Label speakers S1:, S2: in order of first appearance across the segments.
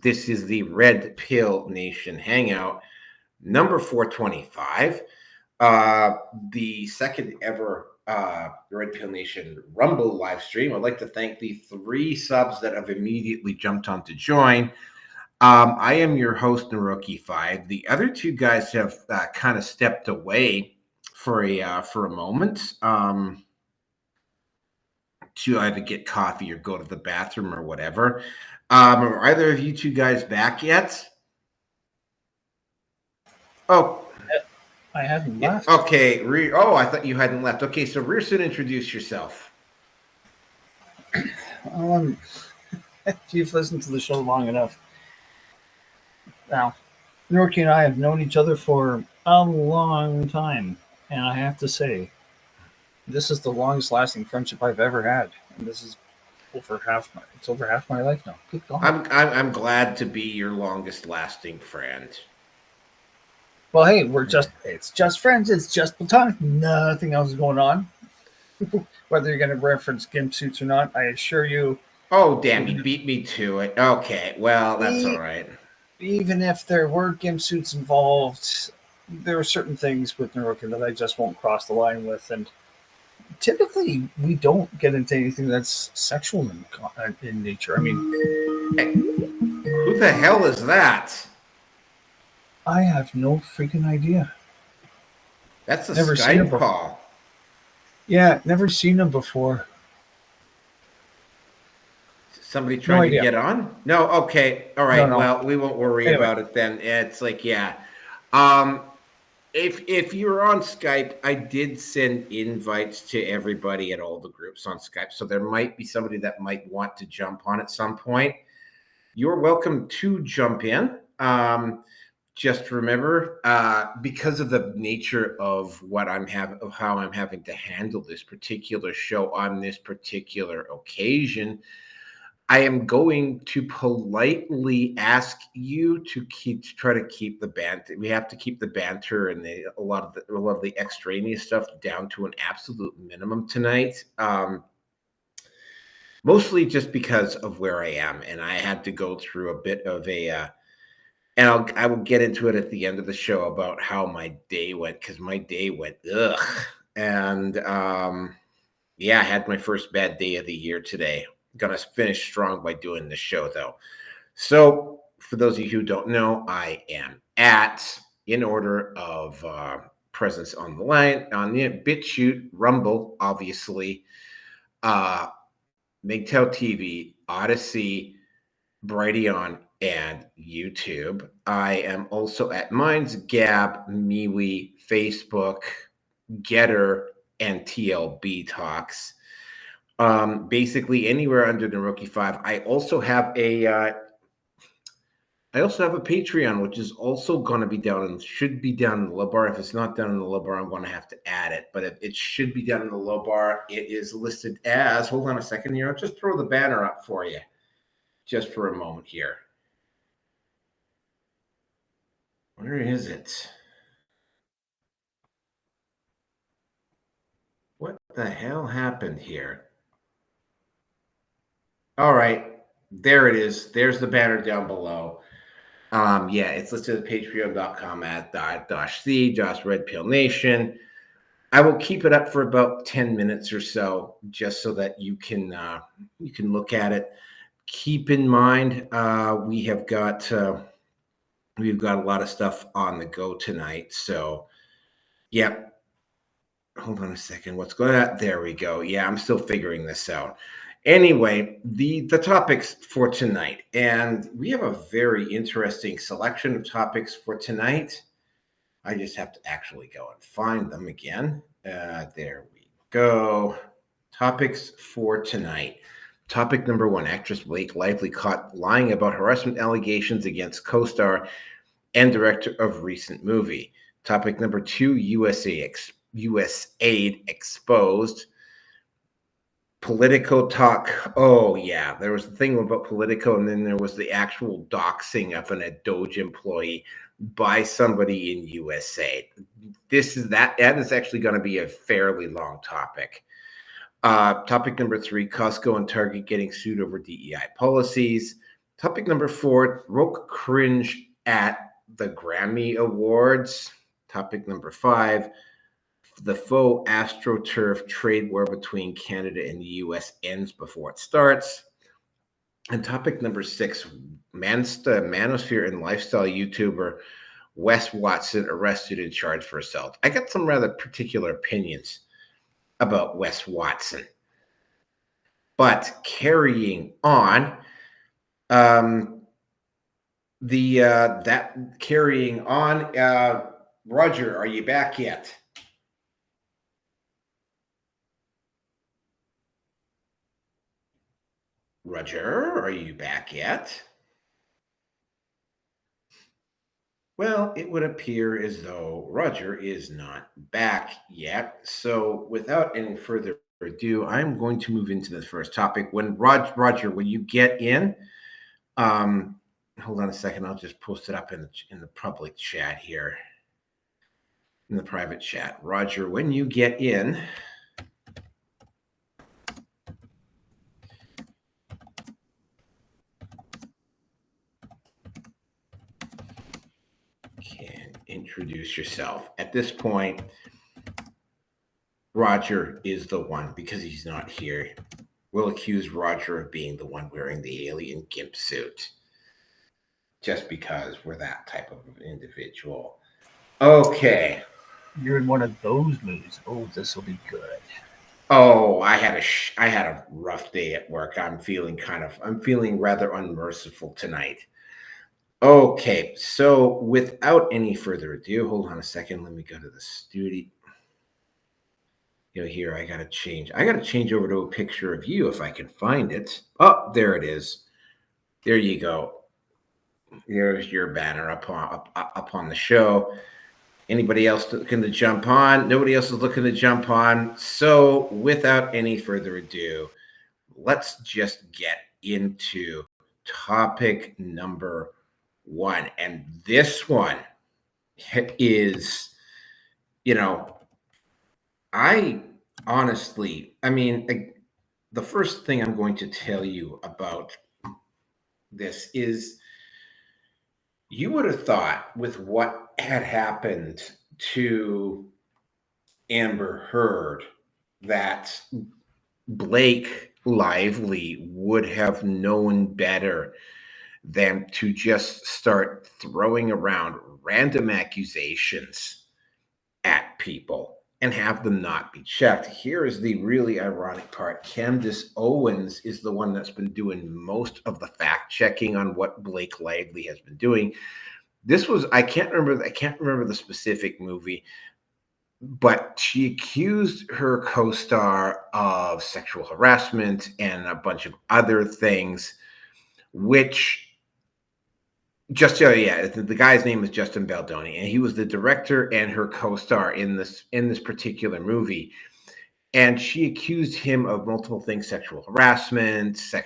S1: This is the Red Pill Nation Hangout, number 425, the second ever Red Pill Nation Rumble live stream. I'd like to thank the 3 subs that have immediately jumped on to join. I am your host, Naroki5. The other 2 guys have kind of stepped away for a moment to either get coffee or go to the bathroom or whatever. Are either of you 2 guys back yet? Oh,
S2: I hadn't left.
S1: Okay. I thought you hadn't left. Okay, so Rearson, introduce yourself.
S2: If you've listened to the show long enough, now, Norky and I have known each other for a long time, and I have to say, this is the longest lasting friendship I've ever had, and this is over half my life now. Keep going.
S1: I'm glad to be your longest lasting friend.
S2: Well, hey, it's just friends. It's just platonic. Nothing else is going on. Whether you're going to reference gimp suits or not, I assure you.
S1: Oh, damn, you beat me to it. Okay, well, that's all right.
S2: Even if there were gimp suits involved, there are certain things with Naroki that I just won't cross the line with. And typically, we don't get into anything that's sexual in nature. I mean,
S1: hey, who the hell is that?
S2: I have no freaking idea.
S1: That's a Skype call.
S2: Yeah, never seen him before.
S1: Somebody trying to get on? No, okay. All right. No. Well, we won't worry about it then. It's like, yeah. If you're on Skype, I did send invites to everybody at all the groups on Skype. So there might be somebody that might want to jump on at some point. You're welcome to jump in. Just remember, because of the nature of how I'm having to handle this particular show on this particular occasion, I am going to politely ask you to try to keep the banter. We have to keep the banter and a lot of the extraneous stuff down to an absolute minimum tonight. Mostly just because of where I am, and I had to go through a bit of a. And I will get into it at the end of the show about how my day went, because my day went ugh. And yeah, I had my first bad day of the year today. Gonna finish strong by doing this show, though. So for those of you who don't know, I am in order of presence on the line, on the BitChute, Rumble, obviously, MGTOW TV, Odyssey, Brighteon, and YouTube. I am also at Minds, Gab, MeWe, Facebook, Getter, and TLB Talks. Basically anywhere under Naroki5. I also have a Patreon, which is also going to be down and should be down in the low bar. If it's not down in the low bar, I'm going to have to add it, but it should be down in the low bar. It is listed as, hold on a second here. I'll just throw the banner up for you just for a moment here. Where is it? What the hell happened here? All right, there it is. There's the banner down below. Yeah, it's listed at patreon.com at /Red Pill Nation. I will keep it up for about 10 minutes or so, just so that you can look at it. Keep in mind, we've got a lot of stuff on the go tonight. So, yeah. Hold on a second. What's going on? There we go. Yeah, I'm still figuring this out. Anyway, the topics for tonight, and we have a very interesting selection of topics for tonight. I just have to actually go and find them again. There we go. Topics for tonight. Topic number 1, actress Blake Lively caught lying about harassment allegations against co-star and director of recent movie. Topic number 2, USAID Exposed. Politico talk. Oh, yeah. There was the thing about Politico, and then there was the actual doxing of a DOGE employee by somebody in USAID. That is actually going to be a fairly long topic. Topic number 3, Costco and Target getting sued over DEI policies. Topic number 4, woke cringe at the Grammy Awards. Topic number 5, the faux astroturf trade war between Canada and the US ends before it starts. And topic number 6, Manosphere and lifestyle YouTuber Wes Watson arrested and charged for assault. I got some rather particular opinions about Wes Watson. But carrying on, Roger, are you back yet? Roger, are you back yet? Well, it would appear as though Roger is not back yet. So without any further ado, I'm going to move into the first topic. When Roger, when you get in, hold on a second. I'll just post it up in the public chat here, in the private chat. Roger, when you get in, can introduce yourself. At this point, Roger is the one, because he's not here. We'll accuse Roger of being the one wearing the alien gimp suit, just because we're that type of individual. Okay.
S2: You're in one of those moods. Oh, this will be good.
S1: Oh, I had a rough day at work. I'm feeling rather unmerciful tonight. Okay, so without any further ado, hold on a second. Let me go to the studio. Here I gotta change over to a picture of you if I can find it. Oh, there it is. There you go. There's your banner up on the show. Anybody else looking to jump on? Nobody else is looking to jump on. So without any further ado, let's just get into topic number 1. And this one is, I honestly, the first thing I'm going to tell you about this is, you would have thought with what had happened to Amber Heard that Blake Lively would have known better than to just start throwing around random accusations at people and have them not be checked. Here is the really ironic part. Candace Owens is the one that's been doing most of the fact checking on what Blake Lively has been doing. This was, I can't remember the specific movie, but she accused her co-star of sexual harassment and a bunch of other things, which the guy's name is Justin Baldoni, and he was the director and her co-star in this particular movie. And she accused him of multiple things: sexual harassment, a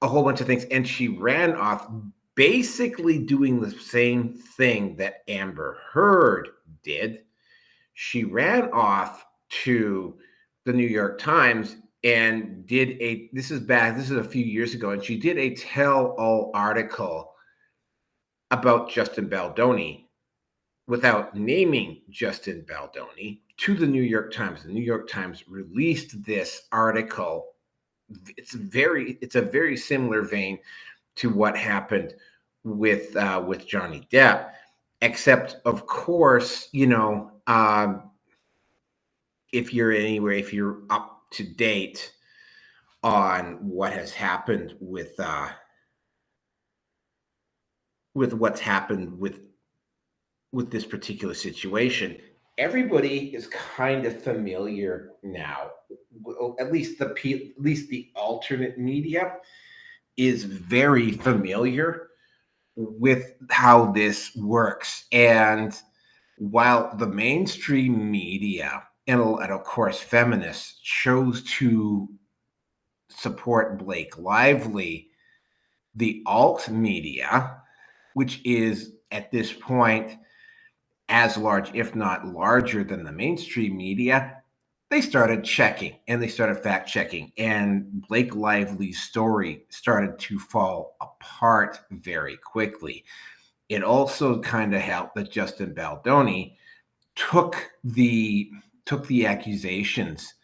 S1: whole bunch of things. And she ran off basically doing the same thing that Amber Heard did. She ran off to the New York Times and this is a few years ago, and she did a tell-all article about Justin Baldoni without naming Justin Baldoni to the New York Times. The New York Times released this article. It's a very similar vein to what happened with Johnny Depp, except of course, if you're up to date on what has happened with what's happened with this particular situation, everybody is kind of familiar now. At least the alternate media is very familiar with how this works. And while the mainstream media and of course feminists chose to support Blake Lively, the alt media, which is at this point as large, if not larger than the mainstream media, they started checking and they started fact checking, and Blake Lively's story started to fall apart very quickly. It also kind of helped that Justin Baldoni took the accusations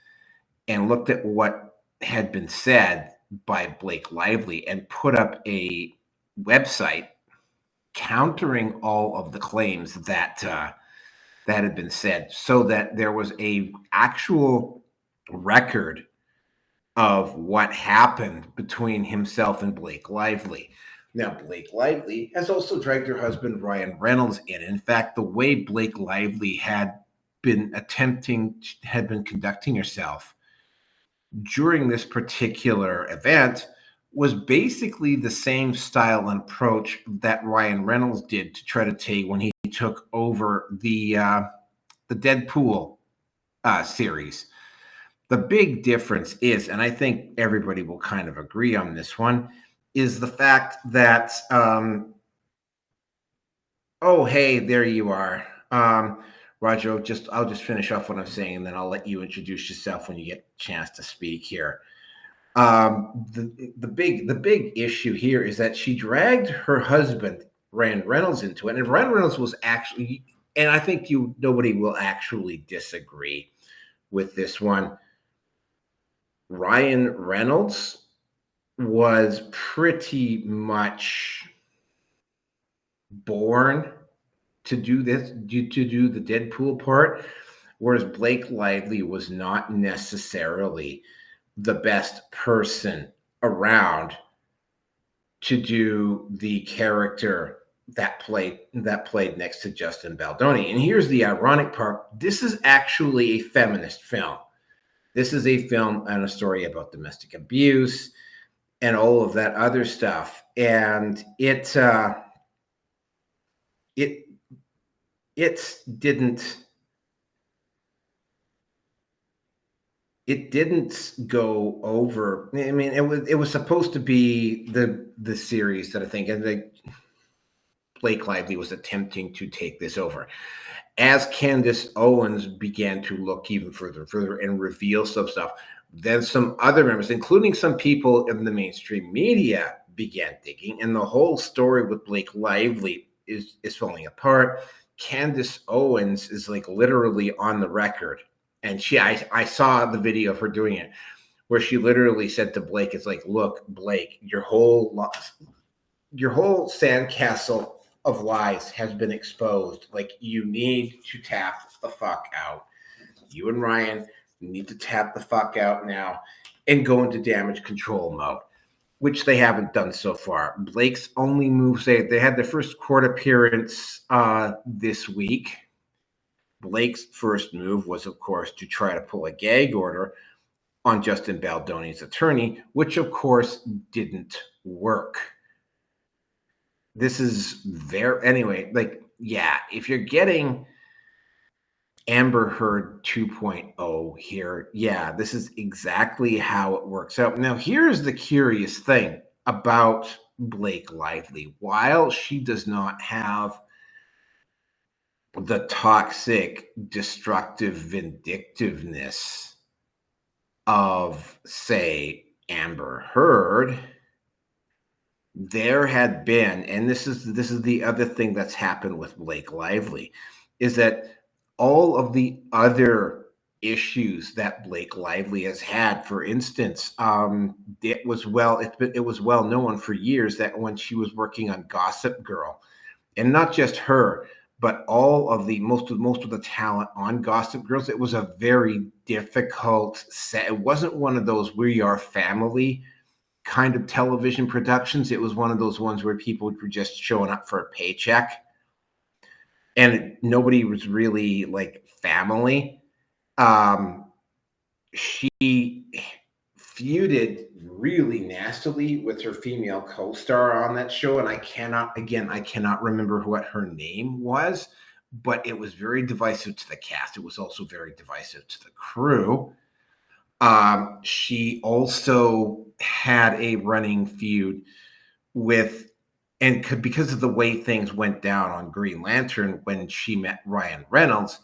S1: and looked at what had been said by Blake Lively and put up a website countering all of the claims that had been said, so that there was a actual record of what happened between himself and Blake Lively. Now, Blake Lively has also dragged her husband Ryan Reynolds in. In fact, the way Blake Lively had been conducting herself during this particular event was basically the same style and approach that Ryan Reynolds did to try to take when he took over the Deadpool series. The big difference is, and I think everybody will kind of agree on this one, is the fact that, oh, hey, there you are. Roger, I'll just finish off what I'm saying, and then I'll let you introduce yourself when you get a chance to speak here. The big issue here is that she dragged her husband, Ryan Reynolds, into it. And Ryan Reynolds was actually, and I think nobody will actually disagree with this one. Ryan Reynolds was pretty much born to do this, to do the Deadpool part, whereas Blake Lively was not necessarily the best person around to do the character that played next to Justin Baldoni. And here's the ironic part. This is actually a feminist film. This is a film and a story about domestic abuse and all of that other stuff. And it didn't go over. I mean, it was supposed to be the series that I think, and Blake Lively was attempting to take this over. As Candace Owens began to look even further and reveal some stuff, then some other members, including some people in the mainstream media, began digging, and the whole story with Blake Lively is falling apart. Candace Owens is like literally on the record, and I saw the video of her doing it, where she literally said to Blake, "It's like, look, Blake, your whole sandcastle of lies has been exposed. Like, you need to tap the fuck out. You and Ryan need to tap the fuck out now and go into damage control mode," which they haven't done so far. Blake's only moves, they had their first court appearance this week. Blake's first move was, of course, to try to pull a gag order on Justin Baldoni's attorney, which, of course, didn't work. This is anyway, like, yeah, if you're getting Amber Heard 2.0 here, yeah, this is exactly how it works out. Now, here's the curious thing about Blake Lively. While she does not have the toxic, destructive vindictiveness of, say, Amber Heard, there had been, and this is the other thing that's happened with Blake Lively, is that all of the other issues that Blake Lively has had, for instance, it was well known for years that when she was working on Gossip Girl, and not just her, but all of the most of the talent on Gossip Girls, it was a very difficult set. It wasn't one of those We Are Family kind of television productions. It was one of those ones where people were just showing up for a paycheck, and nobody was really like family. She feuded really nastily with her female co-star on that show, and I cannot remember what her name was, but it was very divisive to the cast. It was also very divisive to the crew. She also had a running feud with, because of the way things went down on Green Lantern when she met Ryan Reynolds,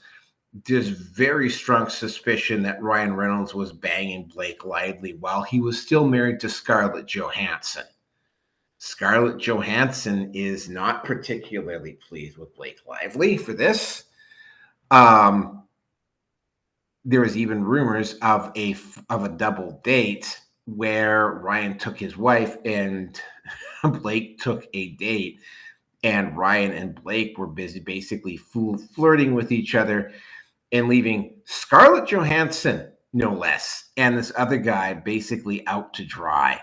S1: there's very strong suspicion that Ryan Reynolds was banging Blake Lively while he was still married to Scarlett Johansson. Scarlett Johansson is not particularly pleased with Blake Lively for this. There was even rumors of a double date where Ryan took his wife and Blake took a date, and Ryan and Blake were busy basically flirting with each other and leaving Scarlett Johansson, no less, and this other guy basically out to dry.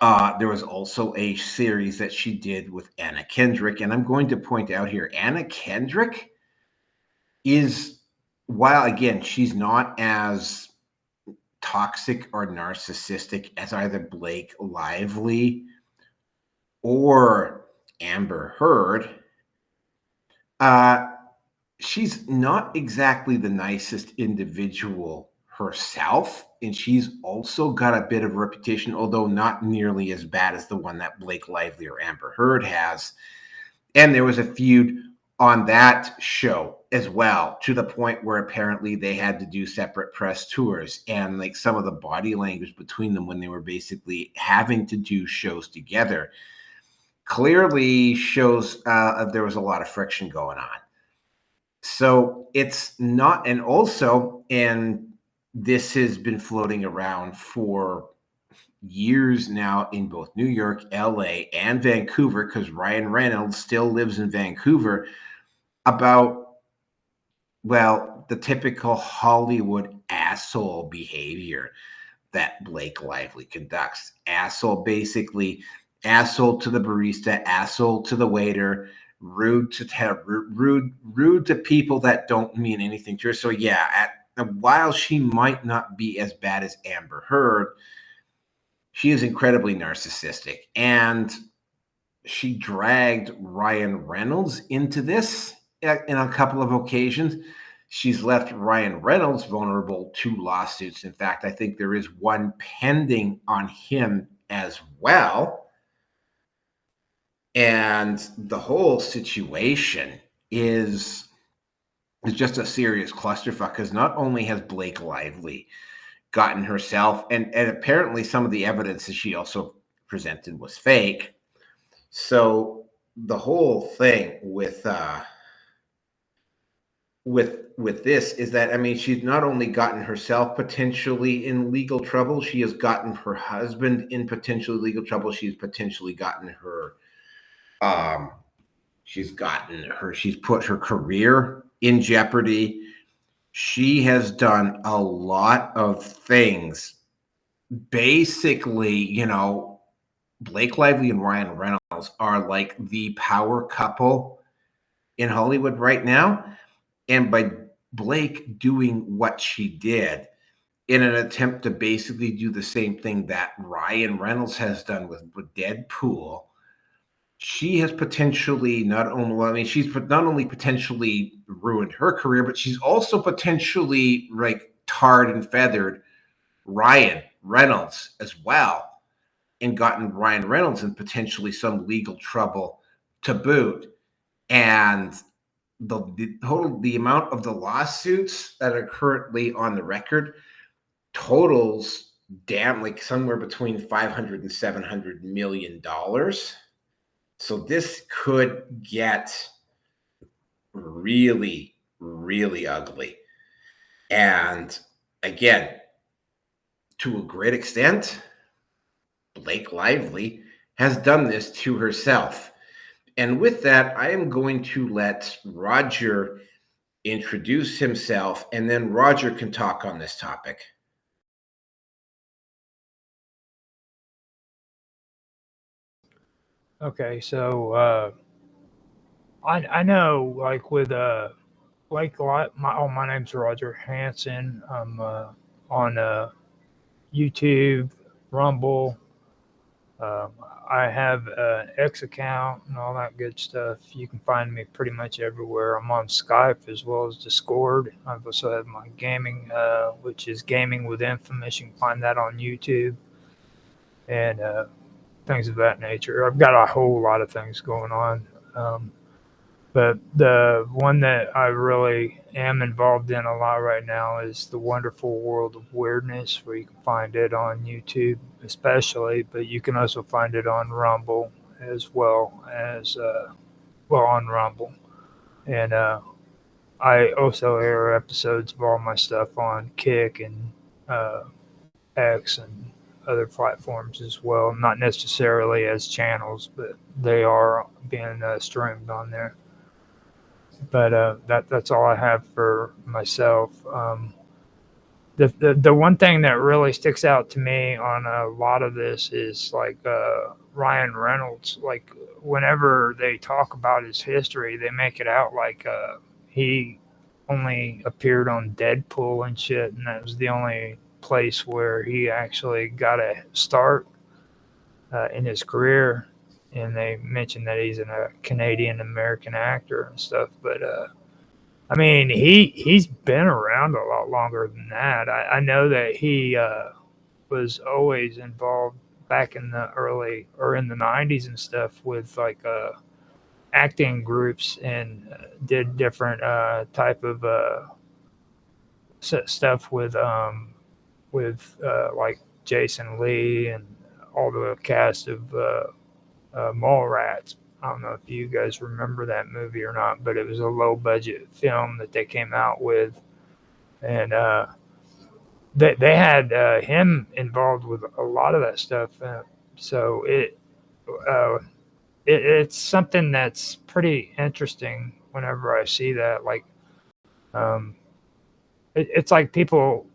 S1: There was also a series that she did with Anna Kendrick, and I'm going to point out here, Anna Kendrick is, while again, she's not as toxic or narcissistic as either Blake Lively or Amber Heard, she's not exactly the nicest individual herself, and she's also got a bit of a reputation, although not nearly as bad as the one that Blake Lively or Amber Heard has. And there was a feud on that show as well, to the point where apparently they had to do separate press tours, and like some of the body language between them when they were basically having to do shows together clearly shows there was a lot of friction going on. So it's not, and also, and this has been floating around for years now in both New York, LA, and Vancouver, because Ryan Reynolds still lives in Vancouver, about, well, the typical Hollywood asshole behavior that Blake Lively conducts. Asshole, basically, asshole to the barista, asshole to the waiter, rude to people that don't mean anything to her. So yeah, while she might not be as bad as Amber Heard, she is incredibly narcissistic, and she dragged Ryan Reynolds into this in a couple of occasions. She's left Ryan Reynolds vulnerable to lawsuits. In fact, I think there is one pending on him as well. And the whole situation is just a serious clusterfuck, because not only has Blake Lively gotten herself, and apparently some of the evidence that she also presented was fake. So the whole thing with this is that, I mean, she's not only gotten herself potentially in legal trouble, she has gotten her husband in potentially legal trouble. She's potentially gotten her she's put her career in jeopardy. She has done a lot of things. Basically, you know, Blake Lively and Ryan Reynolds are like the power couple in Hollywood right now. And by Blake doing what she did in an attempt to basically do the same thing that Ryan Reynolds has done with Deadpool, she has potentially she's not only potentially ruined her career, but she's also potentially like tarred and feathered Ryan Reynolds as well, and gotten Ryan Reynolds in potentially some legal trouble to boot. And the amount of the lawsuits that are currently on the record totals like somewhere between $500 and $700 million. So this could get really, really ugly. And again, to a great extent, Blake Lively has done this to herself. And with that, I am going to let Roger introduce himself, and then Roger can talk on this topic.
S3: Okay, so I know, like with Blake, my name's Roger Hanson. I'm on YouTube, Rumble. I have an X account and all that good stuff. You can find me pretty much everywhere. I'm on Skype as well as Discord. I've also had my gaming, which is Gaming with Infamous. You can find that on YouTube and things of that nature. I've got a whole lot of things going on. But the one that I really am involved in a lot right now is The Wonderful World of Weirdness, where you can find it on YouTube especially, but you can also find it on Rumble as well as, on Rumble. And I also air episodes of all my stuff on Kick and X and other platforms as well. Not necessarily as channels, but they are being streamed on there. But that's all I have for myself. The one thing that really sticks out to me on a lot of this is like Ryan Reynolds. Like whenever they talk about his history, they make it out like he only appeared on Deadpool and shit, and that was the only place where he actually got a start in his career. And they mentioned that he's a Canadian American actor and stuff, but I mean, he's been around a lot longer than that. I know that he was always involved back in the early or in the 90s and stuff with like acting groups and did different type of stuff with like Jason Lee and all the cast of Mallrats. I don't know if you guys remember that movie or not, but it was a low budget film that they came out with, and they had him involved with a lot of that stuff. So it's something that's pretty interesting whenever I see that. Like, it's like people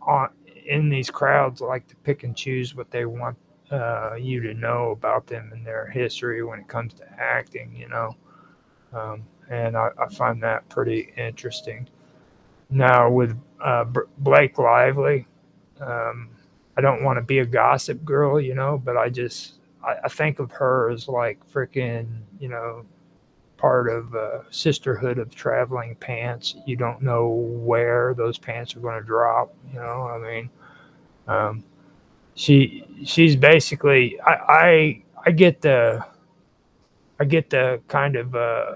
S3: in these crowds like to pick and choose what they want you to know about them and their history when it comes to acting, you know. And I find that pretty interesting. Now with Blake Lively, I don't want to be a gossip girl, you know, but I think of her as like freaking, you know, part of Sisterhood of Traveling Pants. You don't know where those pants are going to drop, you know. I mean, she's basically I get the kind of I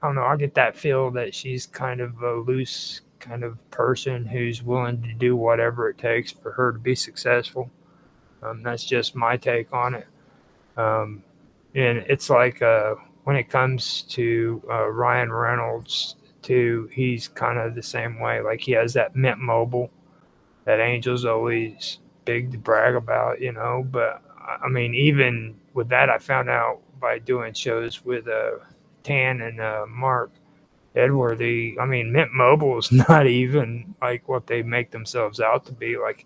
S3: don't know, I get that feel that she's kind of a loose kind of person who's willing to do whatever it takes for her to be successful. That's just my take on it. And it's like when it comes to Ryan Reynolds too, he's kind of the same way. Like he has that Mint Mobile that Angel's always big to brag about, you know. But I mean, even with that, I found out by doing shows with Tan and Mark Edworthy. I mean, Mint Mobile is not even like what they make themselves out to be. Like,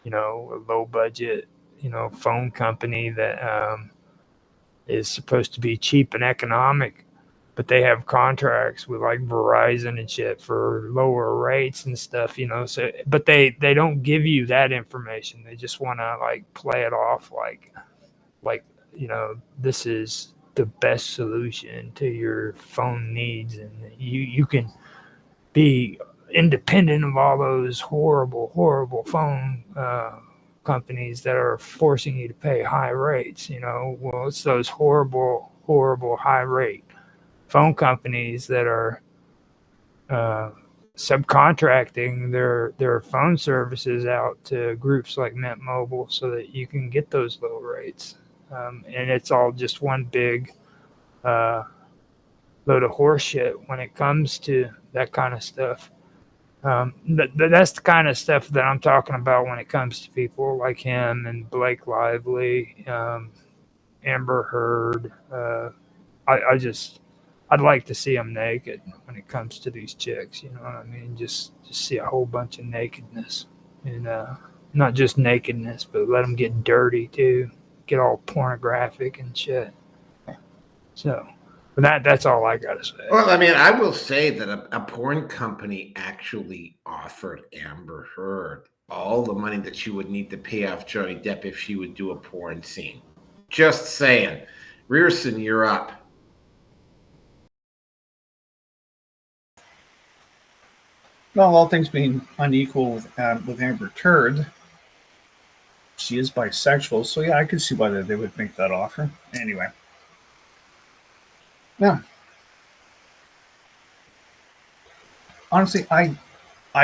S3: you know, a low budget, you know, phone company that is supposed to be cheap and economic, but they have contracts with like Verizon and shit for lower rates and stuff, you know. So, but they don't give you that information. They just want to like play it off like, you know, this is the best solution to your phone needs, and you can be independent of all those horrible phone companies that are forcing you to pay high rates, you know. Well, it's those horrible high rate phone companies that are subcontracting their phone services out to groups like Mint Mobile so that you can get those low rates. And it's all just one big load of horse shit when it comes to that kind of stuff. That's the kind of stuff that I'm talking about when it comes to people like him and Blake Lively, Amber Heard. I'd like to see them naked when it comes to these chicks. You know what I mean? Just see a whole bunch of nakedness, and not just nakedness, but let them get dirty too, get all pornographic and shit. So, but that's all I gotta say.
S1: Well, I mean, I will say that a porn company actually offered Amber Heard all the money that she would need to pay off Johnny Depp if she would do a porn scene. Just saying. Rearson, you're up.
S2: Well, all things being unequal with Amber Heard, she is bisexual, so yeah, I could see why they would make that offer. Anyway, yeah. honestly, I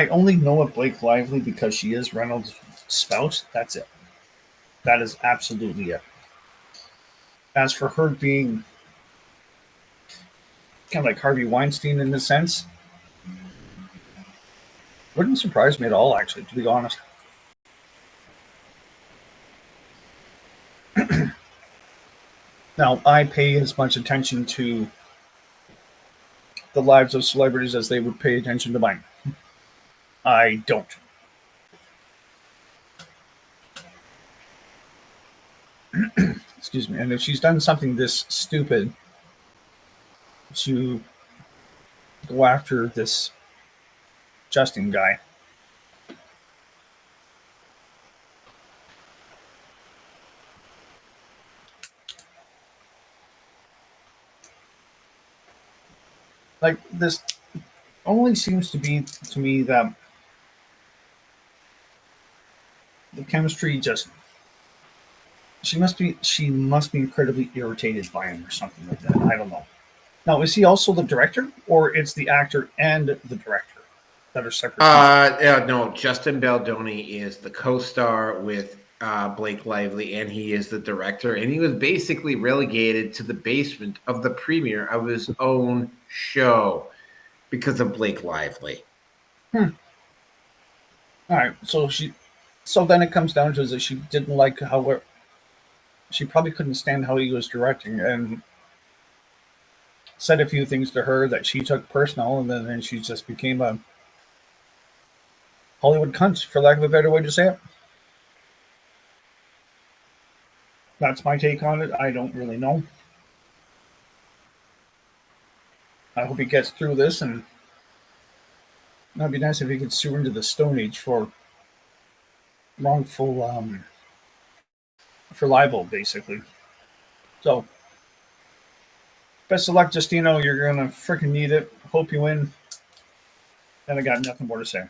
S2: only know of Blake Lively because she is Reynolds' spouse. That's it. That is absolutely it. As for her being kind of like Harvey Weinstein in a sense, wouldn't surprise me at all, actually, to be honest. Now, I pay as much attention to the lives of celebrities as they would pay attention to mine. I don't. Excuse me. And if she's done something this stupid to go after this Justin guy, like this only seems to be to me that the chemistry just she must be incredibly irritated by him or something like that. I don't know. Now, is he also the director, or it's the actor and the director that are separate?
S1: No, Justin Baldoni is the co-star with Blake Lively, and he is the director. And he was basically relegated to the basement of the premiere of his own show because of Blake Lively.
S2: All right, so then it comes down to that she didn't like how she probably couldn't stand how he was directing, and said a few things to her that she took personal, and then she just became a Hollywood cunt, for lack of a better way to say it. That's my take on it. I don't really know. I hope he gets through this, and that'd be nice if he could sue into the Stone Age for wrongful, for libel, basically. So, best of luck, Justino. You're gonna freaking need it. Hope you win. And I got nothing more to say.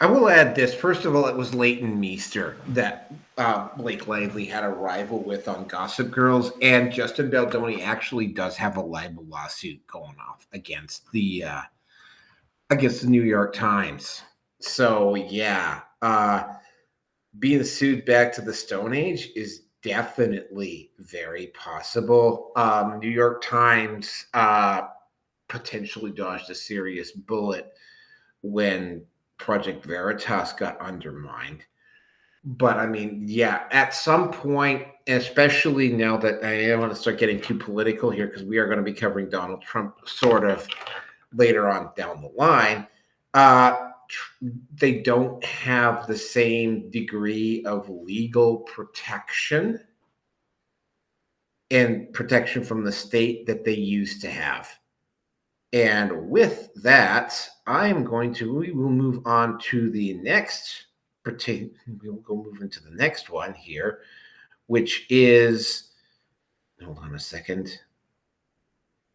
S1: I will add this. First of all, it was Leighton Meester that Blake Lively had a rival with on Gossip Girls, and Justin Baldoni actually does have a libel lawsuit going off against the New York Times. So yeah, being sued back to the Stone Age is definitely very possible. New York Times potentially dodged a serious bullet when Project Veritas got undermined. But I mean, yeah, at some point, especially now that I don't want to start getting too political here because we are going to be covering Donald Trump sort of later on down the line, they don't have the same degree of legal protection and protection from the state that they used to have. And with that, we will move on to the next, we'll go move into the next one here, which is, hold on a second.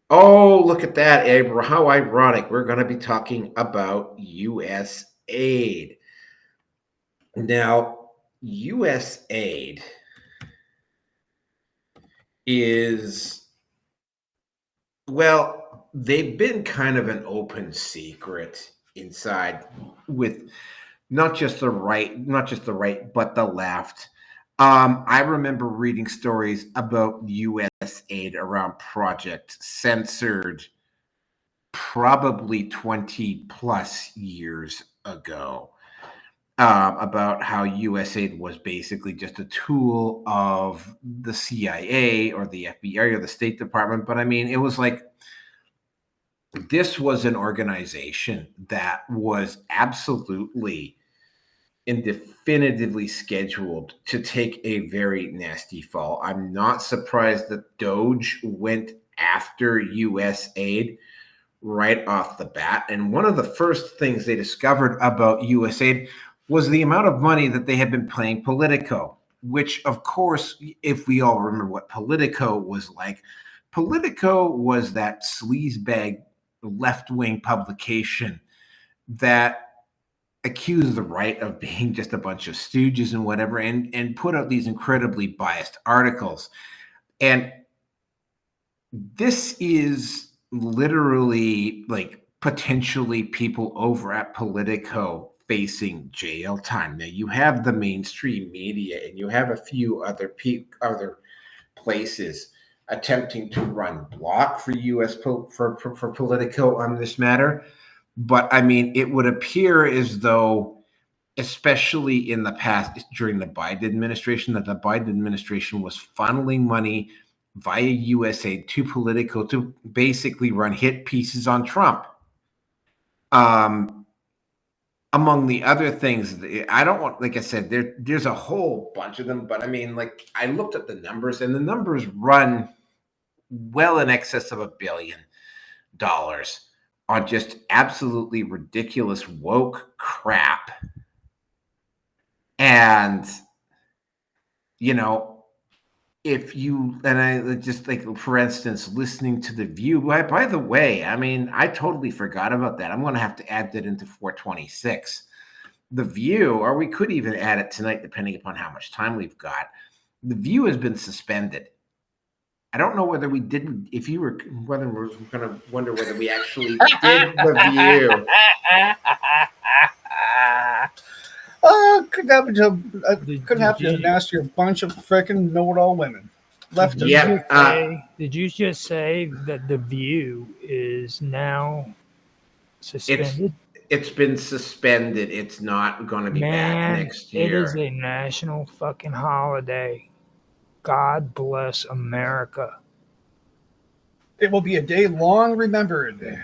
S1: Oh, look at that, how ironic. We're going to be talking about USAID. Now, USAID is, well, they've been kind of an open secret inside with not just the right, but the left. I remember reading stories about USAID around Project Censored probably 20 plus years ago, about how USAID was basically just a tool of the CIA or the FBI or the State Department. But I mean, it was like, this was an organization that was absolutely and definitively scheduled to take a very nasty fall. I'm not surprised that DOGE went after USAID right off the bat. And one of the first things they discovered about USAID was the amount of money that they had been paying Politico, which, of course, if we all remember what Politico was like, Politico was that sleazebag left-wing publication that accused the right of being just a bunch of stooges and whatever, and put out these incredibly biased articles. And this is literally like potentially people over at Politico facing jail time. Now you have the mainstream media, and you have a few other places attempting to run block for for Politico on this matter. But I mean, it would appear as though, especially in the past during the Biden administration, that the Biden administration was funneling money via USAID to Politico to basically run hit pieces on Trump. Among the other things, I don't want, like I said, there's a whole bunch of them, but I mean, like, I looked at the numbers, and the numbers run well in excess of $1 billion on just absolutely ridiculous woke crap. And, you know, if you, and I just, like, for instance, listening to The View, by the way, I mean, I totally forgot about that. I'm going to have to add that into 426. The View, or we could even add it tonight, depending upon how much time we've got. The View has been suspended. I don't know whether we didn't, if you were, whether we're going to wonder whether we actually did The View.
S2: Could happen to nasty a bunch of freaking know-it-all women.
S3: Did you just say that The View is now suspended?
S1: It's been suspended. It's not going to be back next year.
S3: It is a national fucking holiday. God bless America.
S2: It will be a day long remembered.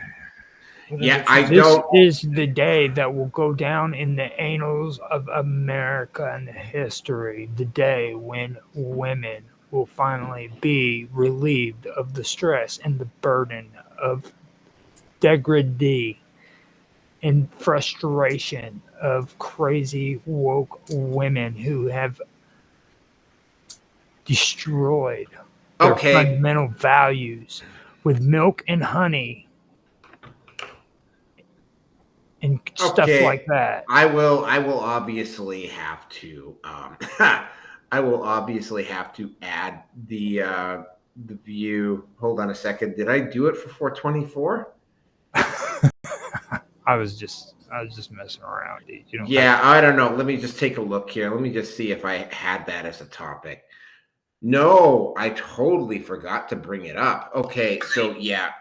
S1: Yeah,
S3: This is the day that will go down in the annals of America and history. The day when women will finally be relieved of the stress and the burden of degradee and frustration of crazy woke women who have destroyed their fundamental values with milk and honey and stuff like that.
S1: I will obviously have to I will obviously have to add the View. Hold on a second. Did I do it for 424?
S3: I was just messing around, dude.
S1: I don't know. Let me just take a look here. Let me just see if I had that as a topic. No, I totally forgot to bring it up. Okay, so yeah,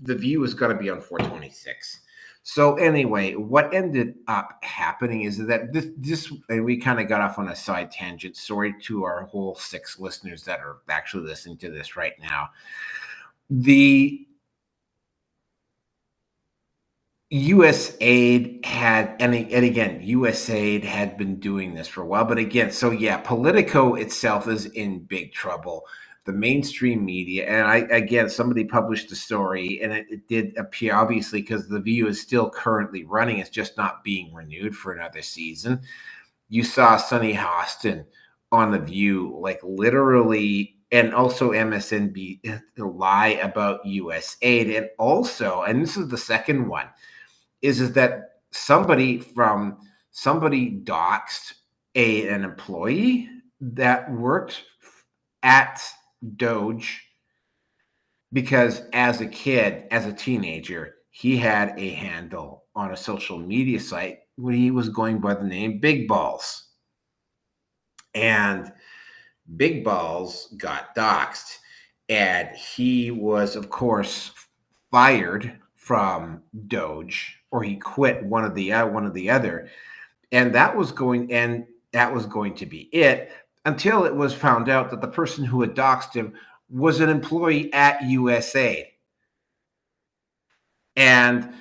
S1: The View is going to be on 426. So anyway, what ended up happening is that this and we kind of got off on a side tangent. Sorry to our whole 6 listeners that are actually listening to this right now. The USAID had, and again, USAID had been doing this for a while, but again, so yeah, Politico itself is in big trouble. The mainstream media, and somebody published a story, and it did appear, obviously, because The View is still currently running. It's just not being renewed for another season. You saw Sunny Hostin on The View, like literally, and also MSNBC lie about USAID, and also, and this is the second one, is that somebody doxed an employee that worked at DOGE because as a kid, as a teenager, he had a handle on a social media site when he was going by the name Big Balls. And Big Balls got doxed, and he was, of course, fired from DOGE, or he quit one of the other, and that was going to be it, until it was found out that the person who had doxed him was an employee at USAID. And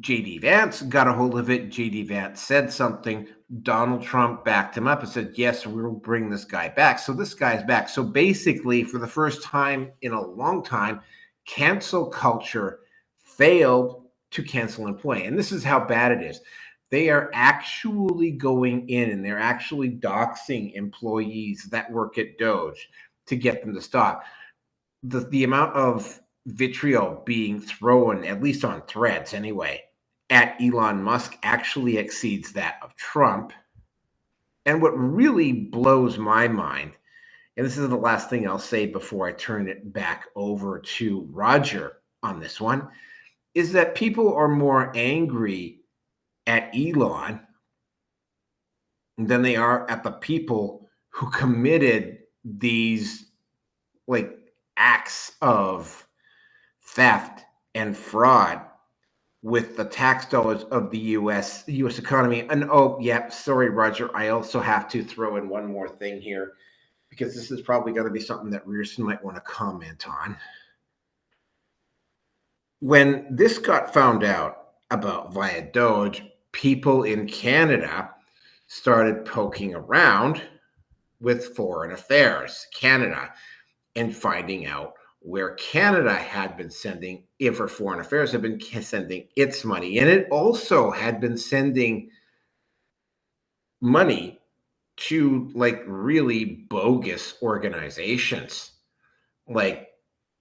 S1: J.D. Vance got a hold of it. J.D. Vance said something. Donald Trump backed him up and said, yes, we'll bring this guy back. So this guy's back. So basically, for the first time in a long time, cancel culture failed to cancel an employee. And this is how bad it is. They are actually going in and they're actually doxing employees that work at DOGE to get them to stop. The amount of vitriol being thrown, at least on threads anyway, at Elon Musk actually exceeds that of Trump. And what really blows my mind, and this is the last thing I'll say before I turn it back over to Roger on this one, is that people are more angry at Elon than they are at the people who committed these like acts of theft and fraud with the tax dollars of the US economy. And oh yeah, sorry, Roger, I also have to throw in one more thing here, because this is probably going to be something that Rearson might want to comment on. When this got found out about via DOGE, people in Canada started poking around with Foreign Affairs Canada and finding out where Canada had been sending, if our Foreign Affairs had been sending its money. And it also had been sending money to like really bogus organizations, like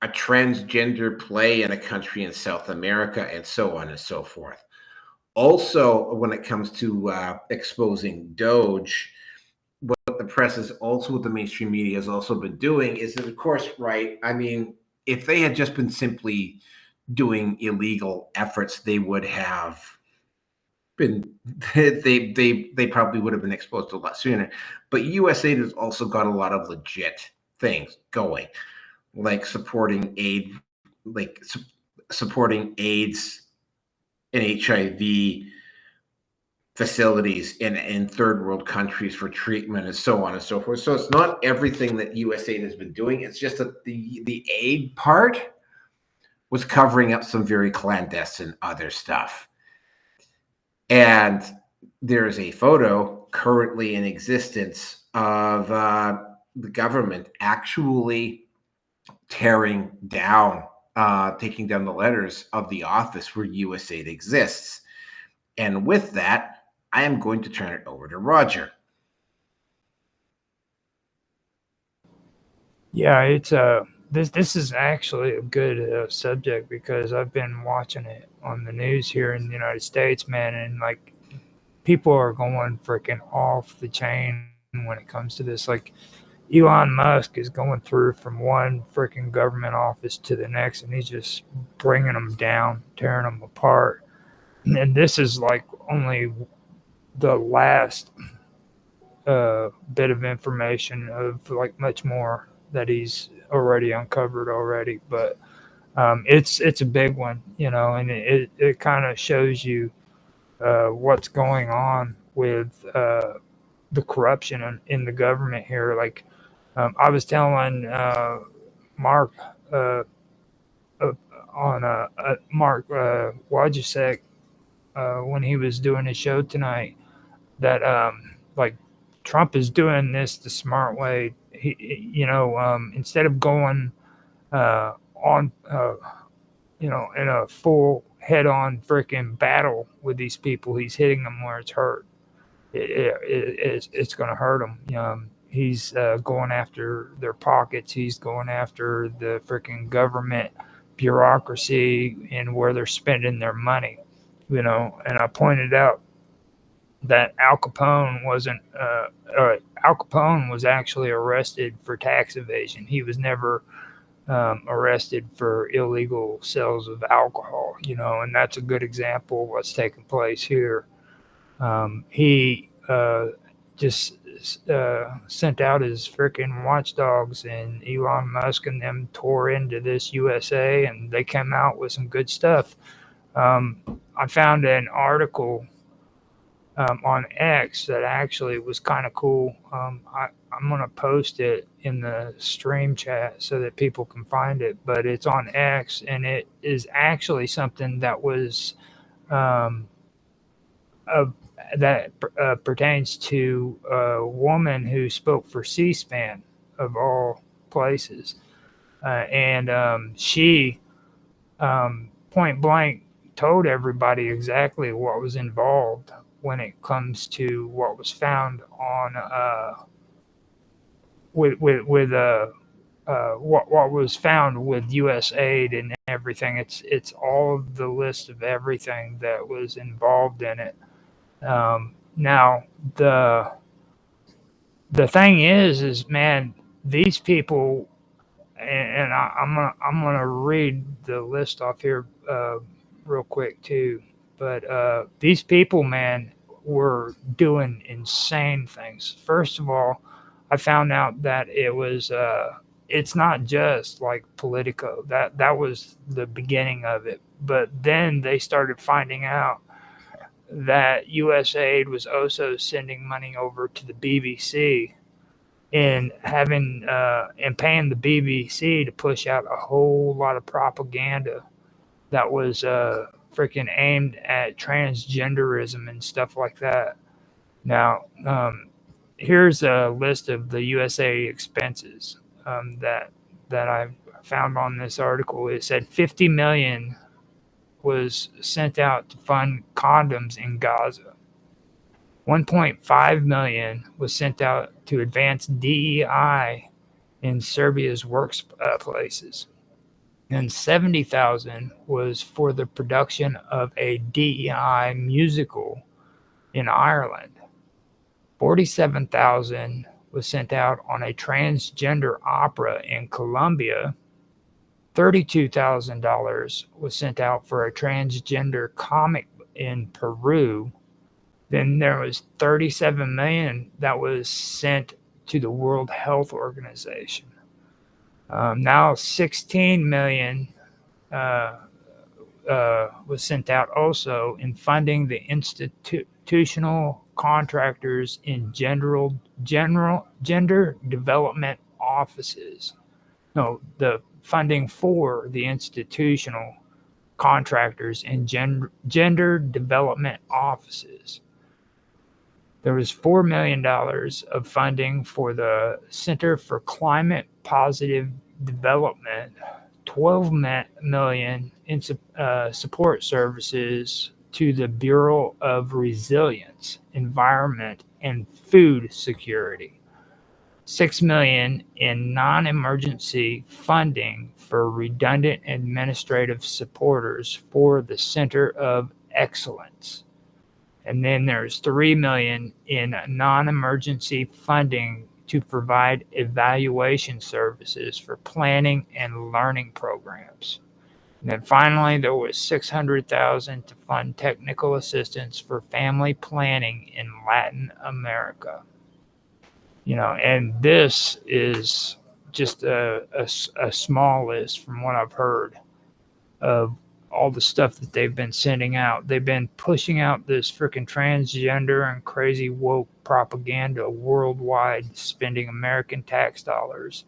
S1: a transgender play in a country in South America, and so on and so forth. Also, when it comes to exposing DOGE, what the press is also, what the mainstream media has also been doing is that, of course, right, I mean, if they had just been simply doing illegal efforts, they would have been, they probably would have been exposed a lot sooner. But USAID has also got a lot of legit things going, like supporting aid, like supporting AIDS and HIV facilities in third world countries for treatment, and so on and so forth. So it's not everything that USAID has been doing. It's just that the aid part was covering up some very clandestine other stuff. And there's a photo currently in existence of the government actually tearing down, taking down the letters of the office where USAID exists. And with that, I am going to turn it over to Roger.
S3: Yeah, it's this is actually a good subject, because I've been watching it on the news here in the United States, man, and like people are going freaking off the chain when it comes to this. Like Elon Musk is going through from one freaking government office to the next, and he's just bringing them down, tearing them apart. And this is like only the last bit of information of like much more that he's already uncovered already. But it's a big one, and it kind of shows you what's going on with the corruption in the government here. Like I was telling Mark on Mark Wojcik when he was doing his show tonight, that like Trump is doing this the smart way. He instead of going on in a full head-on freaking battle with these people, he's hitting them where it's hurt. It's going to hurt them. He's going after their pockets. He's going after the freaking government bureaucracy and where they're spending their money. And I pointed out that Al Capone was actually arrested for tax evasion. He was never arrested for illegal sales of alcohol, and that's a good example of what's taking place here. He just sent out his freaking watchdogs, and Elon Musk and them tore into this USA, and they came out with some good stuff. I found an article on X that actually was kind of cool. I'm going to post it in the stream chat so that people can find it, but it's on X, and it is actually something that was that pertains to a woman who spoke for C-SPAN, of all places. And she point blank told everybody exactly what was involved when it comes to what was found on what was found with USAID and everything. It's all of the list of everything that was involved in it. Now the thing is man, these people, and I'm gonna read the list off here real quick too. But these people, man, were doing insane things. First of all, I found out that it's not just like Politico. That was the beginning of it. But then they started finding out that USAID was also sending money over to the BBC and paying the BBC to push out a whole lot of propaganda that was freaking aimed at transgenderism and stuff like that. Now, here's a list of the USA expenses that I found on this article. It said 50 million was sent out to fund condoms in Gaza. 1.5 million was sent out to advance DEI in Serbia's workplaces. And 70,000 was for the production of a DEI musical in Ireland. 47,000 was sent out on a transgender opera in Colombia. $32,000 was sent out for a transgender comic in Peru. Then there was 37 million that was sent to the World Health Organization. Now 16 million was sent out also in funding the institutional contractors in gender development offices. No, the funding for the institutional contractors in gender development offices. There was $4 million of funding for the Center for Climate Positive Development, $12 million in support services to the Bureau of Resilience, Environment, and Food Security, $6 million in non-emergency funding for redundant administrative supporters for the Center of Excellence. And then there's $3 million in non-emergency funding to provide evaluation services for planning and learning programs. And then finally, there was $600,000 to fund technical assistance for family planning in Latin America. You know, and this is just a small list from what I've heard of all the stuff that they've been sending out. They've been pushing out this freaking transgender and crazy woke propaganda worldwide, spending American tax dollars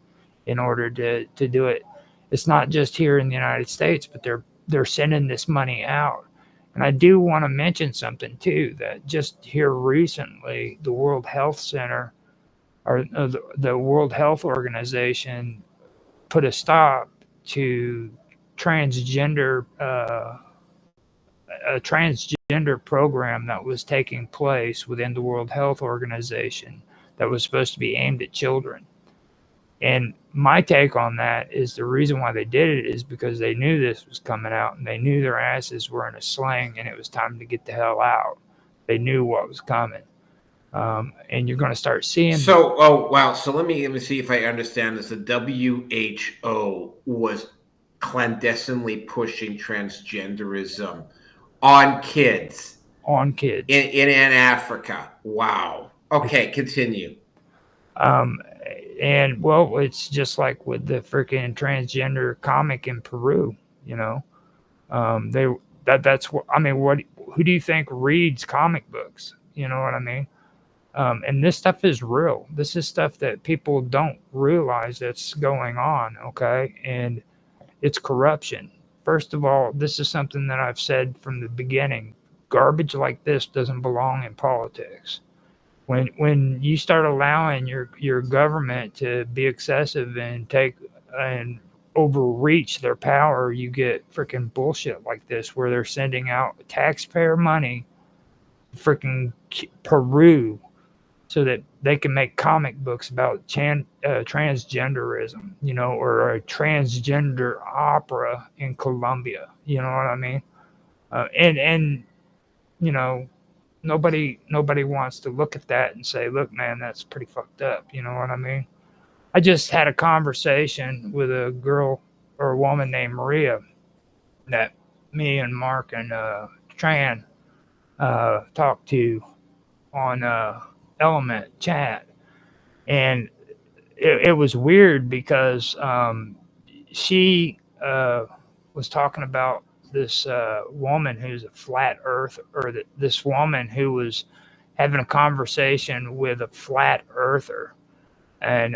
S3: in order to do it. It's not just here in the United States, but they're sending this money out. And I do want to mention something too, that just here recently, the World Health Center or the World Health Organization put a stop to a transgender program that was taking place within the World Health Organization that was supposed to be aimed at children. And my take on that is the reason why they did it is because they knew this was coming out and they knew their asses were in a sling and it was time to get the hell out. They knew what was coming. And you're going to start seeing.
S1: So, oh, wow. So let me see if I understand this. The WHO was clandestinely pushing transgenderism on kids.
S3: On kids.
S1: In Africa. Wow. Okay, continue.
S3: And well, it's just like with the freaking transgender comic in Peru, you know. That's what I mean. Who do you think reads comic books? You know what I mean? And this stuff is real. This is stuff that people don't realize that's going on. Okay, and it's corruption. First of all, this is something that I've said from the beginning. Garbage like this doesn't belong in politics. When you start allowing your government to be excessive and take and overreach their power, you get freaking bullshit like this where they're sending out taxpayer money to freaking Peru so that they can make comic books about transgenderism, you know, or a transgender opera in Colombia. You know what I mean? And you know, nobody wants to look at that and say, look, man, that's pretty fucked up. You know what I mean? I just had a conversation with a girl or a woman named Maria that me and Mark and Tran talked to on Element chat, and it was weird because she was talking about this woman who's a flat earth, or this woman who was having a conversation with a flat earther. And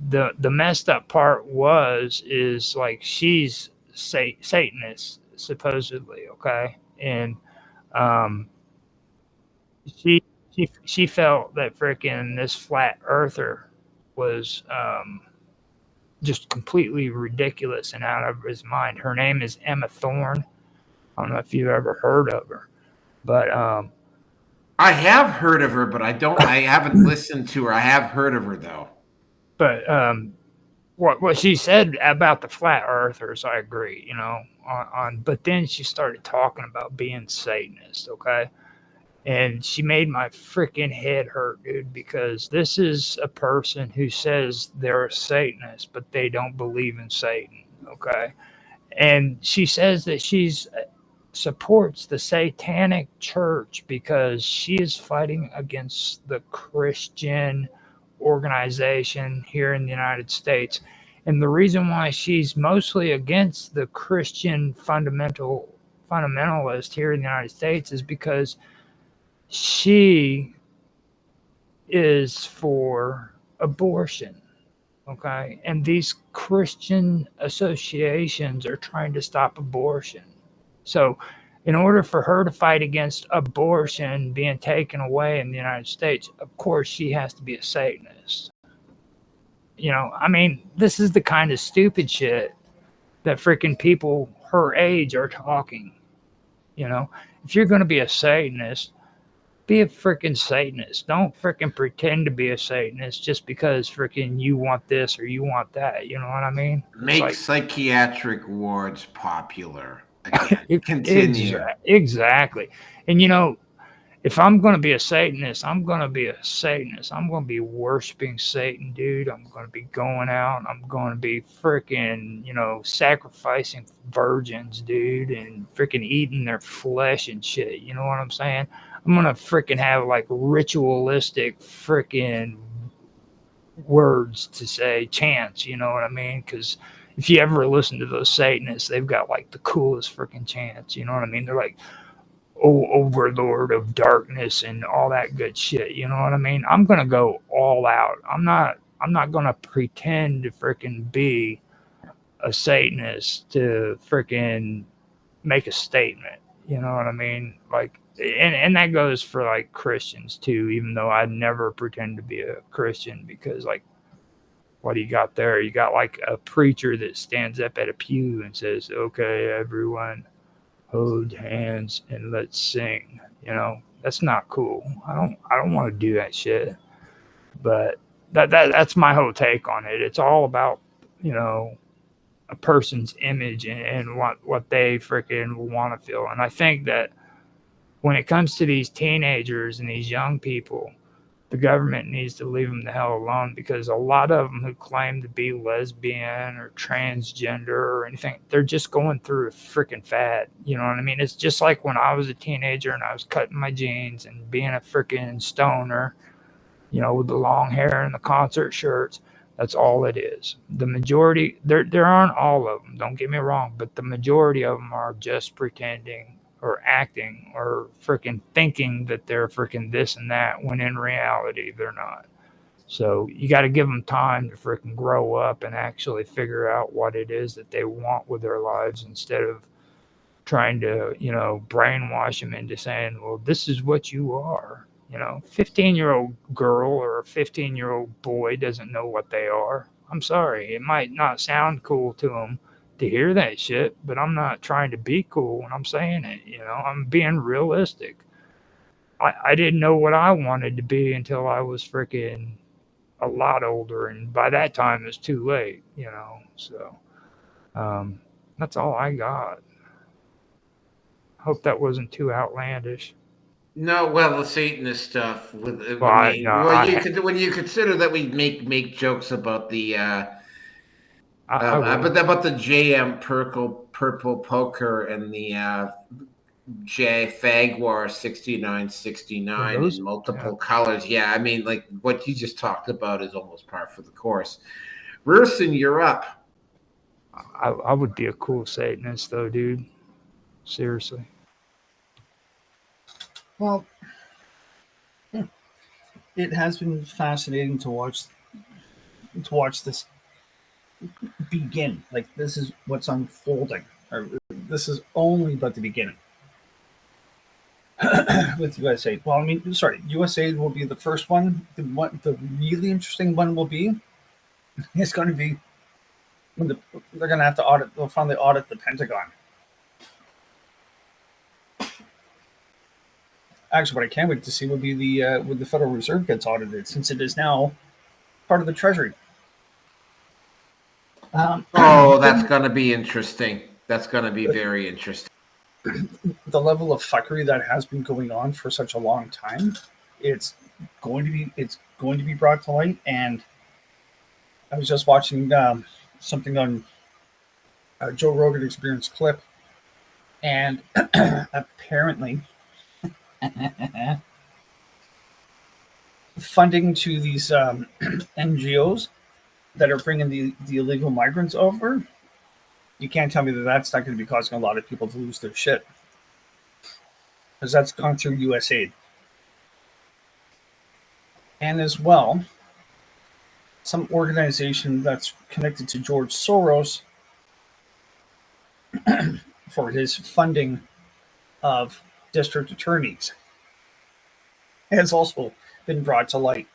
S3: the messed up part is like she's Satanist supposedly, okay, and um, she she felt that freaking this flat earther was just completely ridiculous and out of his mind. Her name is Emma Thorne. I don't know if you've ever heard of her, but
S1: I have heard of her, but I haven't listened to her. I have heard of her though.
S3: but what she said about the flat earthers, I agree, you know, on but then she started talking about being Satanist, okay? And she made my freaking head hurt, dude, because this is a person who says they're a Satanist, but they don't believe in Satan, okay? And she says that she's supports the Satanic Church because she is fighting against the Christian organization here in the United States. And the reason why she's mostly against the Christian fundamentalist here in the United States is because she is for abortion, okay? And these Christian associations are trying to stop abortion. So, in order for her to fight against abortion being taken away in the United States, of course, she has to be a Satanist. You know, I mean, this is the kind of stupid shit that freaking people her age are talking. You know, if you're going to be a Satanist, be a freaking Satanist. Don't freaking pretend to be a Satanist just because freaking you want this or you want that. You know what I mean?
S1: Make
S3: like,
S1: psychiatric wards popular. Again, continue.
S3: Exactly. And you know, if I'm going to be a Satanist, I'm going to be a Satanist. I'm going to be worshiping Satan, dude. I'm going to be going out. I'm going to be freaking, you know, sacrificing virgins, dude, and freaking eating their flesh and shit. You know what I'm saying? I'm going to freaking have like ritualistic freaking words to say, chants, you know what I mean? Because if you ever listen to those Satanists, they've got like the coolest freaking chants, you know what I mean? They're like, oh, overlord of darkness and all that good shit. You know what I mean? I'm gonna go all out. I'm not gonna pretend to freaking be a Satanist to freaking make a statement. You know what I mean? Like, and that goes for like Christians too. Even though I'd never pretend to be a Christian, because like, what do you got there? You got like a preacher that stands up at a pew and says, "Okay, everyone, hold hands and let's sing." You know, that's not cool. I don't want to do that shit. But that's my whole take on it. It's all about, you know, a person's image and what they freaking want to feel. And I think that when it comes to these teenagers and these young people, the government needs to leave them the hell alone, because a lot of them who claim to be lesbian or transgender or anything, they're just going through a freaking fad. You know what I mean? It's just like when I was a teenager and I was cutting my jeans and being a freaking stoner, you know, with the long hair and the concert shirts. That's all it is. The majority, there aren't all of them, don't get me wrong, but the majority of them are just pretending or acting or freaking thinking that they're freaking this and that, when in reality they're not. So you got to give them time to freaking grow up and actually figure out what it is that they want with their lives, instead of trying to, you know, brainwash them into saying, well, this is what you are. You know, 15-year-old girl or a 15-year-old boy doesn't know what they are. I'm sorry. It might not sound cool to them to hear that shit, but I'm not trying to be cool when I'm saying it. You know, I'm being realistic. I didn't know what I wanted to be until I was freaking a lot older, and by that time it's too late, you know. So that's all I got. Hope that wasn't too outlandish.
S1: No, well, the Satanist stuff with
S3: Well,
S1: when you consider that we make jokes about the But the JM purple poker and the J Fagwar 6969 in multiple colors. Yeah, I mean, like what you just talked about is almost par for the course. Rusin, you're up.
S3: I would be a cool Satanist, though, dude. Seriously.
S2: Well, it has been fascinating to watch this begin. Like, this is what's unfolding. Or this is only but the beginning. With USAID. Well, I mean, USAID will be the first one. The really interesting one will be, it's going to be when they're going to have to audit. They'll finally audit the Pentagon. Actually, what I can't wait to see would be when the Federal Reserve gets audited, since it is now part of the Treasury.
S1: That's going to be interesting. That's going to be very interesting.
S2: The level of fuckery that has been going on for such a long time, it's going to be brought to light. And I was just watching something on Joe Rogan Experience clip, and apparently funding to these NGOs that are bringing the illegal migrants over, you can't tell me that that's not going to be causing a lot of people to lose their shit, because that's gone through USAID. And as well, some organization that's connected to George Soros for his funding of district attorneys has also been brought to light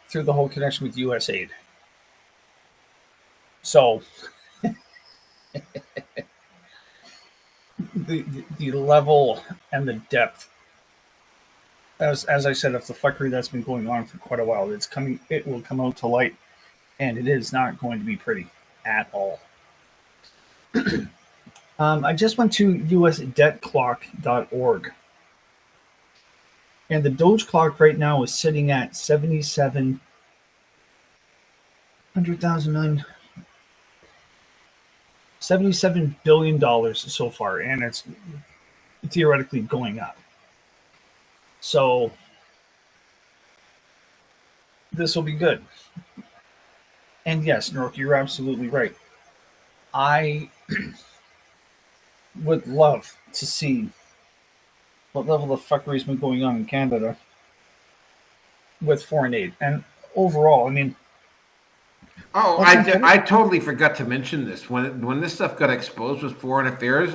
S2: through the whole connection with USAID. So the level and the depth, as I said, of the fuckery that's been going on for quite a while, it will come out to light, and it is not going to be pretty at all. I just went to usdebtclock.org, and the DOGE clock right now is sitting at $77 billion so far, and it's theoretically going up. So this will be good. And yes, Nork, you're absolutely right. I would love to see what level of fuckery has been going on in Canada with foreign aid. And overall, I mean...
S1: I totally forgot to mention this. When this stuff got exposed with Foreign Affairs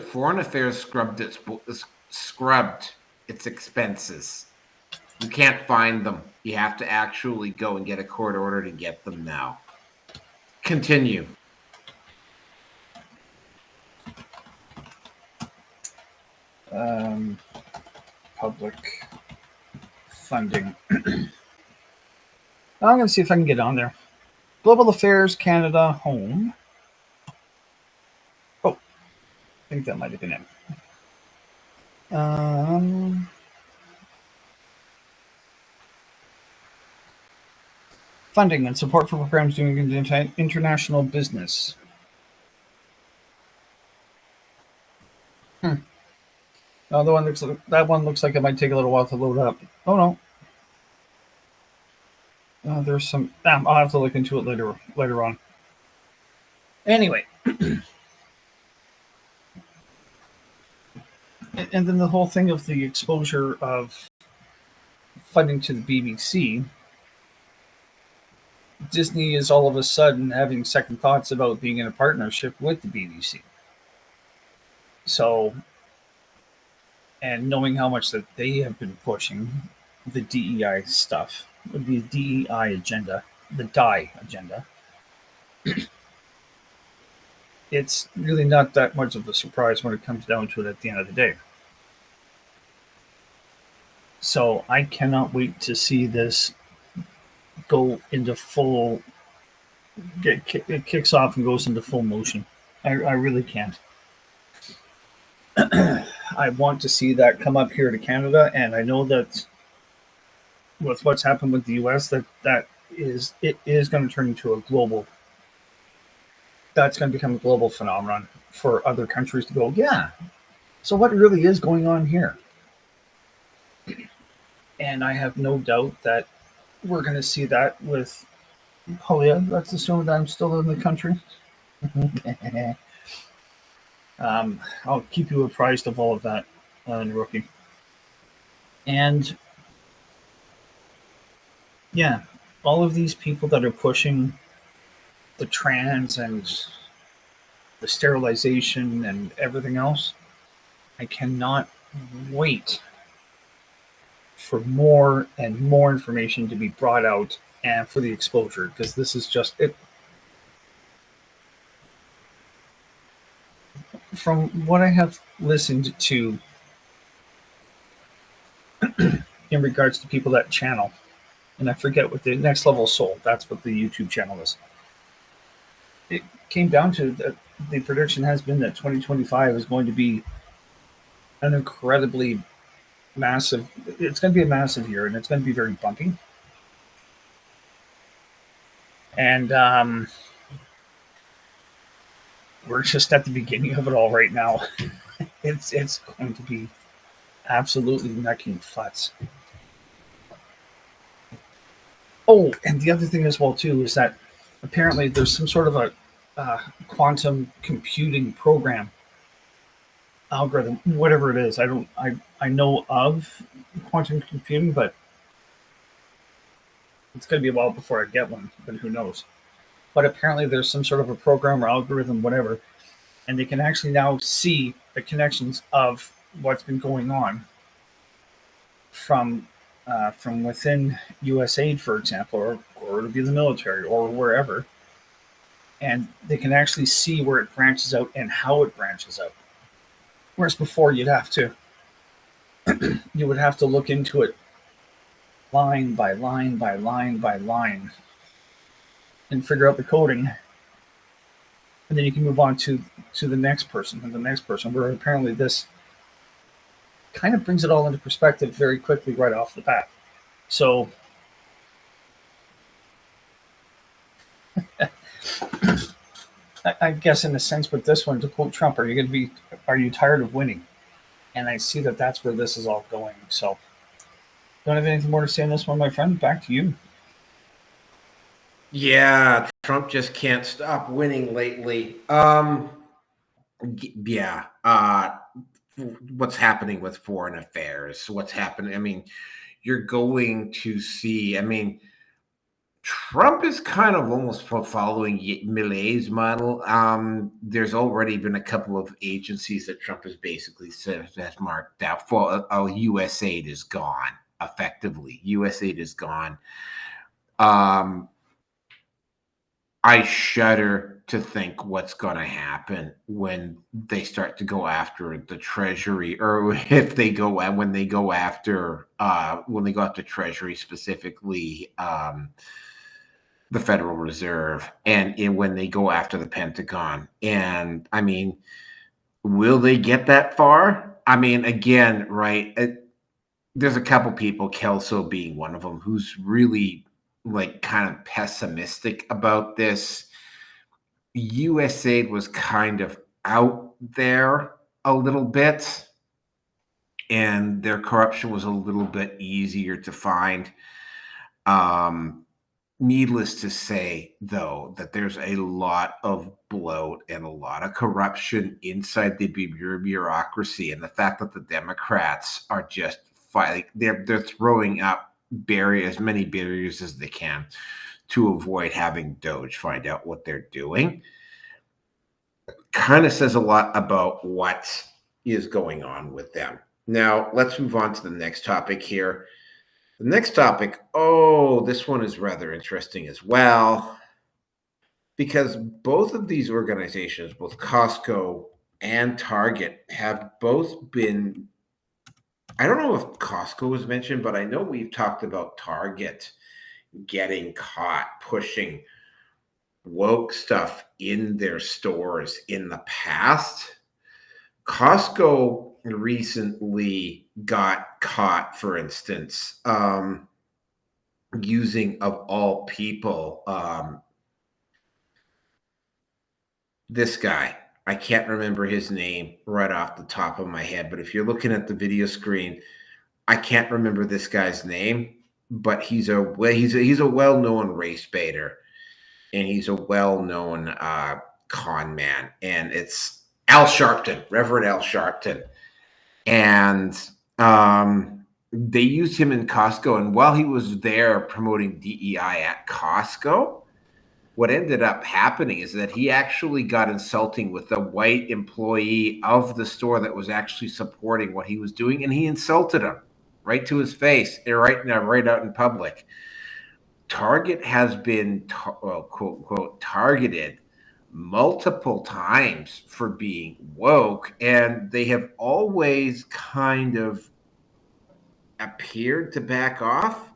S1: scrubbed its expenses. You can't find them. You have to actually go and get a court order to get them now. Continue.
S2: Public funding. I'm going to see if I can get on there. Global Affairs Canada Home. Oh, I think that might have been it. Funding and support for programs doing international business. That one looks like it might take a little while to load up. Oh no. There's some. I'll have to look into it later on. Anyway, and then the whole thing of the exposure of funding to the BBC. Disney is all of a sudden having second thoughts about being in a partnership with the BBC. So, and knowing how much that they have been pushing the DEI stuff, the DEI agenda, the DIE agenda, it's really not that much of a surprise when it comes down to it at the end of the day. So I cannot wait to see this go into full, it kicks off and goes into full motion. I really can't. I want to see that come up here to Canada, and I know that with what's happened with the US, it is going to turn into a global that's going to become a global phenomenon for other countries to go, yeah, so what really is going on here? And I have no doubt that we're going to see that with Julia. Let's assume that I'm still in the country. I'll keep you apprised of all of that, Rookie. And yeah, all of these people that are pushing the trans and the sterilization and everything else, I cannot wait for more and more information to be brought out and for the exposure, because this is just it. From what I have listened to in regards to people that channel, and I forget what the Next Level Soul, that's what the YouTube channel is. It came down to that the prediction has been that 2025 is going to be an incredibly massive, it's going to be a massive year, and it's going to be very bumpy. And we're just at the beginning of it all right now. It's going to be absolutely necking futz. Oh, and the other thing as well too is that apparently there's some sort of a quantum computing program algorithm, whatever it is. I know of quantum computing, but it's going to be a while before I get one. But who knows? But apparently there's some sort of a program or algorithm, whatever, and they can actually now see the connections of what's been going on from within USAID, for example, or to be the military or wherever, and they can actually see where it branches out and how it branches out. Whereas before you would have to look into it line by line by line by line and figure out the coding, and then you can move on to the next person and the next person. Where apparently this kind of brings it all into perspective very quickly right off the bat. So I guess in a sense with this one, to quote Trump, are you tired of winning? And I see that that's where this is all going. So don't have anything more to say on this one, my friend. Back to you.
S1: Yeah, Trump just can't stop winning lately. Yeah. What's happening with foreign affairs? What's happening? I mean, you're going to see, I mean, Trump is kind of almost following Millet's model. There's already been a couple of agencies that Trump has basically said has marked out for USAID is gone, effectively. USAID is gone. I shudder to think what's going to happen when they start to go after the Treasury, or if they go when they go after Treasury, specifically the Federal Reserve, and when they go after the Pentagon. And I mean, will they get that far? I mean, again, right? There's a couple people, Kelso being one of them, who's really like kind of pessimistic about this. USAID was kind of out there a little bit, and their corruption was a little bit easier to find. Needless to say, though, that there's a lot of bloat and a lot of corruption inside the bureaucracy, and the fact that the Democrats are just fighting, they're throwing up as many barriers as they can to avoid having DOGE find out what they're doing, kind of says a lot about what is going on with them. Now, let's move on to the next topic here. The next topic, this one is rather interesting as well, because both of these organizations, both Costco and Target, have both been, I don't know if Costco was mentioned, but I know we've talked about Target getting caught pushing woke stuff in their stores in the past. Costco recently got caught, for instance, using, of all people, this guy. I can't remember his name right off the top of my head, but if you're looking at the video screen, I can't remember this guy's name, but he's a well-known race baiter, and he's a well-known con man, and it's Al Sharpton, Reverend Al Sharpton, and they used him in Costco, and while he was there promoting DEI at Costco, what ended up happening is that he actually got insulting with a white employee of the store that was actually supporting what he was doing, and he insulted him right to his face, right out in public. Target has been, quote unquote, targeted multiple times for being woke, and they have always kind of appeared to back off,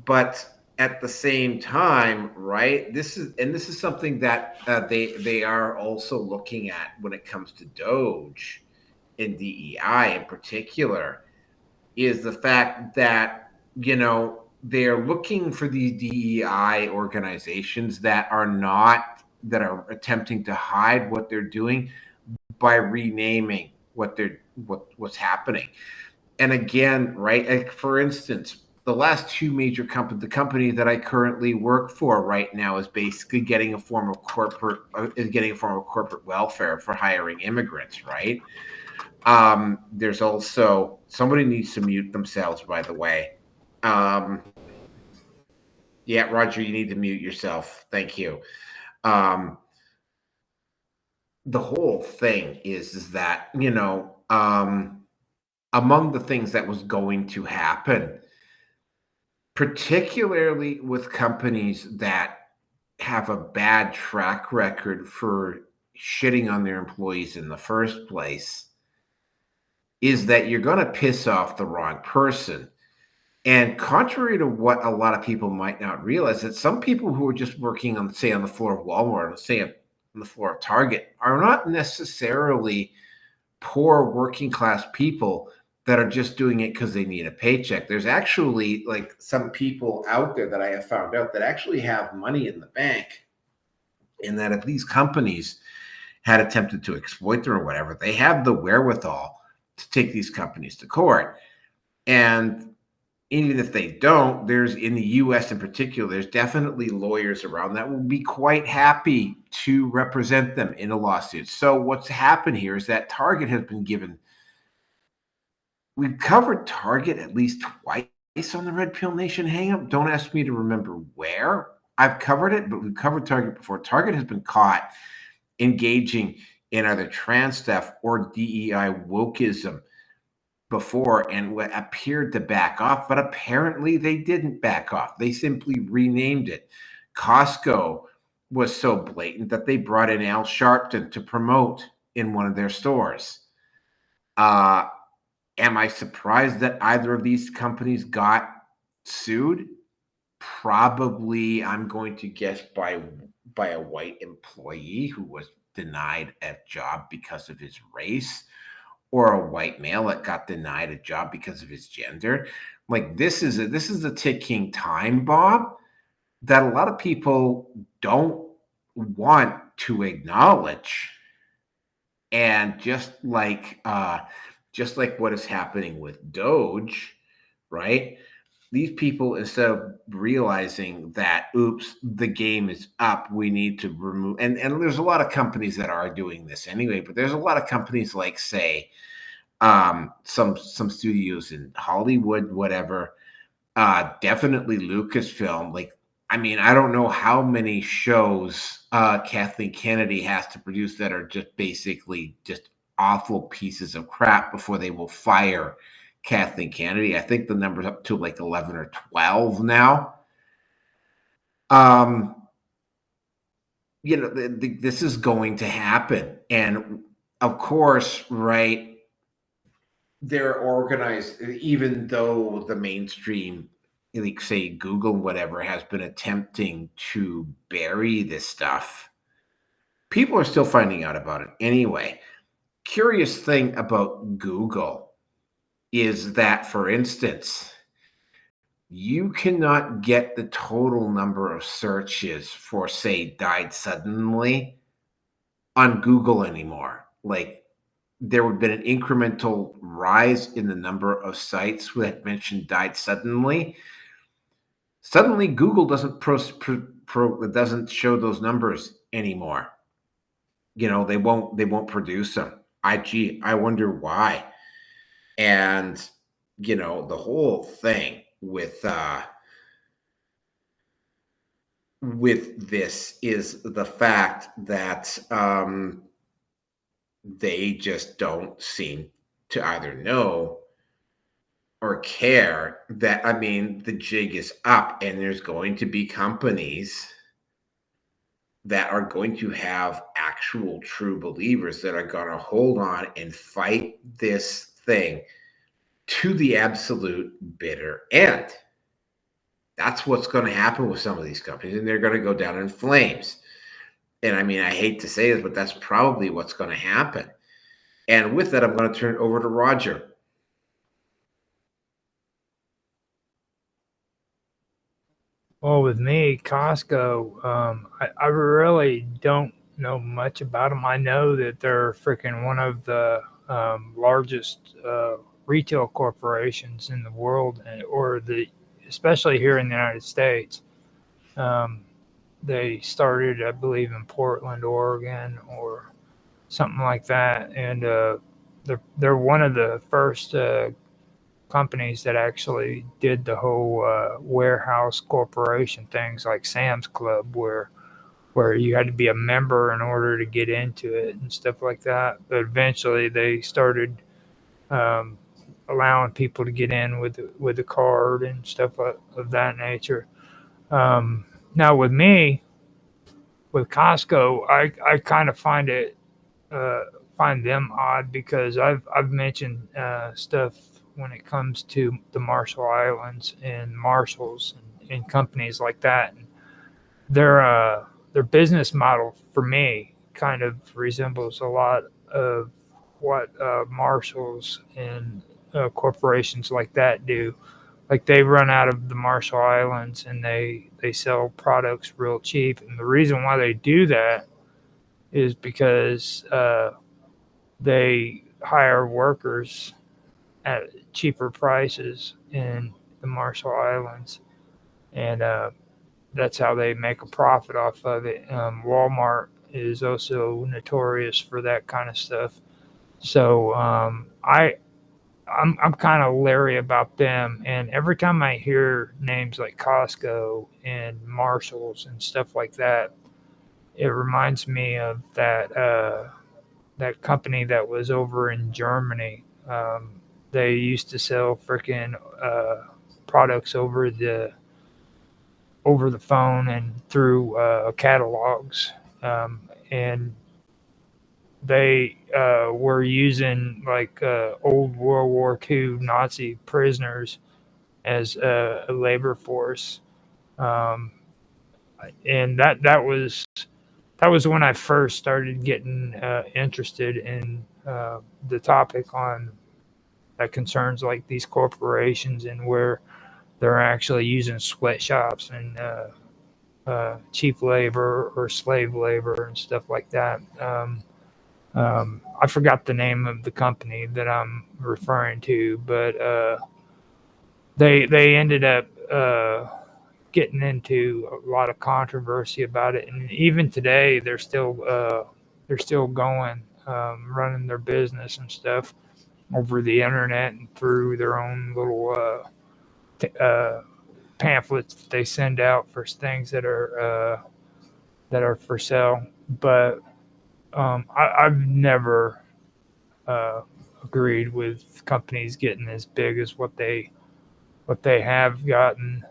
S1: but at the same time, right? This is something that they are also looking at when it comes to DOGE and DEI in particular, is the fact that they're looking for these DEI organizations that are attempting to hide what they're doing by renaming what's happening. And again, right? Like for instance, the last two major companies, the company that I currently work for right now is basically getting a form of corporate welfare for hiring immigrants, right? There's also, somebody needs to mute themselves, by the way. Yeah, Roger, you need to mute yourself. Thank you. The whole thing is that, among the things that was going to happen, particularly with companies that have a bad track record for shitting on their employees in the first place, is that you're going to piss off the wrong person. And contrary to what a lot of people might not realize, that some people who are just working on, say, on the floor of Walmart, or say on the floor of Target, are not necessarily poor working class people that are just doing it because they need a paycheck. There's actually like some people out there that I have found out that actually have money in the bank, and that if these companies had attempted to exploit them or whatever, they have the wherewithal to take these companies to court. And even if they don't, there's, in the US in particular, there's definitely lawyers around that will be quite happy to represent them in a lawsuit. So what's happened here is that Target has been given, we've covered Target at least twice on the Red Pill Nation Hangout. Don't ask me to remember where I've covered it, but we've covered Target before. Target has been caught engaging in either trans stuff or DEI wokeism before, and appeared to back off, but apparently they didn't back off. They simply renamed it. Costco was so blatant that they brought in Al Sharpton to promote in one of their stores. Am I surprised that either of these companies got sued? Probably, I'm going to guess by a white employee who was denied a job because of his race, or a white male that got denied a job because of his gender. Like, this is a ticking time bomb that a lot of people don't want to acknowledge. And just like what is happening with DOGE, right? These people, instead of realizing that, oops, the game is up, we need to remove, and there's a lot of companies that are doing this anyway, but there's a lot of companies like, say, some studios in Hollywood, whatever, definitely Lucasfilm. Like, I mean, I don't know how many shows Kathleen Kennedy has to produce that are just basically just awful pieces of crap before they will fire Kathleen Kennedy. I think the number's up to like 11 or 12 now. This is going to happen. And of course, right, they're organized, even though the mainstream, like say Google, whatever, has been attempting to bury this stuff, people are still finding out about it anyway. Curious thing about Google is that, for instance, you cannot get the total number of searches for, say, died suddenly on Google anymore. Like, there would have been an incremental rise in the number of sites that mentioned died suddenly. Suddenly, Google doesn't doesn't show those numbers anymore. They won't produce them. I wonder why. And the whole thing with this is the fact that they just don't seem to either know or care that, the jig is up, and there's going to be companies that are going to have actual true believers that are going to hold on and fight this thing to the absolute bitter end. That's what's going to happen with some of these companies, and they're going to go down in flames. And I hate to say this, but that's probably what's going to happen. And with that, I'm going to turn it over to Roger.
S3: Well, with me, Costco, I really don't know much about them. I know that they're freaking one of the largest retail corporations in the world, especially here in the United States. They started, I believe, in Portland, Oregon, or something like that, and they're one of the first companies that actually did the whole warehouse corporation things, like Sam's Club, where you had to be a member in order to get into it and stuff like that. But eventually, they started allowing people to get in with a card and stuff of that nature. Now, with me, with Costco, I kind of find them odd, because I've mentioned stuff when it comes to the Marshall Islands and Marshalls and companies like that. And their business model, for me, kind of resembles a lot of what Marshalls and corporations like that do. Like, they run out of the Marshall Islands and they sell products real cheap. And the reason why they do that is because they hire workers at cheaper prices in the Marshall Islands, and that's how they make a profit off of it. Walmart is also notorious for that kind of stuff. So I'm kind of leery about them, and every time I hear names like Costco and Marshalls and stuff like that, it reminds me of that company that was over in Germany. They used to sell freaking products over the phone and through catalogs, and they were using like old World War II Nazi prisoners as a labor force, and that was when I first started getting interested in the topic on that concerns like these corporations, and where they're actually using sweatshops and cheap labor or slave labor and stuff like that. I forgot the name of the company that I'm referring to, but they ended up getting into a lot of controversy about it, and even today they're still going, running their business and stuff over the internet and through their own little pamphlets that they send out for things that are for sale. But I've never agreed with companies getting as big as what they have gotten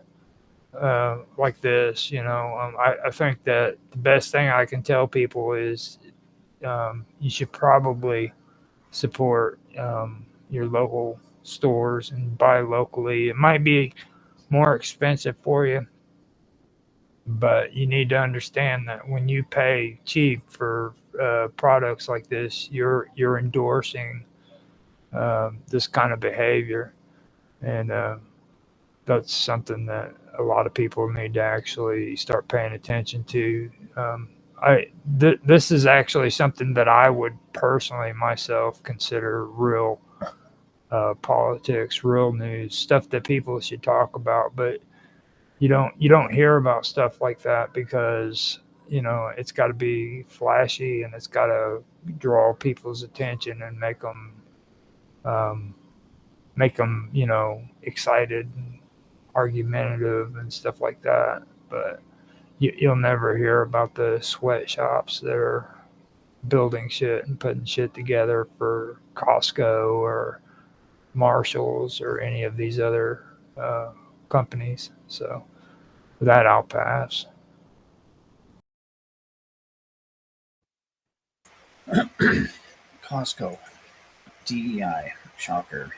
S3: like this. I think that the best thing I can tell people is you should probably support your local stores and buy locally. It might be more expensive for you, but you need to understand that when you pay cheap for products like this, you're endorsing this kind of behavior, and that's something that a lot of people need to actually start paying attention to. this is actually something that I would personally myself consider real politics, real news, stuff that people should talk about. But you don't hear about stuff like that because it's got to be flashy and it's got to draw people's attention and make them excited and argumentative and stuff like that. But you'll never hear about the sweatshops that are building shit and putting shit together for Costco or Marshalls or any of these other companies. So that I'll pass.
S2: Costco, DEI, shocker.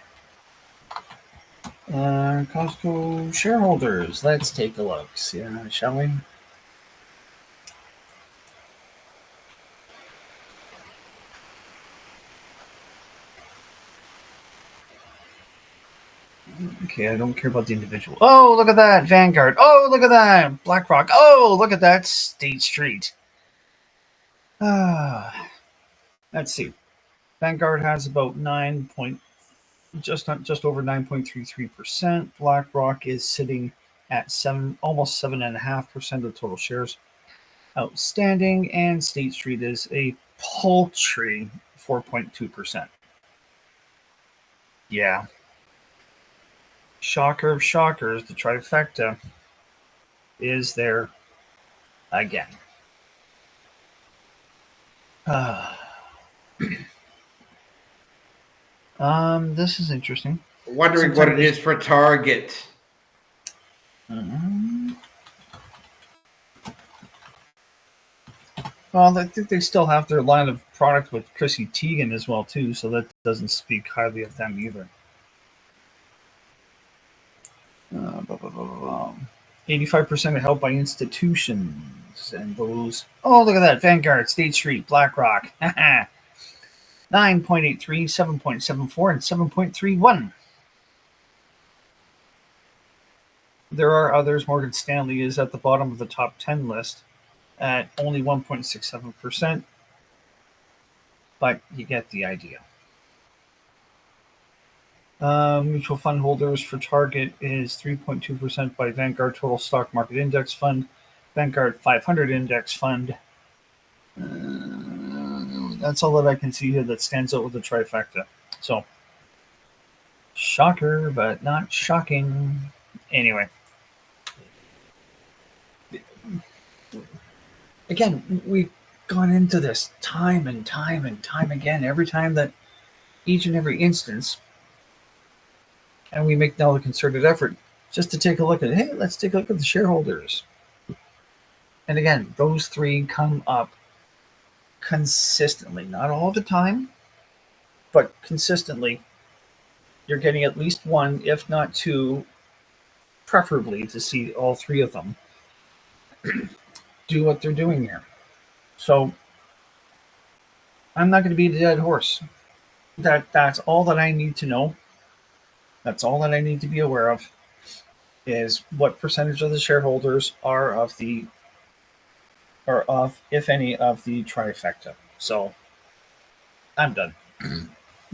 S2: Costco shareholders. Let's take a look. Yeah, shall we? Okay, I don't care about the individual. Oh, look at that. Vanguard. Oh, look at that. BlackRock. Oh, look at that. State Street. Let's see. Vanguard has about just over 9.33%. BlackRock is sitting at almost 7.5% of total shares outstanding, and State Street is a paltry 4.2%. Yeah. Shocker of shockers, the trifecta is there again. This is interesting.
S1: Wondering what it is for Target.
S2: Well, I think they still have their line of product with Chrissy Teigen as well, too, so that doesn't speak highly of them either. 85% are held by institutions, and those... Oh, look at that. Vanguard, State Street, BlackRock. 9.83, 7.74, and 7.31. There are others. Morgan Stanley is at the bottom of the top 10 list at only 1.67%, but you get the idea. Mutual fund holders for Target is 3.2% by Vanguard Total Stock Market Index Fund, Vanguard 500 Index Fund. That's all that I can see here that stands out with the trifecta. So, shocker, but not shocking. Anyway. Again, we've gone into this time and time and time again, every time that each and every instance, and we make now a concerted effort just to take a look at, hey, let's take a look at the shareholders. And again, those three come up consistently, not all the time, but consistently. You're getting at least one, if not two, preferably to see all three of them do what they're doing here. So I'm not going to beat a dead horse. That's all that I need to know. That's all that I need to be aware of, is what percentage of the shareholders are of, if any, of the trifecta. So I'm done.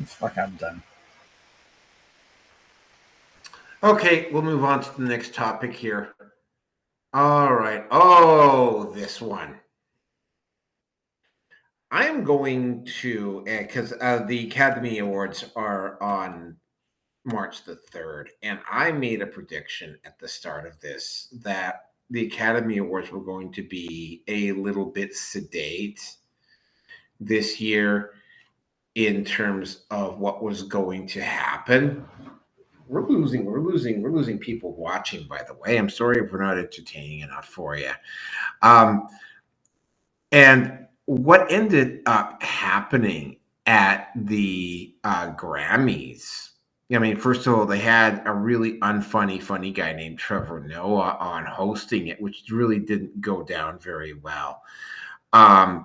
S2: Fuck, I'm done.
S1: Okay, we'll move on to the next topic here. All right. Oh, this one. I am going to, because the Academy Awards are on March the 3rd, and I made a prediction at the start of this that the Academy Awards were going to be a little bit sedate this year in terms of what was going to happen. We're losing people watching, by the way. I'm sorry if we're not entertaining enough for you. And what ended up happening at the Grammys, I mean, first of all, they had a really funny guy named Trevor Noah on hosting it, which really didn't go down very well.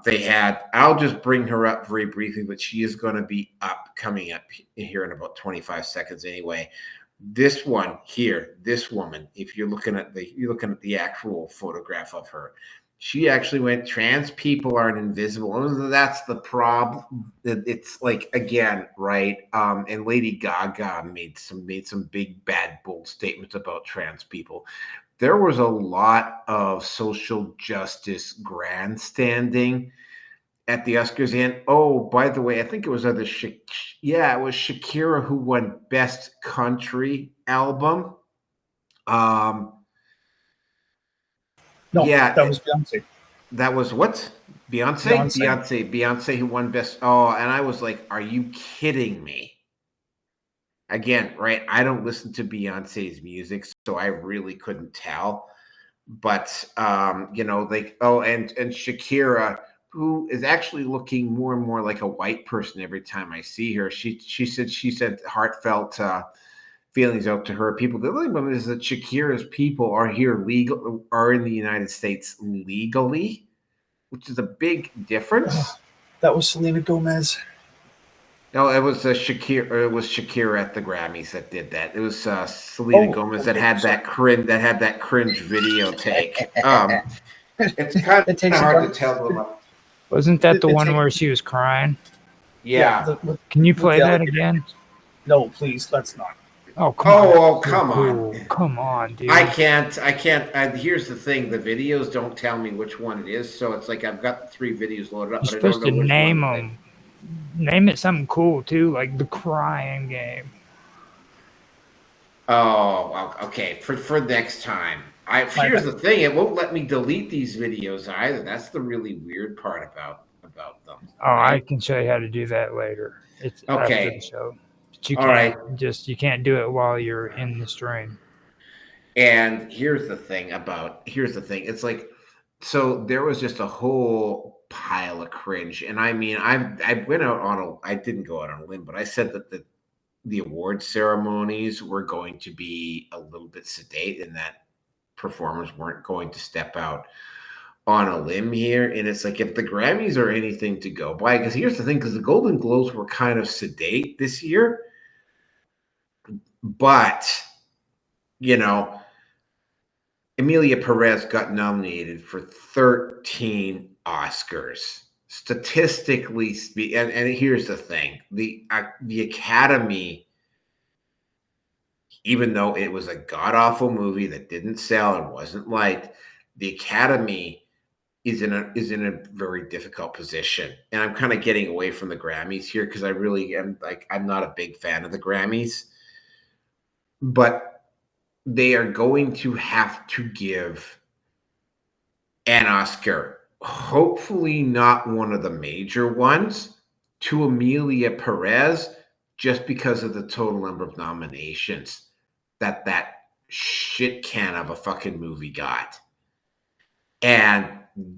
S1: They had, I'll just bring her up very briefly, but she is going to be coming up here in about 25 seconds anyway. This one here, this woman, if you're looking at the actual photograph of her, She actually went, trans people aren't invisible. And that's the problem. It's like, again, right? And Lady Gaga made some big, bad, bold statements about trans people. There was a lot of social justice grandstanding at the Oscars. And oh, by the way, I think it was it was Shakira who won Best Country Album.
S2: No,
S1: yeah,
S2: that was Beyonce.
S1: That was what? Beyonce who won Best. Oh, and I was like, are you kidding me? Again, right? I don't listen to Beyonce's music, so I really couldn't tell. But like, oh, and Shakira, who is actually looking more and more like a white person every time I see her. She said heartfelt feelings out to her people. The other one is that Shakira's people are in the United States legally, which is a big difference.
S2: That was Selena Gomez.
S1: No, it was Shakira. It was Shakira at the Grammys that did that. It was Selena Gomez that had that cringe video take. It's kind of hard to tell them.
S3: Wasn't that the one where she was crying?
S1: Yeah.
S3: Can you play that again?
S2: No, please. Let's not.
S3: Oh, come on.
S1: Oh, come on.
S3: Come on, dude.
S1: I can't. Here's the thing. The videos don't tell me which one it is. So it's like I've got 3 videos loaded up.
S3: You're supposed to name them. Name it something cool, too, like the crying game.
S1: Oh, well, okay. For next time. Here's the thing. It won't let me delete these videos either. That's the really weird part about them.
S3: Oh, right? I can show you how to do that later. It's
S1: okay.
S3: After the show. You can't do it while you're in the stream.
S1: And here's the thing. It's like, so there was just a whole pile of cringe. And I mean, I went out I didn't go out on a limb, but I said that the award ceremonies were going to be a little bit sedate and that performers weren't going to step out on a limb here. And it's like, if the Grammys are anything to go by, because here's the thing, because the Golden Globes were kind of sedate this year. But, Emilia Perez got nominated for 13 Oscars. Statistically speaking, and here's the thing, the Academy, even though it was a god-awful movie that didn't sell and wasn't liked, the Academy is in a very difficult position. And I'm kind of getting away from the Grammys here because I really am I'm not a big fan of the Grammys. But they are going to have to give an Oscar, hopefully not one of the major ones, to Emilia Perez just because of the total number of nominations that shit can of a fucking movie got. And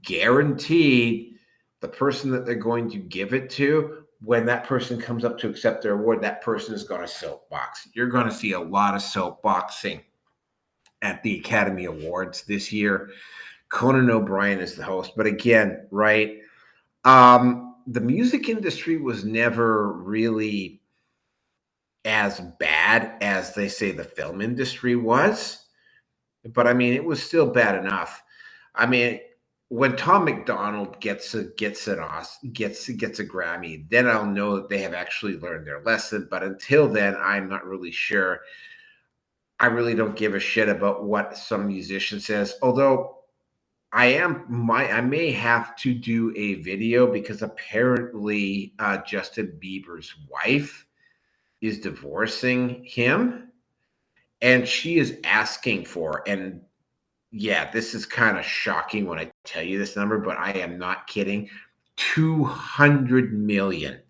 S1: guaranteed, the person that they're going to give it to, when that person comes up to accept their award, that person is going to soapbox. You're going to see a lot of soapboxing at the Academy Awards this year. Conan O'Brien is the host. But again, right, the music industry was never really as bad as they say the film industry was. But, I mean, it was still bad enough. I mean, when Tom McDonald gets a Grammy, then I'll know that they have actually learned their lesson. But until then, I'm not really sure. I really don't give a shit about what some musician says. Although I may have to do a video because apparently Justin Bieber's wife is divorcing him, and she is asking for, and yeah, this is kind of shocking when I tell you this number, but I am not kidding, $200 million.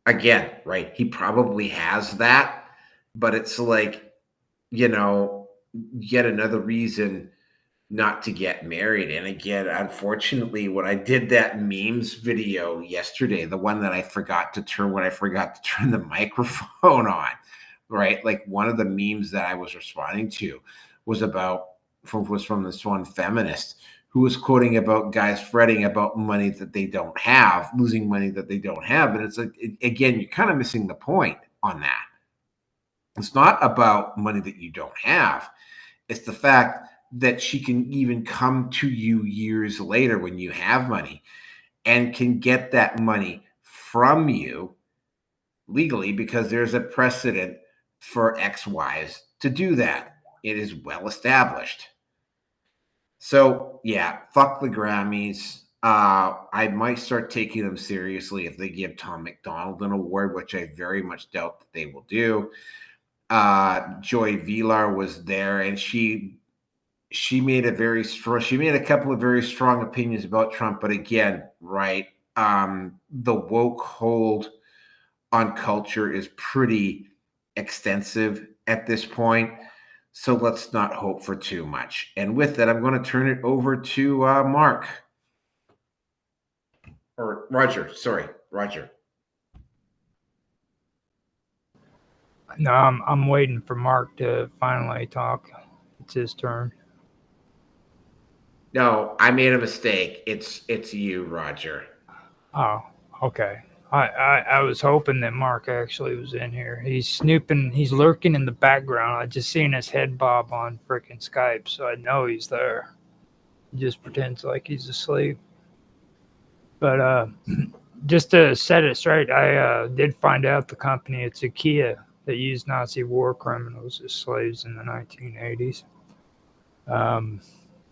S1: Again, right? He probably has that, but it's like, yet another reason not to get married. And again, unfortunately, when I did that memes video yesterday, the one that I forgot to turn the microphone on, right? Like one of the memes that I was responding to was from this one feminist who was quoting about guys fretting about money that they don't have, losing money that they don't have. And it's like, again, you're kind of missing the point on that. It's not about money that you don't have. It's the fact that she can even come to you years later when you have money and can get that money from you legally, because there's a precedent for ex-wives to do that. It is well established. So yeah, fuck the Grammys. I might start taking them seriously if they give Tom McDonald an award, which I very much doubt that they will do. Joy Villar was there, and she made a couple of very strong opinions about Trump, but again, right, the woke hold on culture is pretty extensive at this point. So let's not hope for too much. And with that, I'm going to turn it over to Mark. Or Roger. Sorry, Roger.
S3: No, I'm waiting for Mark to finally talk. It's his turn.
S1: No, I made a mistake. It's you, Roger.
S3: Oh, okay. I was hoping that Mark actually was in here. He's snooping. He's lurking in the background. I just seen his head bob on frickin' Skype, so I know he's there. He just pretends like he's asleep. But just to set it straight, I did find out the company. It's IKEA that used Nazi war criminals as slaves in the 1980s.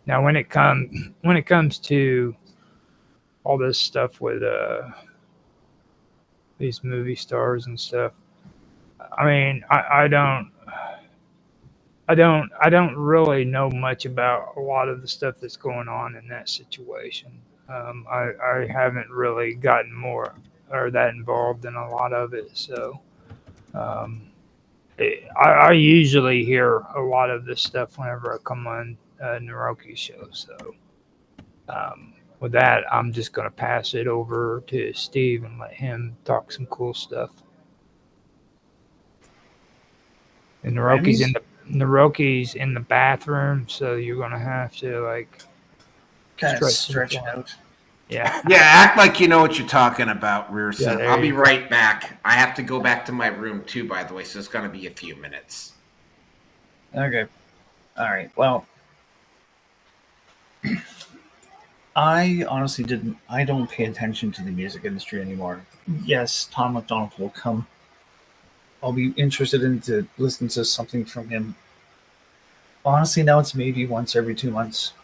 S3: Now, when it comes to all this stuff with these movie stars and stuff, I mean, I don't really know much about a lot of the stuff that's going on in that situation. I haven't really gotten more or that involved in a lot of it, so I usually hear a lot of this stuff whenever I come on Naroki's show. So with that, I'm just going to pass it over to Steve and let him talk some cool stuff. And Naroki's in the bathroom, so you're going to have to like
S2: kind of stretch it out.
S3: Yeah.
S1: Yeah, act like you know what you're talking about, Rearson.
S3: Yeah,
S1: I'll be right back. I have to go back to my room too, by the way, so it's going to be a few minutes.
S2: Okay. All right. Well, I honestly I don't pay attention to the music industry anymore. Yes, Tom McDonald will come. I'll be interested in to listen to something from him. Honestly, now it's maybe once every 2 months.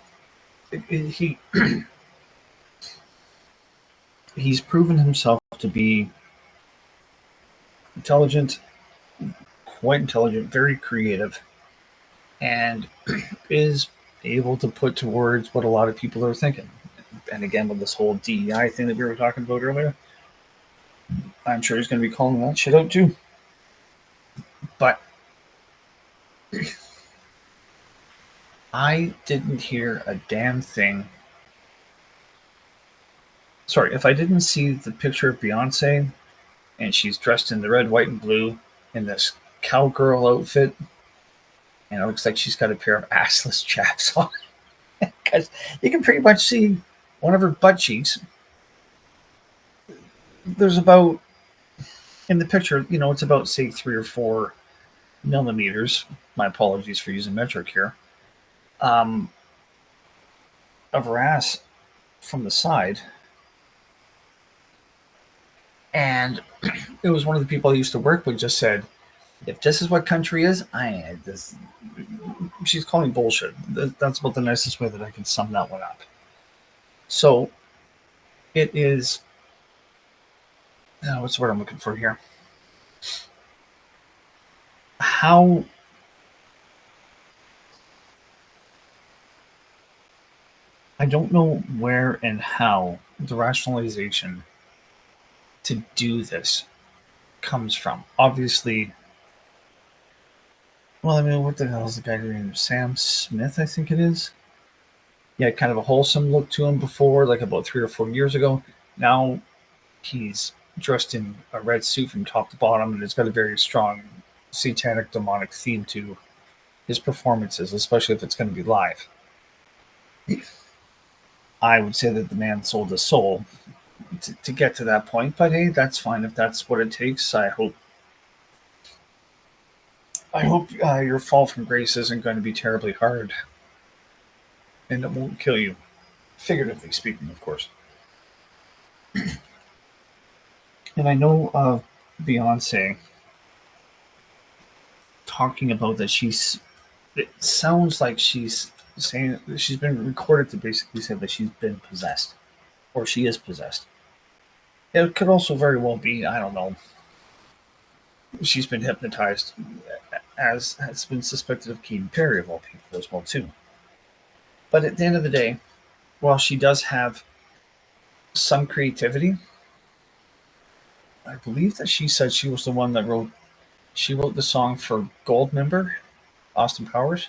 S2: He's proven himself to be intelligent, quite intelligent, very creative, and is able to put to words what a lot of people are thinking. And again, with this whole DEI thing that we were talking about earlier, I'm sure he's going to be calling that shit out too. But I didn't hear a damn thing. Sorry, if I didn't see the picture of Beyonce and she's dressed in the red, white, and blue in this cowgirl outfit, and it looks like she's got a pair of assless chaps on, because you can pretty much see one of her butt cheeks. There's about, in the picture, it's about, say, 3 or 4 millimeters. My apologies for using metric here. Of her ass from the side. And it was one of the people I used to work with just said, if this is what country is, she's calling bullshit. That's about the nicest way that I can sum that one up. So it is, what's the word I'm looking for here? I don't know where and how the rationalization to do this comes from. Obviously, well, I mean, what the hell is the guy named Sam Smith, I think it is? Yeah, kind of a wholesome look to him before, like about 3 or 4 years ago. Now he's dressed in a red suit from top to bottom, and it's got a very strong satanic, demonic theme to his performances, especially if it's going to be live. I would say that the man sold his soul to get to that point, but hey, that's fine if that's what it takes. I hope your fall from grace isn't going to be terribly hard. and it won't kill you. Figuratively speaking, of course. And I know of Beyonce talking about that it sounds like she's saying that she's been recorded to basically say that she's been possessed or she is possessed. It could also very well be, I don't know, she's been hypnotized, as has been suspected of Katy Perry of all people as well too. But at the end of the day, while she does have some creativity, I believe that she said she was the one that wrote the song for Goldmember, Austin Powers,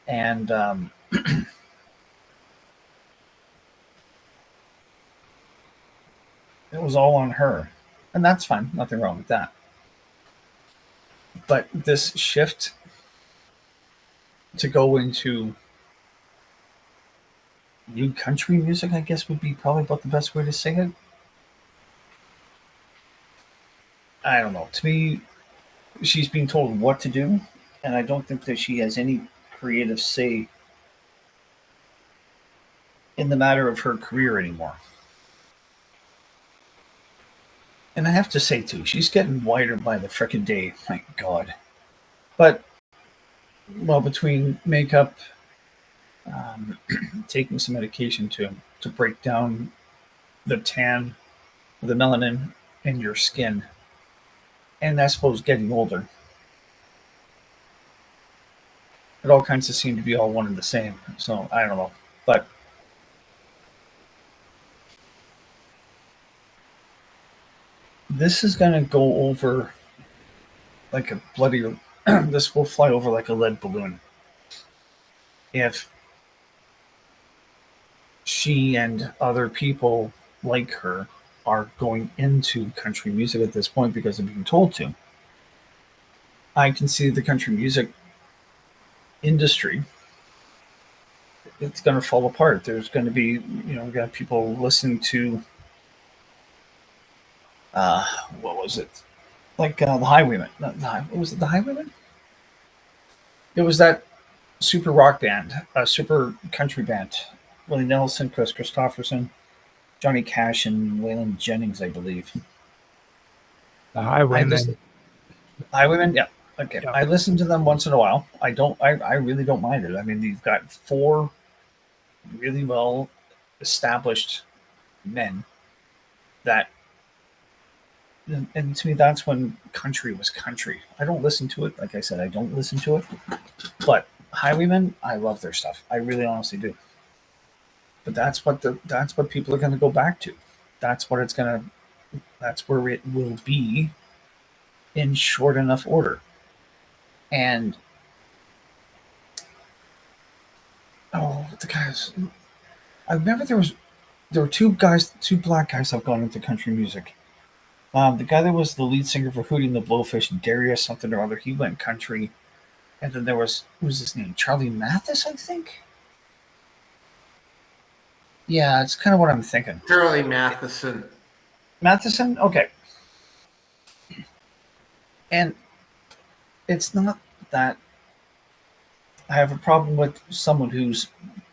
S2: and it was all on her, and that's fine, nothing wrong with that. But this shift to go into new country music, I guess, would be probably about the best way to say it. I don't know. To me, she's being told what to do, and I don't think that she has any creative say in the matter of her career anymore. And I have to say, too, she's getting whiter by the frickin' day. My God. But, well, between makeup, taking some medication to break down the tan, the melanin in your skin, and I suppose getting older, it all kinds of seem to be all one and the same. So I don't know, but this is gonna go over like a bloody. This will fly over like a lead balloon if she and other people like her are going into country music at this point because they're being told to. I can see the country music industry, it's going to fall apart. There's going to be, we got people listening to, what was it? Like the Highwaymen. Was it the Highwaymen? It was that super rock band, super country band. Willie Nelson, Chris Christopherson, Johnny Cash, and Waylon Jennings, I believe.
S3: The Highwaymen.
S2: Highwaymen, yeah. Okay.
S3: Yeah.
S2: I listen to them once in a while. I really don't mind it. I mean, you've got four really well established men that, and to me, that's when country was country. I don't listen to it. Like I said, I don't listen to it. But Highwaymen, I love their stuff. I really honestly do. But that's what people are going to go back to. That's where it will be in short enough order. And the guys, I remember there were two black guys that have gone into country music. The guy that was the lead singer for Hootie and the Blowfish, Darius something or other, he went country. And then there was, what was his name? Charlie Mathis, I think. Yeah, it's kind of what I'm thinking.
S1: Charlie Matheson.
S2: Matheson? Okay. And it's not that I have a problem with someone who's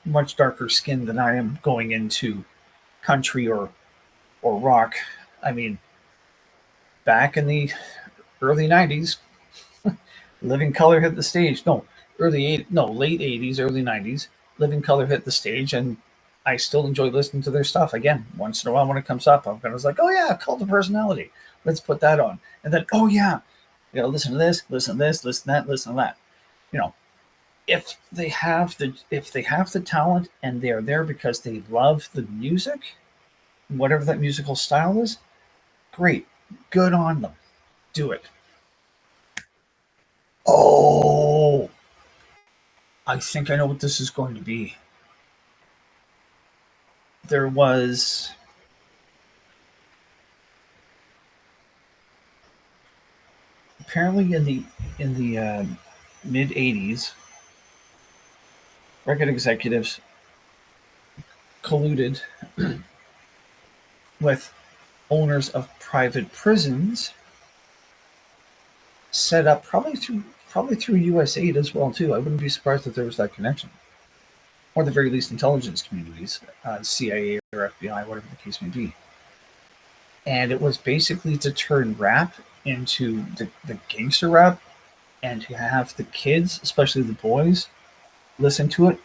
S2: much darker skinned than I am going into country or rock. I mean, back in the early 90s, Living Colour hit the stage. Late 80s, early 90s. Living Colour hit the stage, and I still enjoy listening to their stuff. Again, once in a while when it comes up, I'm kind of like, oh yeah, Cult of Personality. Let's put that on. And then, oh yeah, you gotta listen to this, listen to this, listen to that, listen to that. If they have the talent and they are there because they love the music, whatever that musical style is, great. Good on them. Do it. Oh, I think I know what this is going to be. There was apparently in the mid 80s, record executives colluded with owners of private prisons, set up probably through USAID as well too. I wouldn't be surprised if there was that connection. or the very least intelligence communities, CIA or FBI, whatever the case may be. And it was basically to turn rap into the gangster rap, and to have the kids, especially the boys, listen to it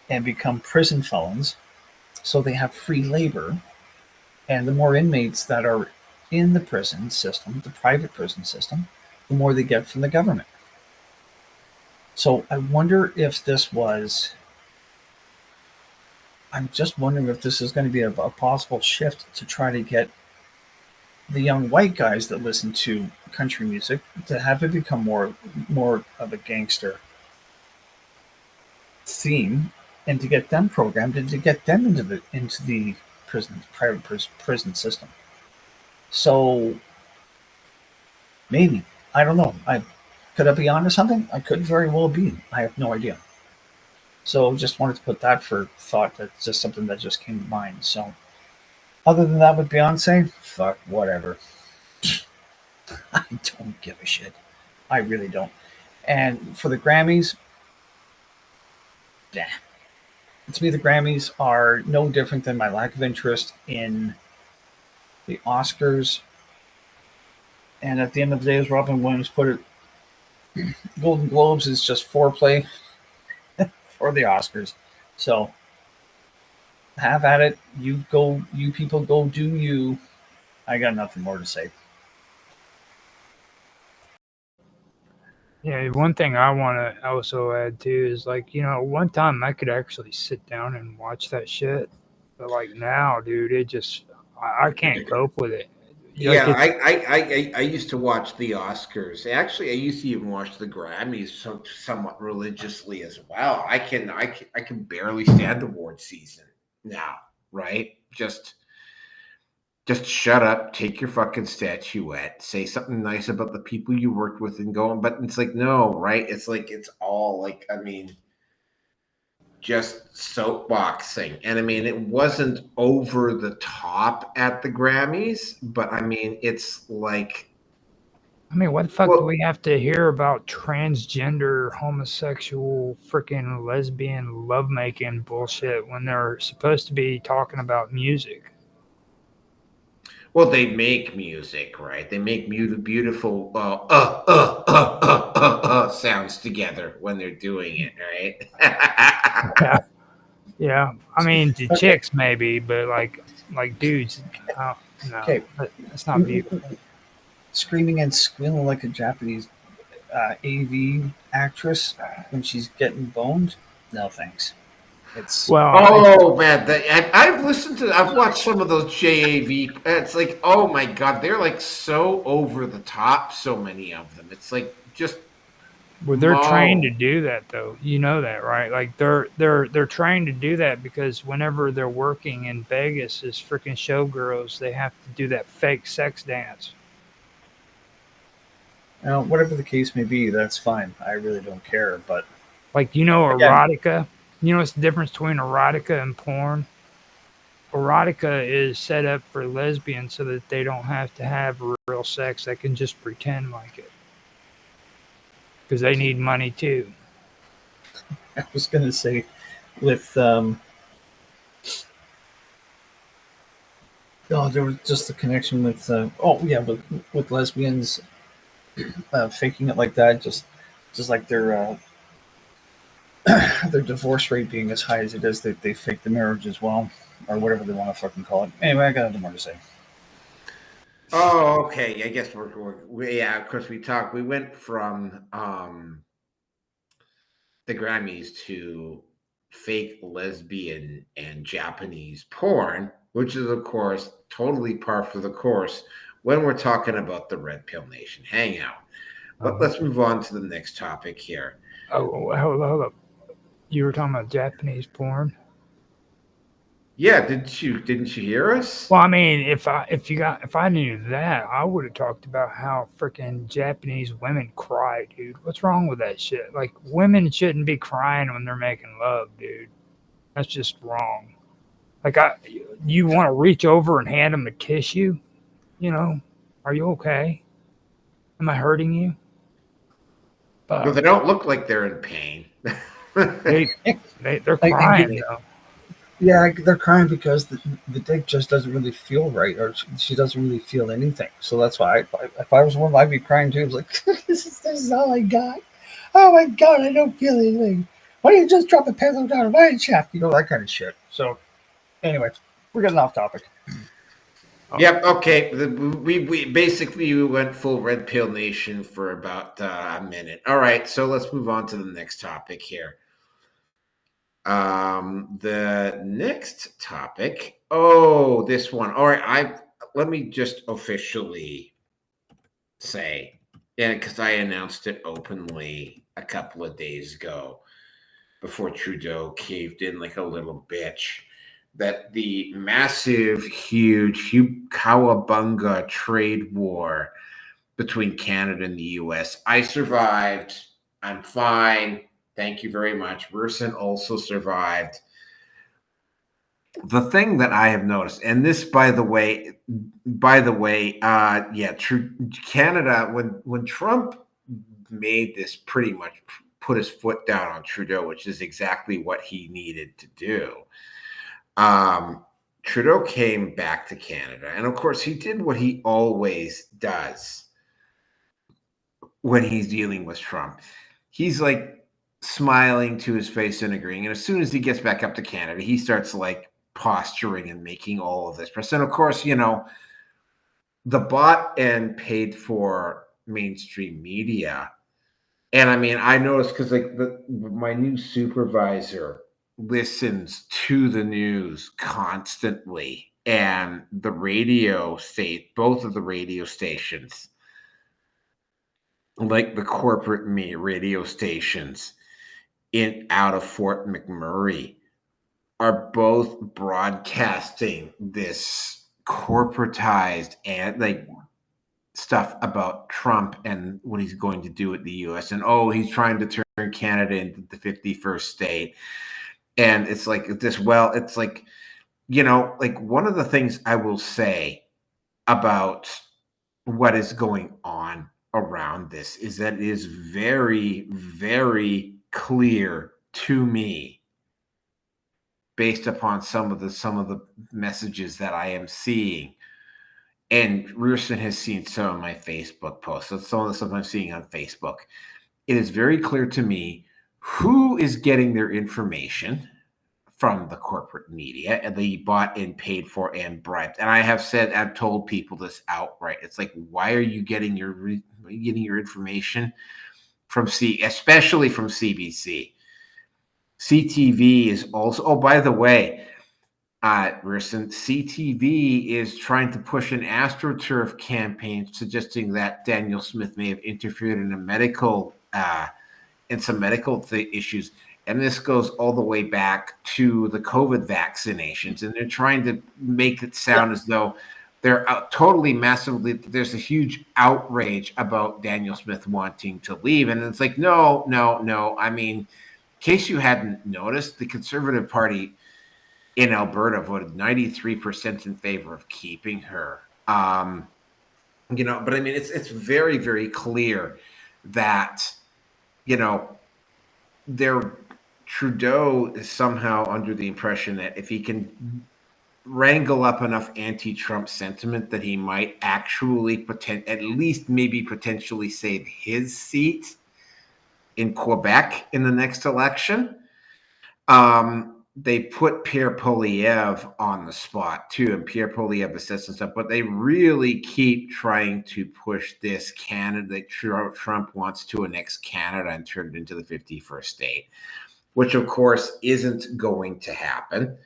S2: and become prison felons, so they have free labor. And the more inmates that are in the prison system, the private prison system, the more they get from the government. So I wonder if this was. I'm just wondering if this is going to be a possible shift to try to get the young white guys that listen to country music to have it become more of a gangster theme, and to get them programmed and to get them into the private prison system. So maybe, I don't know. Could I be onto something? I could very well be. I have no idea. So just wanted to put that for thought. That's just something that just came to mind. So other than that, with Beyonce, fuck, whatever. I don't give a shit. I really don't. And for the Grammys, yeah. To me, the Grammys are no different than my lack of interest in the Oscars. And at the end of the day, as Robin Williams put it, Golden Globes is just foreplay for the Oscars. So have at it. You people go do you. I got nothing more to say.
S3: Yeah, one thing I want to also add too is, like, one time I could actually sit down and watch that shit, but like now, dude, it just I can't cope with it.
S1: Yeah, I used to watch the Oscars. Actually, I used to even watch the Grammys somewhat religiously as well. I can barely stand award season now, right? Just shut up, take your fucking statuette, say something nice about the people you worked with, and go on. But it's like, no, right? It's like, it's all like, I mean, just soapboxing. And I mean, it wasn't over the top at the Grammys, but I mean, it's like,
S3: I mean, what the fuck do we have to hear about transgender, homosexual, freaking lesbian lovemaking bullshit when they're supposed to be talking about music?
S1: Well, they make music, right? They make beautiful sounds together when they're doing it, right?
S3: Yeah. I mean, the chicks maybe, but like dudes, no,
S2: Okay.
S3: that's not beautiful.
S2: Screaming and squealing like a Japanese AV actress when she's getting boned. No thanks. It's
S1: man, I've watched some of those JAV. It's like, oh my god, they're like so over the top. So many of them. It's like just.
S3: Well, they're trained to do that, though. You know that, right? Like they're trained to do that because whenever they're working in Vegas as freaking showgirls, they have to do that fake sex dance.
S2: Now, whatever the case may be, that's fine. I really don't care. But
S3: like, erotica. You know what's the difference between erotica and porn? Erotica is set up for lesbians so that they don't have to have real sex. They can just pretend like it. Because they need money too.
S2: I was going to say, with there was just the connection with with lesbians faking it like that, just like their divorce rate being as high as it is, they fake the marriage as well, or whatever they want to fucking call it. Anyway, I got nothing more to say.
S1: Oh, okay. I guess yeah. Of course, we went from the Grammys to fake lesbian and Japanese porn, which is, of course, totally par for the course when we're talking about the Red Pill Nation Hangout. But let's move on to the next topic here.
S3: Oh, hold up. You were talking about Japanese porn?
S1: Yeah, didn't you hear us?
S3: Well, I mean, if I knew that, I would have talked about how freaking Japanese women cry, dude. What's wrong with that shit? Like, women shouldn't be crying when they're making love, dude. That's just wrong. Like, you want to reach over and hand them a tissue? Are you okay? Am I hurting you?
S1: Well, they don't look like they're in pain.
S3: They're
S2: I
S3: crying
S2: get it.
S3: though.
S2: Yeah, they're crying because the dick just doesn't really feel right, or she doesn't really feel anything. So that's why, if I was a woman, I'd be crying too. It's like, this is all I got. Oh my God, I don't feel anything. Why don't you just drop a pencil down my chest? You know, that kind of shit. So, anyway, we're getting off topic.
S1: Yep. Okay. We basically we went full red pill nation for about a minute. All right. So let's move on to the next topic here. The next topic. Oh, this one. All right. Let me just officially say, yeah, because I announced it openly a couple of days ago before Trudeau caved in like a little bitch, that the massive, huge, cowabunga trade war between Canada and the US. I survived. I'm fine. Thank you very much. Rusin also survived. The thing that I have noticed, and this, by the way, Canada, when Trump made this, pretty much put his foot down on Trudeau, which is exactly what he needed to do. Trudeau came back to Canada, and of course, he did what he always does when he's dealing with Trump. He's like smiling to his face and agreeing, and as soon as he gets back up to Canada, he starts like posturing and making all of this press. And of course, you know, the bought and paid for mainstream media. And I mean, I noticed because like my new supervisor listens to the news constantly, and the both of the radio stations, like the corporate radio stations out of Fort McMurray, are both broadcasting this corporatized and like stuff about Trump and what he's going to do with the US. And he's trying to turn Canada into the 51st state. And it's like this, well, it's like, you know, like one of the things I will say about what is going on around this is that it is very, very clear to me, based upon some of the messages that I am seeing, and Rusin has seen some of my Facebook posts. So some of the stuff I'm seeing on Facebook, it is very clear to me who is getting their information from the corporate media, and they bought and paid for and bribed. And I've told people this outright. It's like, why are you getting your information from especially from CBC? CTV is also, oh, by the way, Rusin, CTV is trying to push an AstroTurf campaign suggesting that Daniel Smith may have interfered in some medical issues. And this goes all the way back to the COVID vaccinations. And they're trying to make it sound as though they're there's a huge outrage about Daniel Smith wanting to leave. And it's like, no. I mean, in case you hadn't noticed, the Conservative Party in Alberta voted 93% in favor of keeping her. You know, but I mean, it's very, very clear that, you know, Trudeau is somehow under the impression that if he can wrangle up enough anti-Trump sentiment, that he might actually at least maybe potentially save his seat in Quebec in the next election. They put Pierre Poilievre on the spot too, and Pierre Poilievre has said some stuff, but they really keep trying to push this Canada that Trump wants to annex Canada and turn it into the 51st state, which of course isn't going to happen.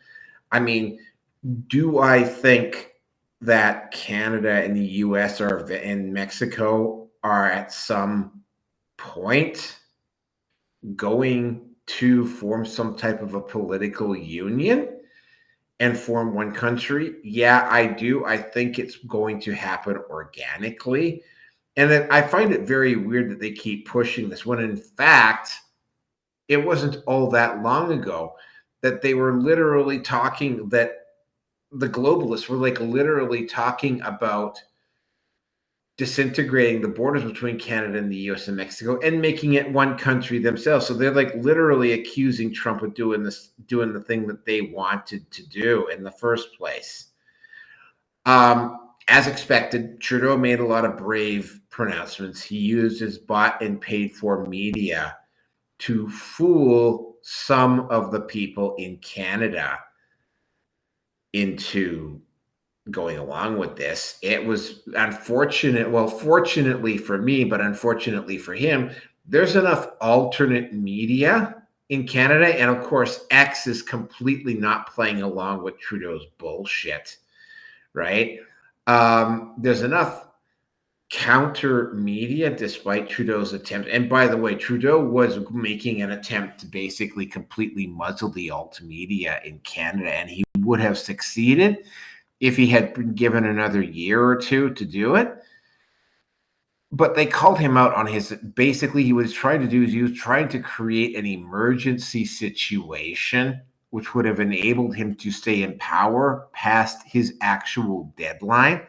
S1: I mean, do I think that Canada and the US and Mexico are at some point going to form some type of a political union and form one country? Yeah, I do. I think it's going to happen organically. And I find it very weird that they keep pushing this when in fact, it wasn't all that long ago that they were literally talking, that the globalists were like literally talking about disintegrating the borders between Canada and the US and Mexico and making it one country themselves. So they're like literally accusing Trump of doing the thing that they wanted to do in the first place. As expected, Trudeau made a lot of brave pronouncements. He used his bought and paid for media to fool some of the people in Canada into going along with this. It was unfortunate. Well, fortunately for me, but unfortunately for him, there's enough alternate media in Canada. And of course, X is completely not playing along with Trudeau's bullshit, right? There's enough counter media despite Trudeau's attempt. And by the way, Trudeau was making an attempt to basically completely muzzle the alt media in Canada, and he would have succeeded if he had been given another year or two to do it. But they called him out on his, basically he was trying to create an emergency situation which would have enabled him to stay in power past his actual deadline.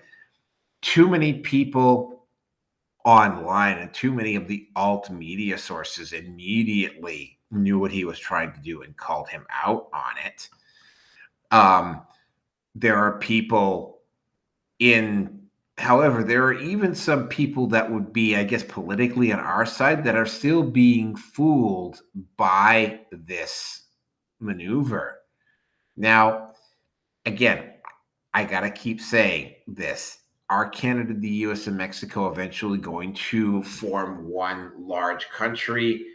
S1: Too many people online and too many of the alt media sources immediately knew what he was trying to do and called him out on it. There are people however, there are even some people that would be, I guess, politically on our side that are still being fooled by this maneuver. Now, again, I got to keep saying this. Are Canada, the US, and Mexico eventually going to form one large country?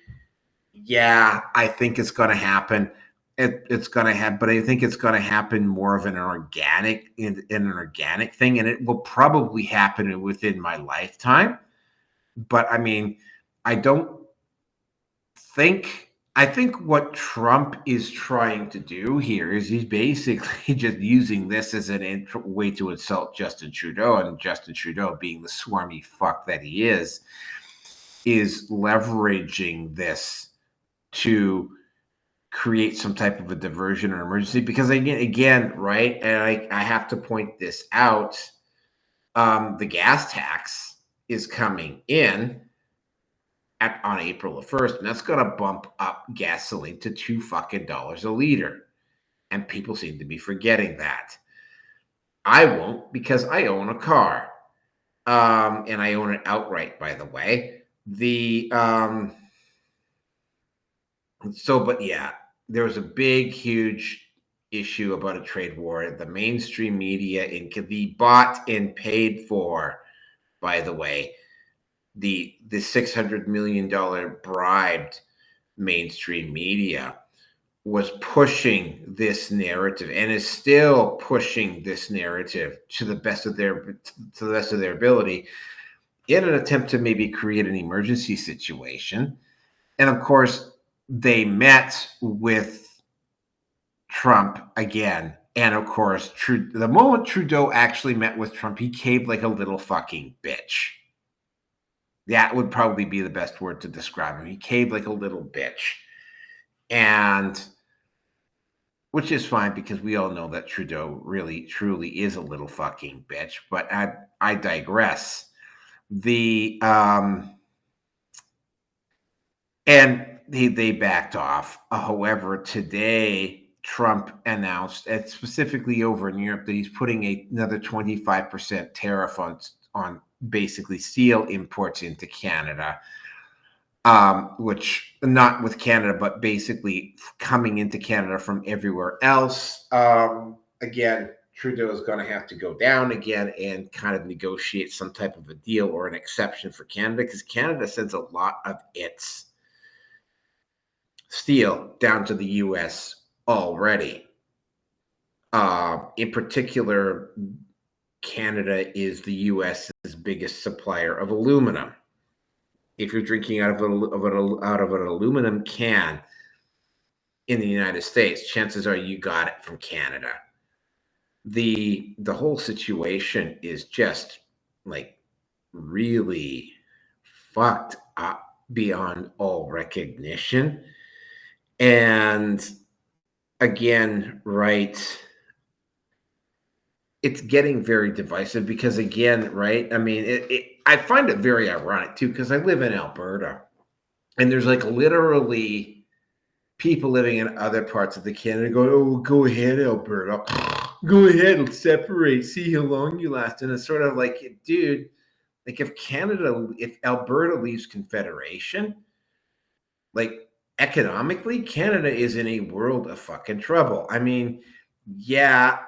S1: Yeah, I think it's going to happen. It's going to happen, but I think it's going to happen more of an organic thing, and it will probably happen within my lifetime. But I mean, I think what Trump is trying to do here is he's basically just using this as a way to insult Justin Trudeau, and Justin Trudeau, being the swarmy fuck that he is leveraging this to create some type of a diversion or emergency. Because again, right, and I have to point this out, the gas tax is coming in on April the 1st, and that's going to bump up gasoline to $2 a liter. And people seem to be forgetting that. I won't, because I own a car. And I own it outright, by the way. But yeah, there was a big, huge issue about a trade war. The mainstream media can be bought and paid for, by the way. The $600 million bribed mainstream media was pushing this narrative and is still pushing this narrative to the best of their ability in an attempt to maybe create an emergency situation. And of course, they met with Trump again. And of course, the moment Trudeau actually met with Trump, he caved like a little fucking bitch. That would probably be the best word to describe him. He caved like a little bitch. And which is fine, because we all know that Trudeau really, truly is a little fucking bitch. But I digress. And they backed off. However, today, Trump announced, and specifically over in Europe, that he's putting another 25% tariff on basically steel imports into Canada, which not with Canada, but basically coming into Canada from everywhere else. Again, Trudeau is going to have to go down again and kind of negotiate some type of a deal or an exception for Canada, because Canada sends a lot of its steel down to the U.S. already. In particular, Canada is the U.S.'s biggest supplier of aluminum. If you're drinking out of an aluminum can in the United States, chances are you got it from Canada. The whole situation is just like really fucked up beyond all recognition. And again, right, it's getting very divisive because, again, right? I mean, I find it very ironic too because I live in Alberta, and there's like literally people living in other parts of the Canada going, "Oh, go ahead, Alberta, go ahead, let's separate, see how long you last." And it's sort of like, dude, like if Alberta leaves Confederation, like economically, Canada is in a world of fucking trouble. I mean, yeah,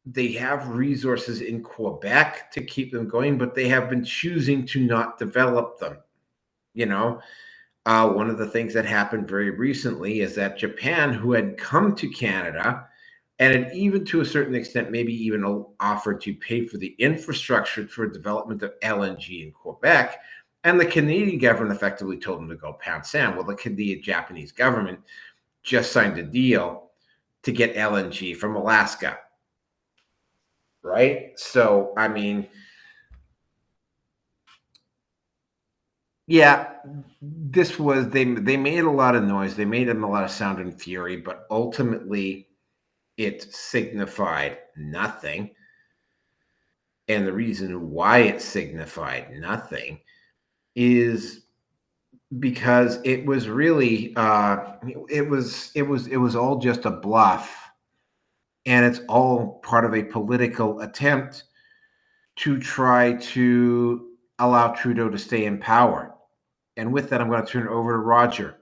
S1: they have resources in Quebec to keep them going, but they have been choosing to not develop them. You know, one of the things that happened very recently is that Japan, who had come to Canada and had even to a certain extent, maybe even offered to pay for the infrastructure for development of LNG in Quebec, and the Canadian government effectively told them to go pound sand. Well, the Canadian Japanese government just signed a deal to get LNG from Alaska. Right? So, I mean, yeah, they made a lot of noise. They made them a lot of sound and fury, but ultimately it signified nothing. And the reason why it signified nothing is because it was really it was all just a bluff, and it's all part of a political attempt to try to allow Trudeau to stay in power. And with that, I'm going to turn it over to Roger.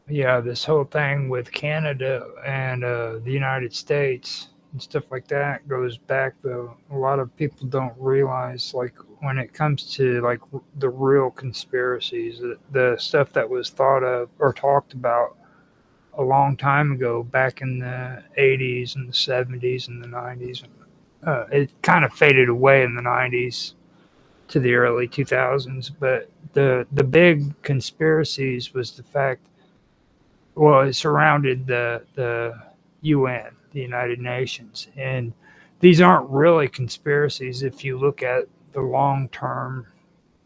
S3: Yeah, this whole thing with Canada and the United States and stuff like that goes back, though. A lot of people don't realize, like, when it comes to like the real conspiracies, the stuff that was thought of or talked about a long time ago, back in the 80s and the 70s and the 90s. It kind of faded away in the 90s to the early 2000s, but the big conspiracies was the fact, well, it surrounded the UN, the United Nations, and these aren't really conspiracies if you look at the long-term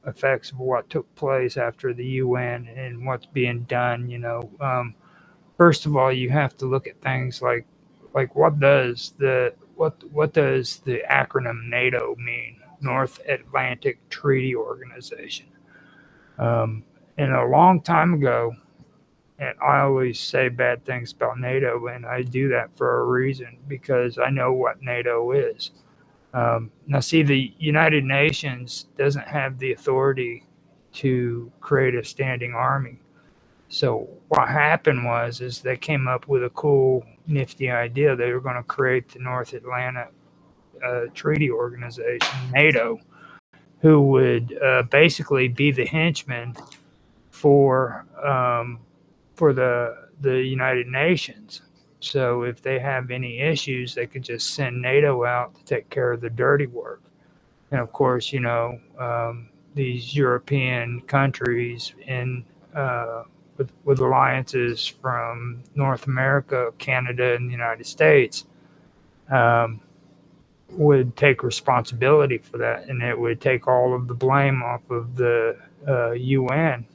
S3: effects of what took place after the UN and what's being done. First of all, you have to look at things like what does the acronym NATO mean? North Atlantic Treaty Organization. And a long time ago, and I always say bad things about NATO, and I do that for a reason because I know what NATO is. Now, see, the United Nations doesn't have the authority to create a standing army. So what happened is they came up with a cool, nifty idea. They were going to create the North Atlantic Treaty Organization, NATO, who would basically be the henchman for the United Nations. So if they have any issues, they could just send NATO out to take care of the dirty work. And of course, these European countries in with alliances from North America, Canada, and the United States would take responsibility for that, and it would take all of the blame off of the UN.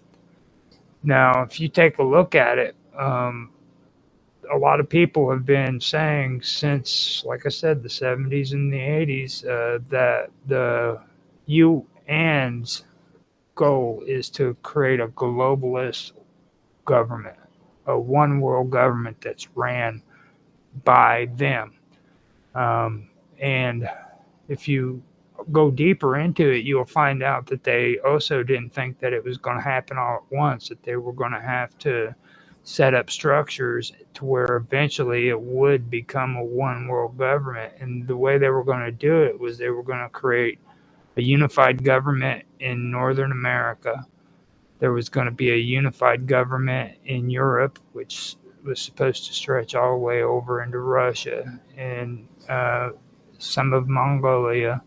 S3: Now, if you take a look at it, a lot of people have been saying since, like I said, the 70s and the 80s, that the UN's goal is to create a globalist government, a one world government that's ran by them. And if you go deeper into it, you'll find out that they also didn't think that it was going to happen all at once, that they were going to have to set up structures to where eventually it would become a one world government. And the way they were going to do it was they were going to create a unified government in Northern America. There was going to be a unified government in Europe, which was supposed to stretch all the way over into Russia and some of Mongolia.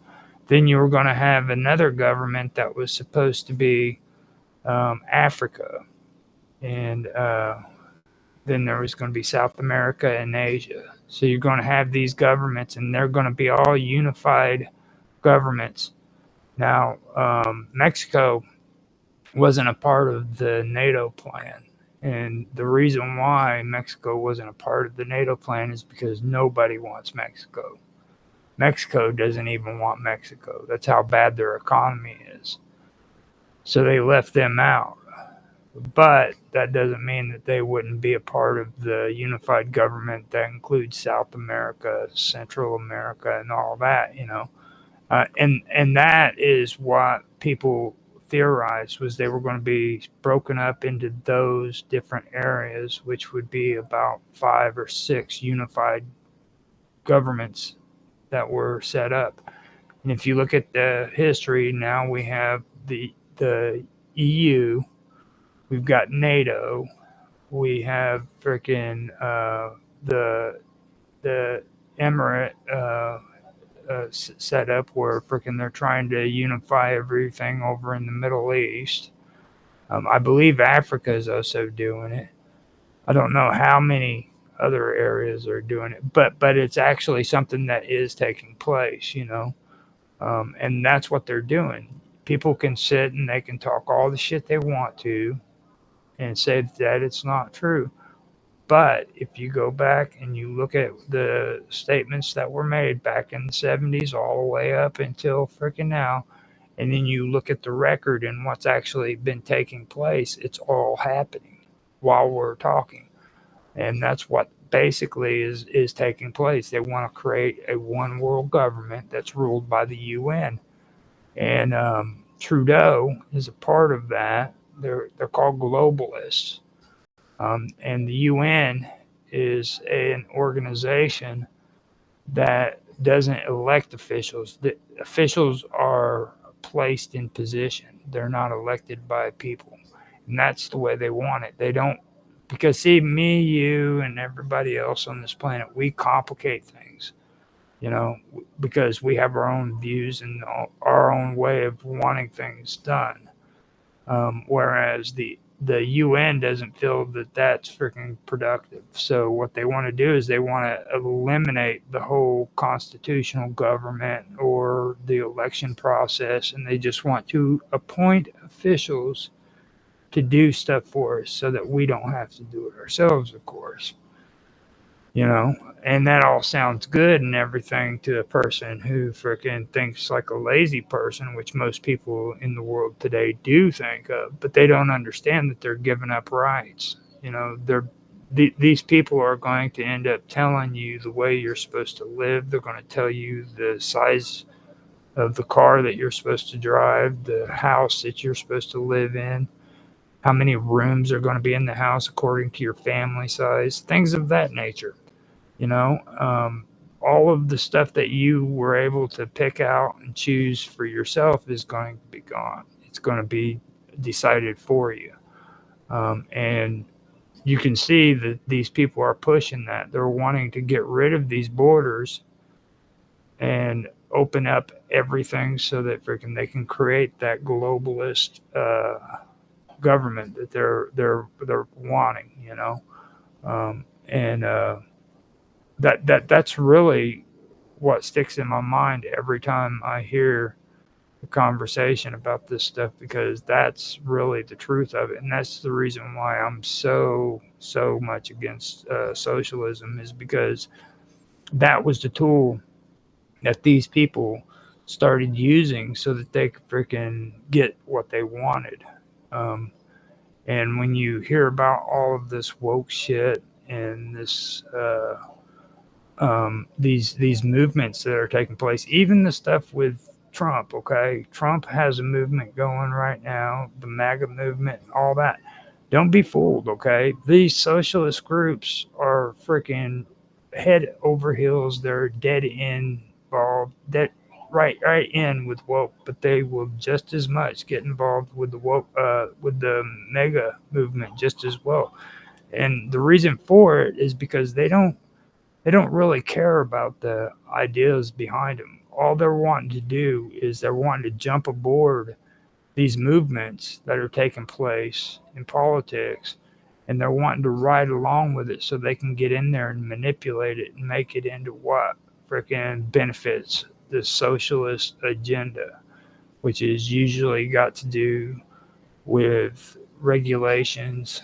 S3: Then you were going to have another government that was supposed to be Africa. And then there was going to be South America and Asia. So you're going to have these governments, and they're going to be all unified governments. Now, Mexico wasn't a part of the NATO plan, And the reason why Mexico wasn't a part of the NATO plan is because nobody wants Mexico. Mexico doesn't even want Mexico. That's how bad their economy is. So they left them out. But that doesn't mean that they wouldn't be a part of the unified government that includes South America, Central America, and all that, you know. And that is what people theorized, was they were going to be broken up into those different areas, which would be about 5 or 6 unified governments that were set up. And if you look at the history, now we have the EU, we've got NATO, we have freaking the Emirate set up where freaking they're trying to unify everything over in the Middle East. I believe Africa is also doing it. I don't know how many other areas are doing it, but it's actually something that is taking place, you know. And that's what they're doing. People can sit and they can talk all the shit they want to and say that it's not true. But if you go back and you look at the statements that were made back in the 70s all the way up until freaking now, and then you look at the record and what's actually been taking place, it's all happening while we're talking. And that's what basically is taking place. They want to create a one world government that's ruled by the UN. And Trudeau is a part of that. They're called globalists. And the UN is an organization that doesn't elect officials. The officials are placed in position. They're not elected by people. And that's the way they want it. They don't, because see, me, you, and everybody else on this planet, we complicate things, you know, because we have our own views and our own way of wanting things done. Whereas the UN doesn't feel that that's freaking productive. So what they want to do is they want to eliminate the whole constitutional government or the election process, and they just want to appoint officials to do stuff for us so that we don't have to do it ourselves, of course. You know, and that all sounds good and everything to a person who freaking thinks like a lazy person, which most people in the world today do think of, but they don't understand that they're giving up rights. You know, these people are going to end up telling you the way you're supposed to live. They're going to tell you the size of the car that you're supposed to drive, the house that you're supposed to live in, how many rooms are going to be in the house according to your family size, things of that nature. You know, all of the stuff that you were able to pick out and choose for yourself is going to be gone. It's going to be decided for you. And you can see that these people are pushing that. They're wanting to get rid of these borders and open up everything so that freaking they can create that globalist government that they're wanting, you know. That's really what sticks in my mind every time I hear a conversation about this stuff, because that's really the truth of it. And that's the reason why I'm so much against socialism, is because that was the tool that these people started using so that they could freaking get what they wanted. And when you hear about all of this woke shit and this these movements that are taking place, even the stuff with Trump, okay? Trump has a movement going right now, the MAGA movement, all that. Don't be fooled, okay? These socialist groups are freaking head over heels. They're dead involved, right in with woke, but they will just as much get involved with the woke, with the mega movement just as well. And the reason for it is because they don't really care about the ideas behind them. All they're wanting to do is they're wanting to jump aboard these movements that are taking place in politics, and they're wanting to ride along with it so they can get in there and manipulate it and make it into what freaking benefits the socialist agenda, which is usually got to do with regulations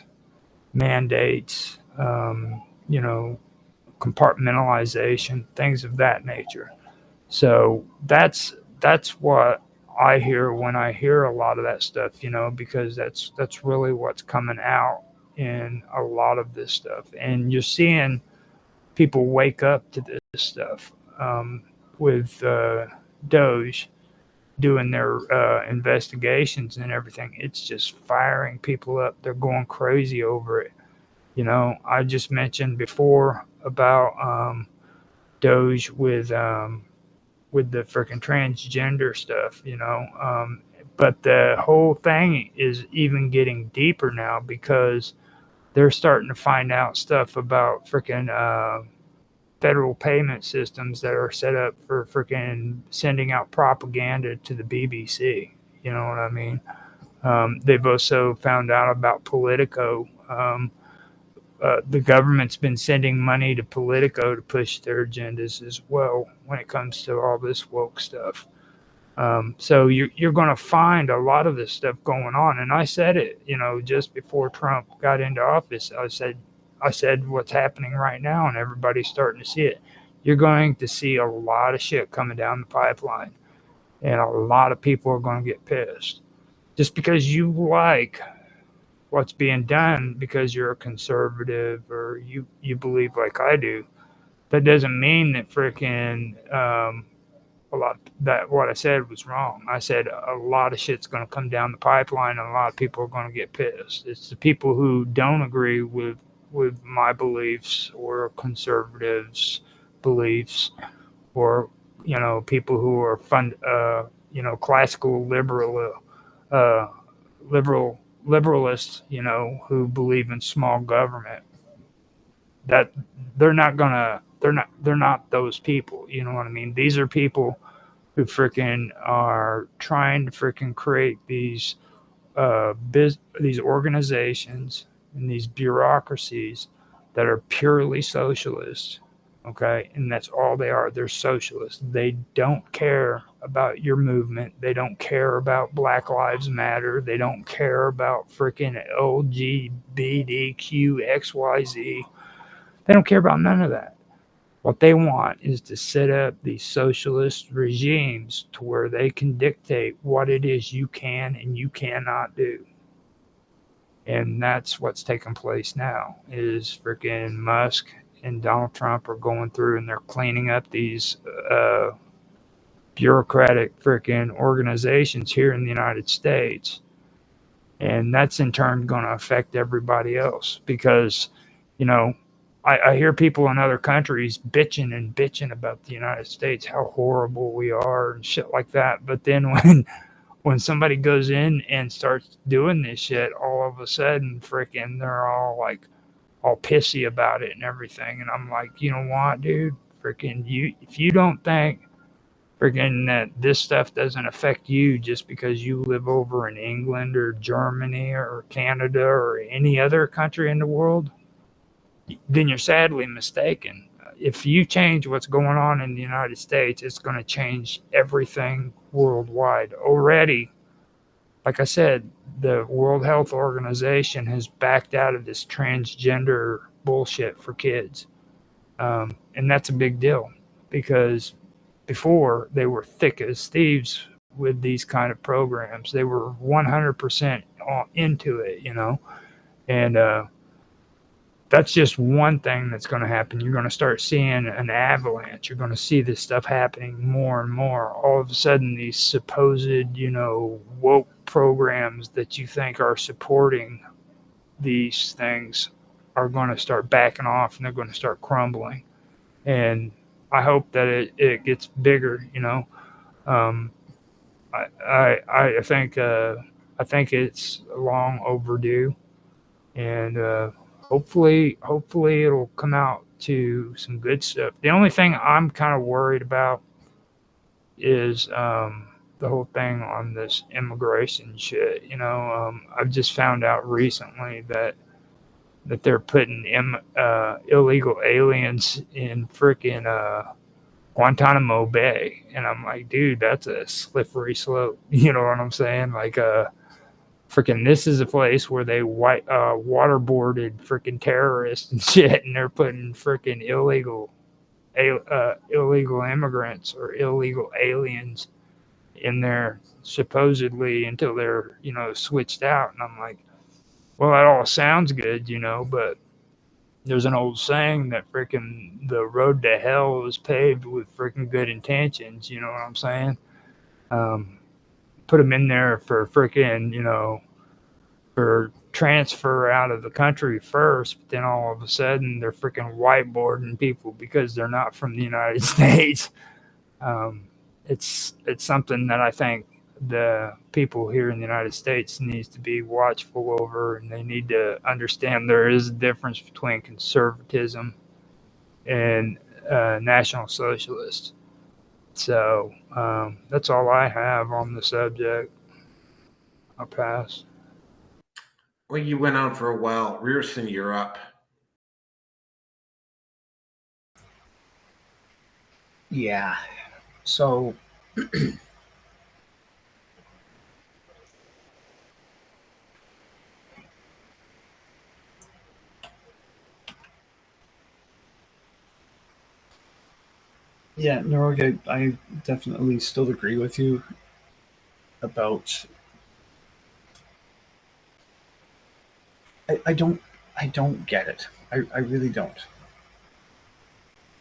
S3: mandates, compartmentalization, things of that nature. So that's what I hear when I hear a lot of that stuff, because that's really what's coming out in a lot of this stuff, and you're seeing people wake up to this stuff, with DOGE doing their investigations and everything. It's just firing people up. They're going crazy over it. I just mentioned before about DOGE with the freaking transgender stuff, but the whole thing is even getting deeper now because they're starting to find out stuff about freaking federal payment systems that are set up for freaking sending out propaganda to the BBC. You know what I mean? They've also found out about Politico. The government's been sending money to Politico to push their agendas as well when it comes to all this woke stuff. So you're going to find a lot of this stuff going on. And I said it, just before Trump got into office. I said what's happening right now, and everybody's starting to see it. You're going to see a lot of shit coming down the pipeline, and a lot of people are going to get pissed. Just because you like what's being done because you're a conservative or you believe like I do, that doesn't mean that freaking a lot that what I said was wrong. I said a lot of shit's going to come down the pipeline, and a lot of people are going to get pissed. It's the people who don't agree with my beliefs or conservatives' beliefs, or people who are classical liberalists, who believe in small government. That they're not those people. You know what I mean? These are people who freaking are trying to freaking create these these organizations and these bureaucracies that are purely socialist. Okay, and that's all they are. They're socialists. They don't care about your movement. They don't care about Black Lives Matter. They don't care about freaking LGBTQ They don't care about none of that. What they want is to set up these socialist regimes to where they can dictate what it is you can and you cannot do. And that's what's taking place now, is freaking Musk and Donald Trump are going through and they're cleaning up these bureaucratic freaking organizations here in the United States. And that's in turn going to affect everybody else because, I hear people in other countries bitching about the United States, how horrible we are and shit like that. But then when somebody goes in and starts doing this shit, all of a sudden, freaking, they're all pissy about it and everything. And I'm like, you know what, dude? Freaking, if you don't think freaking that this stuff doesn't affect you just because you live over in England or Germany or Canada or any other country in the world, then you're sadly mistaken. If you change what's going on in the United States, it's going to change everything worldwide. Already, like I said, the World Health Organization has backed out of this transgender bullshit for kids. And that's a big deal because before they were thick as thieves with these kind of programs. They were 100% into it, and that's just one thing that's going to happen. You're going to start seeing an avalanche. You're going to see this stuff happening more and more. All of a sudden, these supposed, woke programs that you think are supporting these things are going to start backing off and they're going to start crumbling. And I hope that it gets bigger, I think it's long overdue, and hopefully it'll come out to some good stuff. The only thing I'm kind of worried about is the whole thing on this immigration shit. I've just found out recently that they're putting illegal aliens in freaking Guantanamo Bay, and I'm like, dude, that's a slippery slope. You know what I'm saying? Like, freaking this is a place where they waterboarded freaking terrorists and shit, and they're putting freaking illegal immigrants or illegal aliens in there supposedly until they're switched out. And I'm like, well, that all sounds good, but there's an old saying that freaking the road to hell is paved with freaking good intentions. You know what I'm saying? Put them in there for freaking for transfer out of the country first, but then all of a sudden they're freaking whiteboarding people because they're not from the United States. It's something that I think the people here in the United States needs to be watchful over, and they need to understand there is a difference between conservatism and National Socialist. So that's all I have on the subject. I'll pass.
S1: Well, you went on for a while. Rearson, you're up.
S2: Yeah. So yeah, Norg, I definitely still agree with you about I don't get it. I really don't.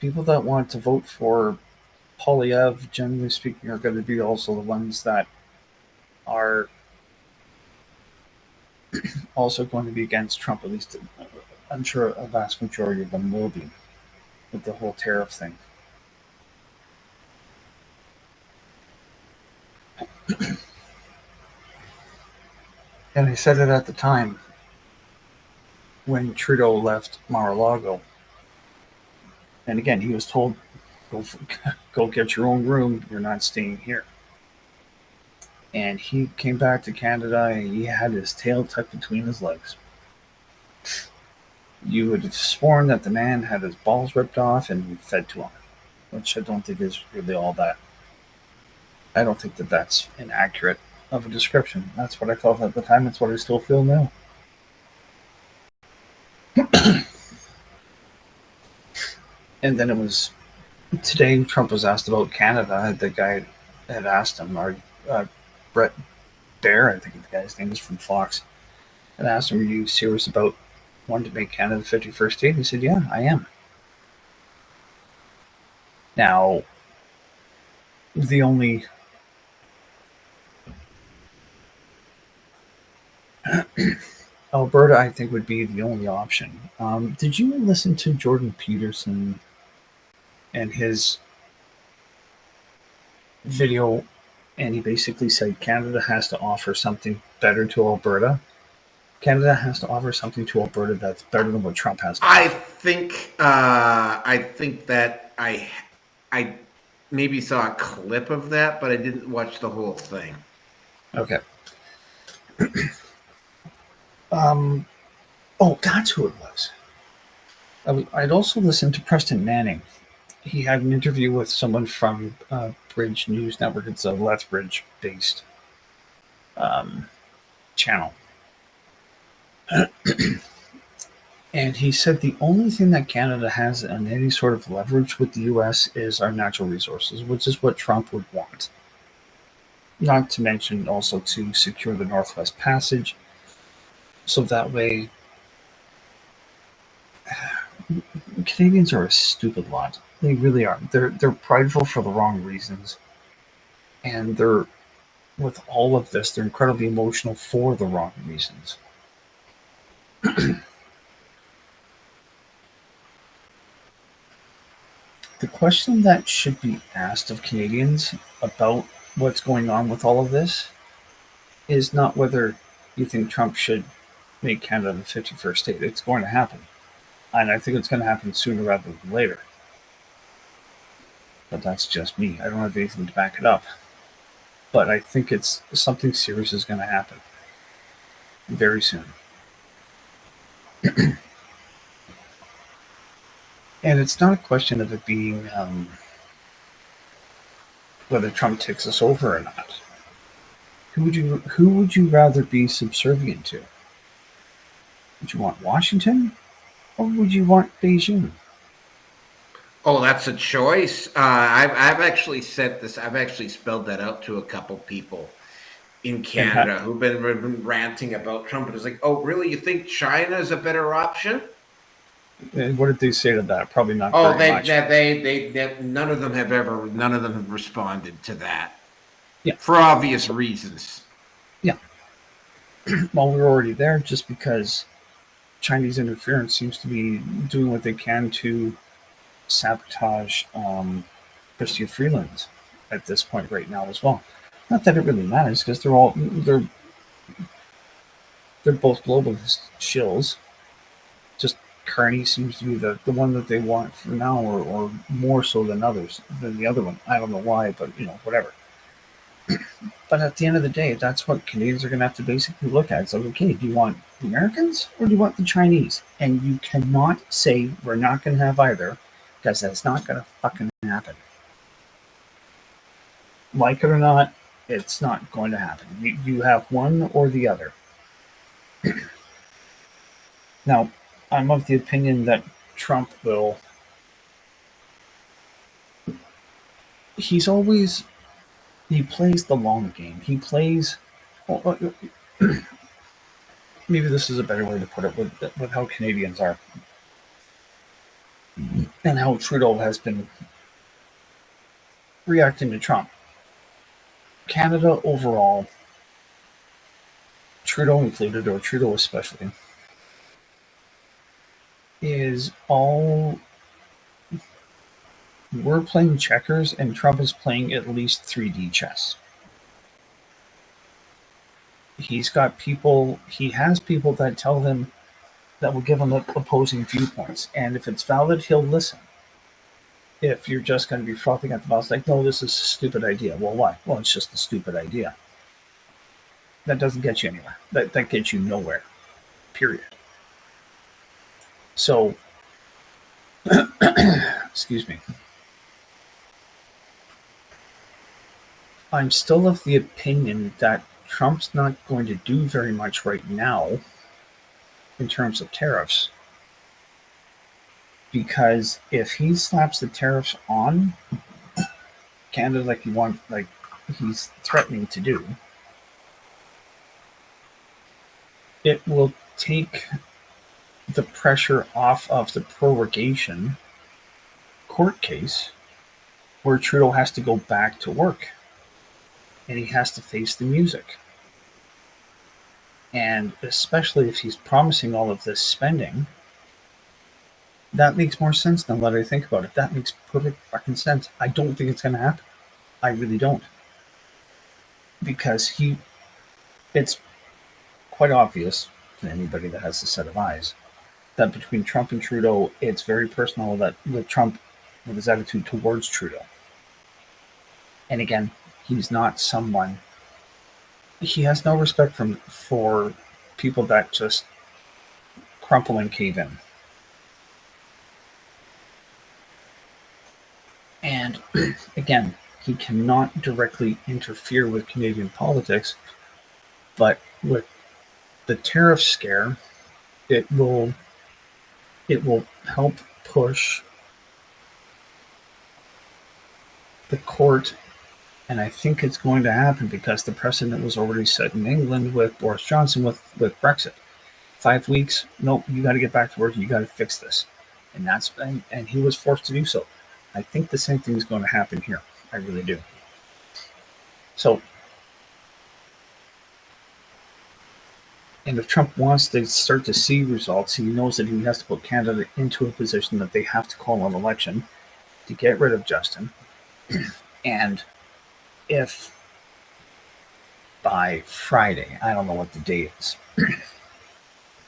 S2: People that want to vote for Polyev, generally speaking, are going to be also the ones that are also going to be against Trump. At least, I'm sure a vast majority of them will be with the whole tariff thing. And I said it at the time when Trudeau left Mar-a-Lago. And again, he was told, go get your own room. You're not staying here. And he came back to Canada and he had his tail tucked between his legs. You would have sworn that the man had his balls ripped off and fed to him, which I don't think is really all that. I don't think that that's inaccurate of a description. That's what I felt at the time. That's what I still feel now. And then it was today. Trump was asked about Canada. The guy had asked him, Brett Baer, I think the guy's name is from Fox, and asked him, "Are you serious about wanting to make Canada the 51st state?" He said, "Yeah, I am." Now, the only Alberta, I think, would be the only option. Did you listen to Jordan Peterson and his video? And he basically said Canada has to offer something better to Alberta. Canada has to offer something to Alberta that's better than what Trump has to offer.
S1: I think that I maybe saw a clip of that, but I didn't watch the whole thing.
S2: Okay. Oh, that's who it was. I'd also listened to Preston Manning. He had an interview with someone from Bridge News Network. It's a Lethbridge-based channel. And he said the only thing that Canada has on any sort of leverage with the U.S. is our natural resources, which is what Trump would want. Not to mention also to secure the Northwest Passage, so that way Canadians are a stupid lot. They really are. They're prideful for the wrong reasons. And they're, with all of this, they're incredibly emotional for the wrong reasons. The question that should be asked of Canadians about what's going on with all of this is not whether you think Trump should make Canada the 51st state. It's going to happen. And I think it's going to happen sooner rather than later. But that's just me. I don't have anything to back it up. But I think it's something serious is going to happen very soon. And it's not a question of it being whether Trump takes us over or not. Who would you rather be subservient to? Would you want Washington or would you want Beijing?
S1: Oh, that's a choice. I've actually said this. I've actually spelled that out to a couple people in Canada who've been ranting about Trump. And it's like, oh, really? You think China is a better option?
S2: And what did they say to that? Probably not
S1: Oh,
S2: very much.
S1: none of them have responded to that.
S2: Yeah.
S1: For obvious reasons.
S2: Yeah. Well, we're already there just because Chinese interference seems to be doing what they can to sabotage Chrystia Freeland at this point right now as well. Not that it really matters because they're both globalist shills. Just Carney seems to be the one that they want for now, or more so than the other one. I don't know why, but whatever. But at the end of the day, that's what Canadians are going to have to basically look at. It's like, okay, do you want the Americans or do you want the Chinese? And you cannot say we're not going to have either, because that's not going to fucking happen. Like it or not, it's not going to happen. You have one or the other. Now, I'm of the opinion that Trump will. He plays the long game. He plays. Maybe this is a better way to put it with how Canadians are and how Trudeau has been reacting to Trump. Canada overall, Trudeau included, or Trudeau especially, is all. We're playing checkers and Trump is playing at least 3D chess. He has people that tell him, that will give him opposing viewpoints. And if it's valid, he'll listen. If you're just going to be frothing at the mouth, like, no, this is a stupid idea. Well, why? Well, it's just a stupid idea. That doesn't get you anywhere. That gets you nowhere. Period. So, excuse me. I'm still of the opinion that Trump's not going to do very much right now in terms of tariffs. Because if he slaps the tariffs on Canada like he's threatening to do, it will take the pressure off of the prorogation court case where Trudeau has to go back to work. And he has to face the music. And especially if he's promising all of this spending, that makes more sense than what I think about it. That makes perfect fucking sense. I don't think it's going to happen. I really don't. Because it's quite obvious to anybody that has a set of eyes that between Trump and Trudeau, it's very personal that with Trump, with his attitude towards Trudeau. And again, he's not someone. He has no respect for people that just crumple and cave in. And again, he cannot directly interfere with Canadian politics, but with the tariff scare, it will help push the court. And I think it's going to happen because the precedent was already set in England with Boris Johnson with Brexit. 5 weeks, nope, you got to get back to work. You got to fix this. And he was forced to do so. I think the same thing is going to happen here. I really do. So, and if Trump wants to start to see results, he knows that he has to put Canada into a position that they have to call an election to get rid of Justin. And if by Friday, I don't know what the date is,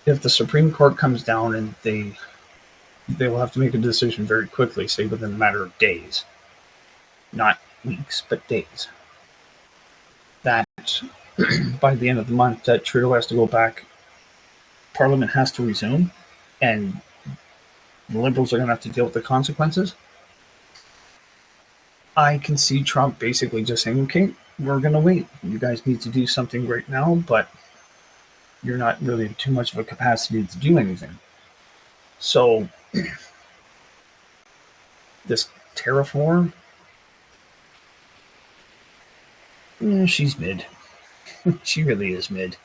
S2: if the Supreme Court comes down and they will have to make a decision very quickly, say within a matter of days, not weeks, but days, that by the end of the month that Trudeau has to go back, Parliament has to resume, and the Liberals are going to have to deal with the consequences. I can see Trump basically just saying, okay, we're going to wait. You guys need to do something right now, but you're not really too much of a capacity to do anything. So this tariff war, she's mid. She really is mid.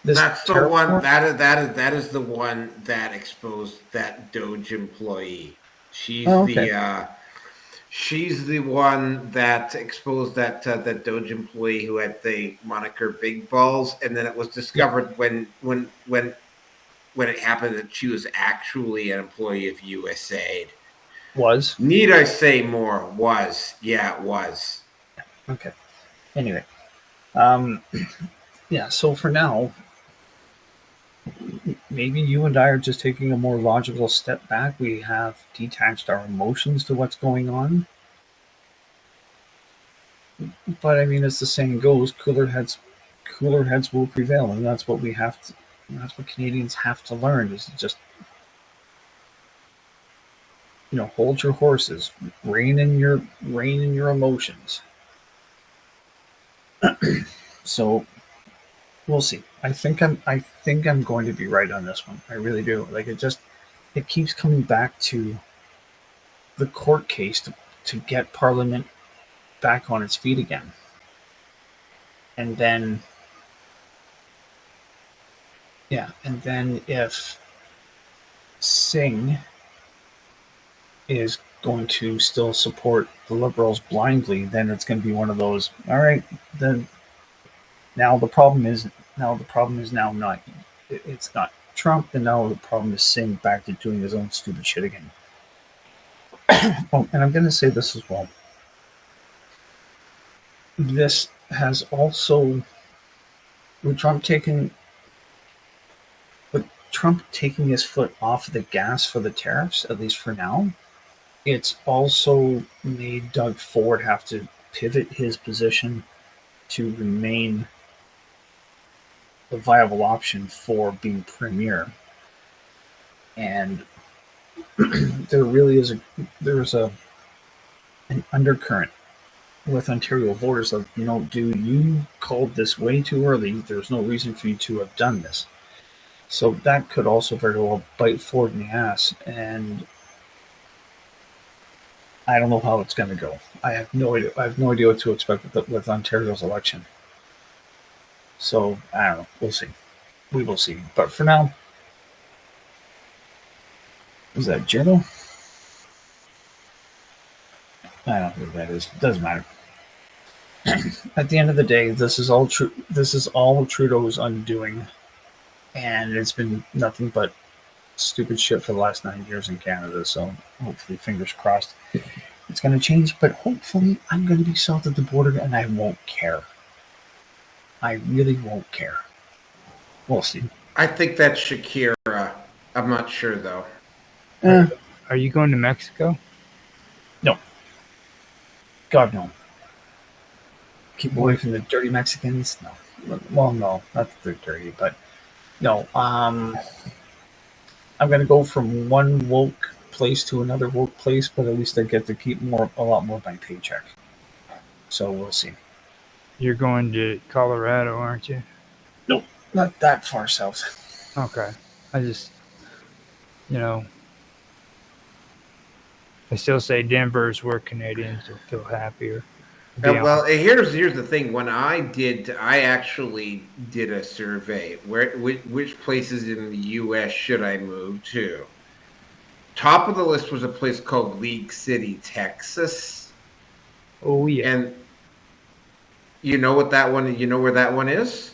S1: That's the one that is the one that exposed that DOGE employee. She's she's the one that exposed that that DOGE employee who had the moniker Big Balls, and then it was discovered when it happened that she was actually an employee of USAID.
S2: Was?
S1: Need I say more? Was. Yeah, it was.
S2: Okay. Anyway. Yeah, so for now, maybe you and I are just taking a more logical step back. We have detached our emotions to what's going on. But I mean, as the saying goes, cooler heads will prevail, and that's what we have to. That's what Canadians have to learn: is just, hold your horses, rein in your emotions. So we'll see. I think I'm going to be right on this one. I really do. Like, it keeps coming back to the court case to get Parliament back on its feet again. And then if Singh is going to still support the Liberals blindly, then it's going to be one of those, all right, then now the problem is now not, it's not Trump, and now the problem is Singh back to doing his own stupid shit again. Oh, and I'm going to say this as well. This has also, with Trump taking his foot off the gas for the tariffs, at least for now, it's also made Doug Ford have to pivot his position to remain a viable option for being premier. And there really is an undercurrent with Ontario voters of, dude, you called this way too early. There's no reason for you to have done this. So that could also very well bite Ford in the ass, and I don't know how it's going to go. I have no idea. I have no idea what to expect with Ontario's election. So I don't know. We'll see. We will see. But for now, is that Journal? I don't know who that is. It doesn't matter. At the end of the day, this is all true. This is all Trudeau's undoing, and it's been nothing but stupid shit for the last 9 years in Canada. So hopefully, fingers crossed, it's going to change. But hopefully, I'm going to be south of the border, and I won't care. I really won't care. We'll see.
S1: I think that's Shakira. I'm not sure though.
S3: Are you going to Mexico?
S2: No. God, no. Keep away from the dirty Mexicans? No. Well, no, not that they're dirty, but no. I'm going to go from one woke place to another woke place, but at least I get to keep a lot more of my paycheck. So we'll see.
S3: You're going to Colorado, aren't you?
S2: Nope, not that far south.
S3: Okay. I just, I still say Denver's where Canadians will feel happier.
S1: Well, here's the thing. When I actually did a survey. Which places in the U.S. should I move to? Top of the list was a place called League City, Texas.
S3: Oh yeah.
S1: And you know what that one? You know where that one is?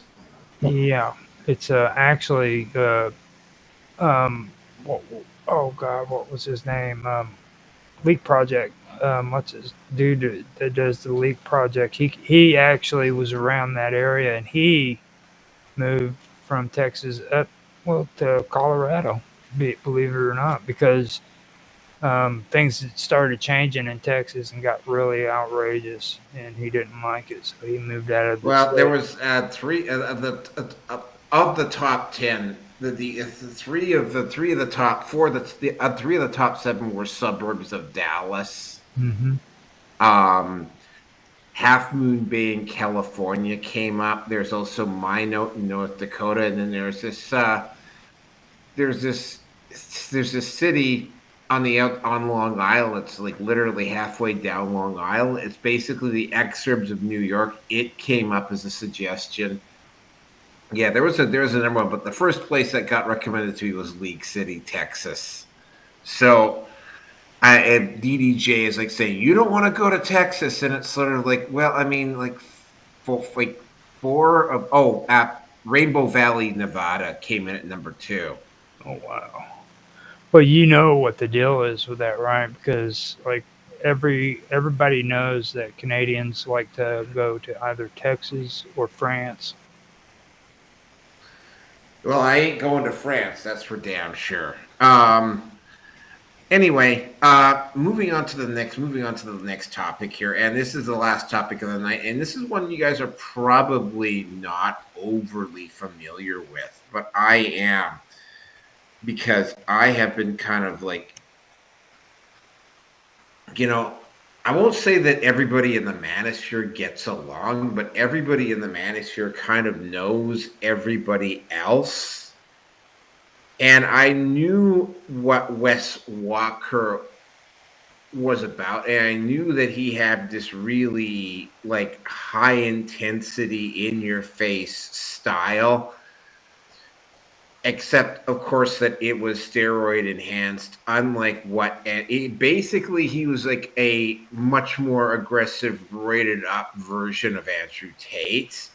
S3: Yeah, it's actually oh God, what was his name? Leak Project. What's his dude that does the Leak Project? He actually was around that area, and he moved from Texas up to Colorado. Believe it or not, because things started changing in Texas and got really outrageous, and he didn't like it, so he moved out of the state.
S1: There was three of the top 10. Three of the top four. Three of the top 7 were suburbs of Dallas.
S3: Mm-hmm.
S1: Half Moon Bay in California came up. There's also Minot in North Dakota, and then there's this city on Long Island. It's like literally halfway down Long Island. It's basically the exurbs of New York. It came up as a suggestion. Yeah, there was a number one, but the first place that got recommended to me was League City, Texas. So and DDJ is like saying, you don't want to go to Texas, and it's sort of like, well, I mean, like four of Rainbow Valley, Nevada came in at number 2.
S3: Oh wow. Well, you know what the deal is with that, right? Because like everybody knows that Canadians like to go to either Texas or France.
S1: Well, I ain't going to France, that's for damn sure. Anyway, moving on to the next topic here, and this is the last topic of the night, and this is one you guys are probably not overly familiar with, but I am, because I have been kind of like, I won't say that everybody in the Manosphere gets along, but everybody in the Manosphere kind of knows everybody else. And I knew what Wes Walker was about, and I knew that he had this really like high intensity, in your face style. Except, of course, that it was steroid enhanced, unlike basically he was like a much more aggressive, rated up version of Andrew Tate.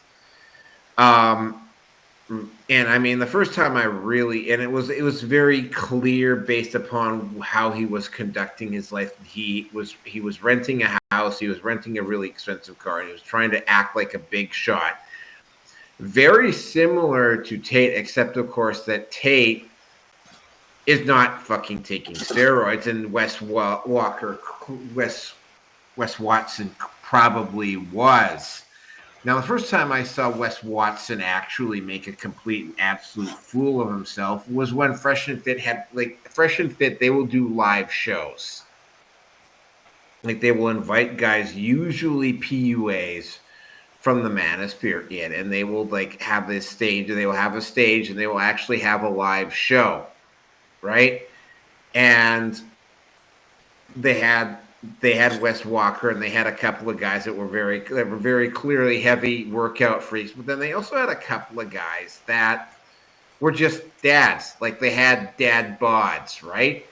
S1: And I mean, the first time and it was very clear based upon how he was conducting his life. He was renting a house, he was renting a really expensive car, and he was trying to act like a big shot. Very similar to Tate, except of course that Tate is not fucking taking steroids, and Wes Watson probably was. Now, the first time I saw Wes Watson actually make a complete and absolute fool of himself was when Fresh and Fit they will do live shows. Like, they will invite guys, usually PUAs, from the Manosphere in, and they will like have this stage, and they will have a stage, and they will actually have a live show, right? And they had Wes Walker, and they had a couple of guys that were very clearly heavy workout freaks, but then they also had a couple of guys that were just dads, like they had dad bods, right?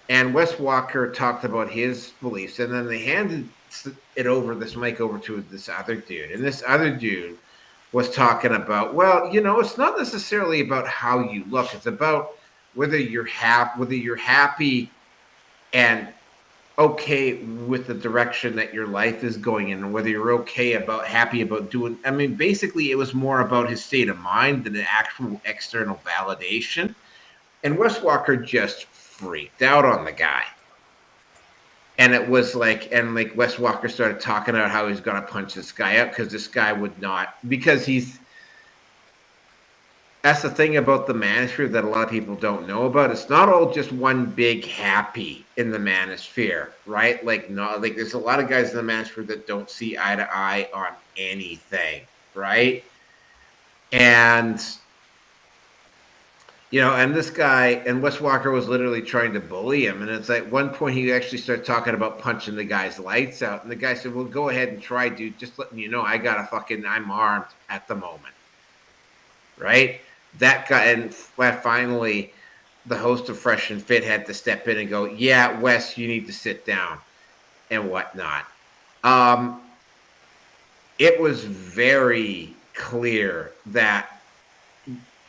S1: And Wes Walker talked about his beliefs, and then they handed this mic over to this other dude, and this other dude was talking about, well, it's not necessarily about how you look, it's about whether you're happy and okay with the direction that your life is going in, and whether you're happy about doing. I mean, basically, it was more about his state of mind than an actual external validation. And Wes Walker just freaked out on the guy. And it was like Wes Walker started talking about how he's going to punch this guy out because this guy would not, because that's the thing about the Manosphere that a lot of people don't know about. It's not all just one big happy in the Manosphere, right? There's a lot of guys in the Manosphere that don't see eye to eye on anything, right? And and this guy, and Wes Walker was literally trying to bully him. And it's like one point he actually started talking about punching the guy's lights out. And the guy said, well, go ahead and try, dude. Just letting you know, I'm armed at the moment. Right? That guy, and finally, the host of Fresh and Fit had to step in and go, yeah, Wes, you need to sit down and whatnot. It was very clear that,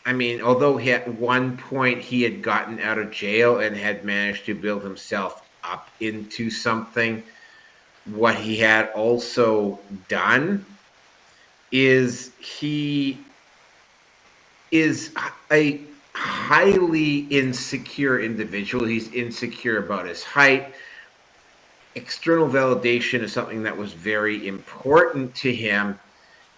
S1: I mean, although at one point he had gotten out of jail and had managed to build himself up into something, what he had also done is he is a highly insecure individual. He's insecure about his height. External validation is something that was very important to him.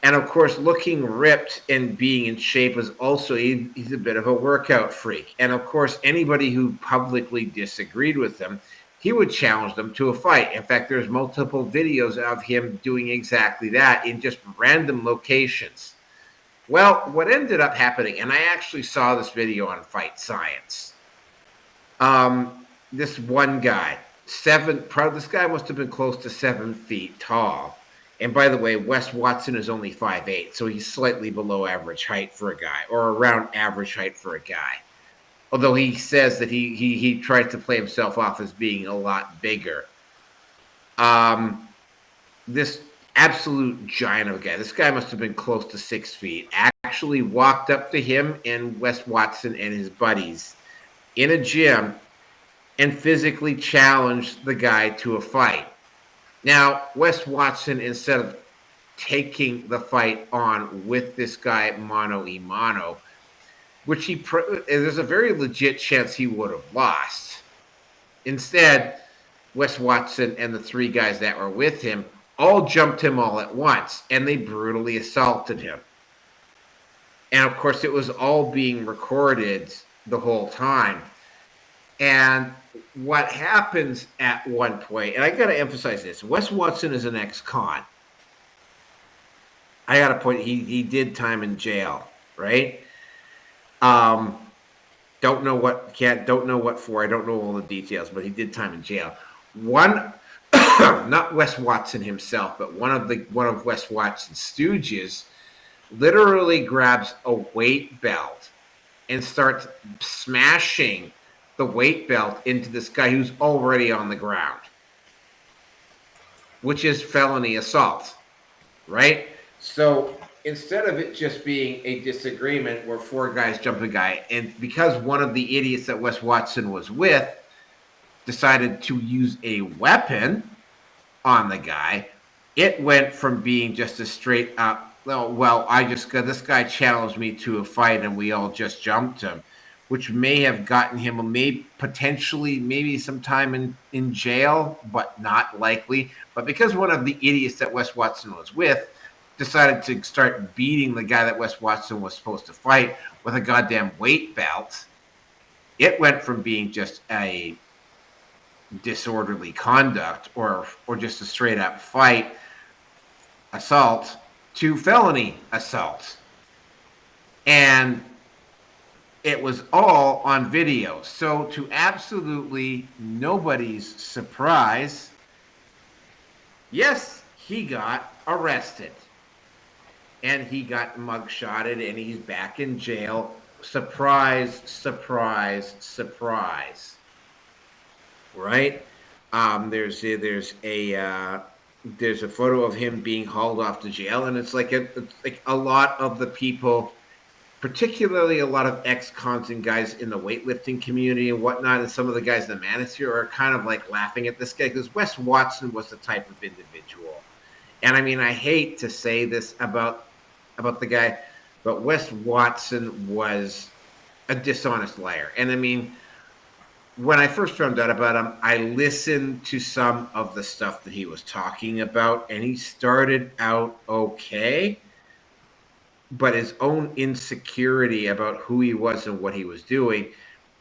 S1: And of course, looking ripped and being in shape is also, he's a bit of a workout freak. And of course, anybody who publicly disagreed with him, he would challenge them to a fight. In fact, there's multiple videos of him doing exactly that in just random locations. Well, what ended up happening, and I actually saw this video on Fight Science. This one guy, this guy must have been close to 7 feet tall. And by the way, Wes Watson is only 5'8", so he's slightly below average height for a guy, or around average height for a guy. Although he says that he tries to play himself off as being a lot bigger. This absolute giant of a guy, this guy must have been close to 6 feet, actually walked up to him and Wes Watson and his buddies in a gym and physically challenged the guy to a fight. Now, Wes Watson, instead of taking the fight on with this guy mano a mano, which there's a very legit chance he would have lost. Instead, Wes Watson and the 3 guys that were with him all jumped him all at once, and they brutally assaulted him. And of course, it was all being recorded the whole time. And what happens at one point, and I got to emphasize this, Wes Watson is an ex-con. I got to point, he did time in jail, right? Don't know what for. I don't know all the details, but he did time in jail. Not Wes Watson himself, but one of Wes Watson's stooges literally grabs a weight belt and starts smashing the weight belt into this guy who's already on the ground, which is felony assault, right? So instead of it just being a disagreement where 4 guys jump a guy, and because one of the idiots that Wes Watson was with decided to use a weapon on the guy, it went from being just a straight up, this guy challenged me to a fight and we all just jumped him, which may have gotten him maybe some time in jail, but not likely. But because one of the idiots that Wes Watson was with decided to start beating the guy that Wes Watson was supposed to fight with a goddamn weight belt, it went from being just a disorderly conduct or just a straight up fight assault to felony assault. And it was all on video. So to absolutely nobody's surprise, yes, he got arrested. And he got mugshotted and he's back in jail. Surprise, surprise, surprise. Right? There's a photo of him being hauled off to jail, and it's like a lot of the people, particularly a lot of ex-cons and guys in the weightlifting community and whatnot, and some of the guys in the Manosphere are kind of like laughing at this guy because Wes Watson was the type of individual. And I mean, I hate to say this about the guy, but Wes Watson was a dishonest liar. And I mean, when I first found out about him, I listened to some of the stuff that he was talking about, and he started out okay, but his own insecurity about who he was and what he was doing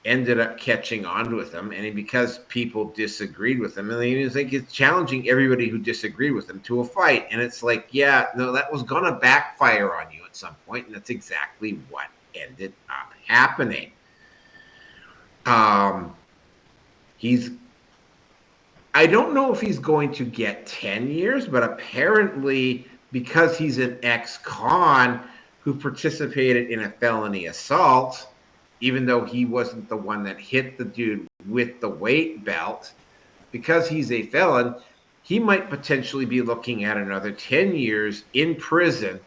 S1: ended up catching on with him. And because people disagreed with him, and he was like, he's challenging everybody who disagreed with him to a fight. And it's like, yeah, no, that was going to backfire on you at some point. And that's exactly what ended up happening. I don't know if he's going to get 10 years, but apparently because he's an ex-con who participated in a felony assault, even though he wasn't the one that hit the dude with the weight belt, because he's a felon, he might potentially be looking at another 10 years in prison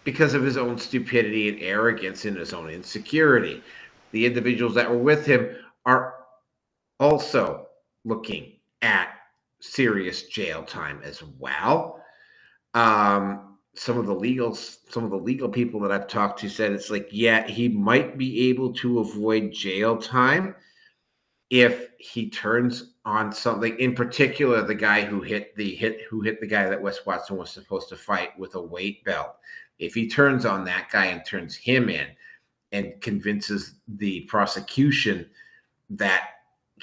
S1: because of his own stupidity and arrogance and his own insecurity. The individuals that were with him are also looking at serious jail time as well. Some of the legal people that I've talked to said it's like, yeah, he might be able to avoid jail time if he turns on something. In particular, the guy who hit the guy that Wes Watson was supposed to fight with a weight belt. If he turns on that guy and turns him in and convinces the prosecution that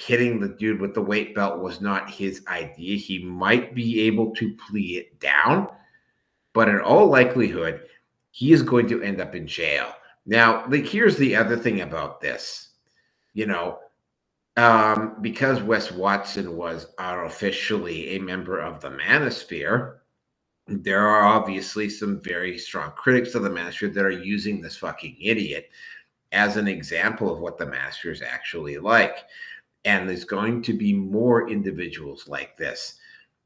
S1: hitting the dude with the weight belt was not his idea. He might be able to plea it down, but in all likelihood, he is going to end up in jail. Now, like, here's the other thing about this, because Wes Watson was unofficially a member of the Manosphere, there are obviously some very strong critics of the Manosphere that are using this fucking idiot as an example of what the Manosphere is actually like. And there's going to be more individuals like this.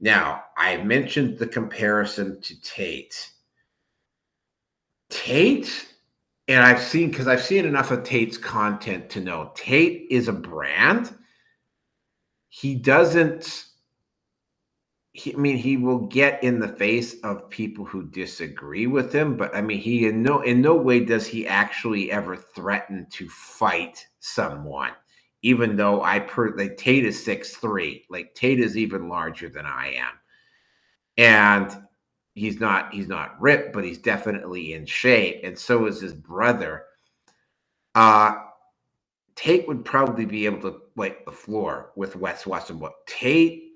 S1: Now, I mentioned the comparison to Tate. Tate, and I've seen enough of Tate's content to know Tate is a brand. He doesn't, he will get in the face of people who disagree with him, but he in no way does he actually ever threaten to fight someone. Even though Tate is 6'3", like Tate is even larger than I am, and he's not ripped, but he's definitely in shape, and so is his brother. Tate would probably be able to wipe the floor with Wes Watson, but Tate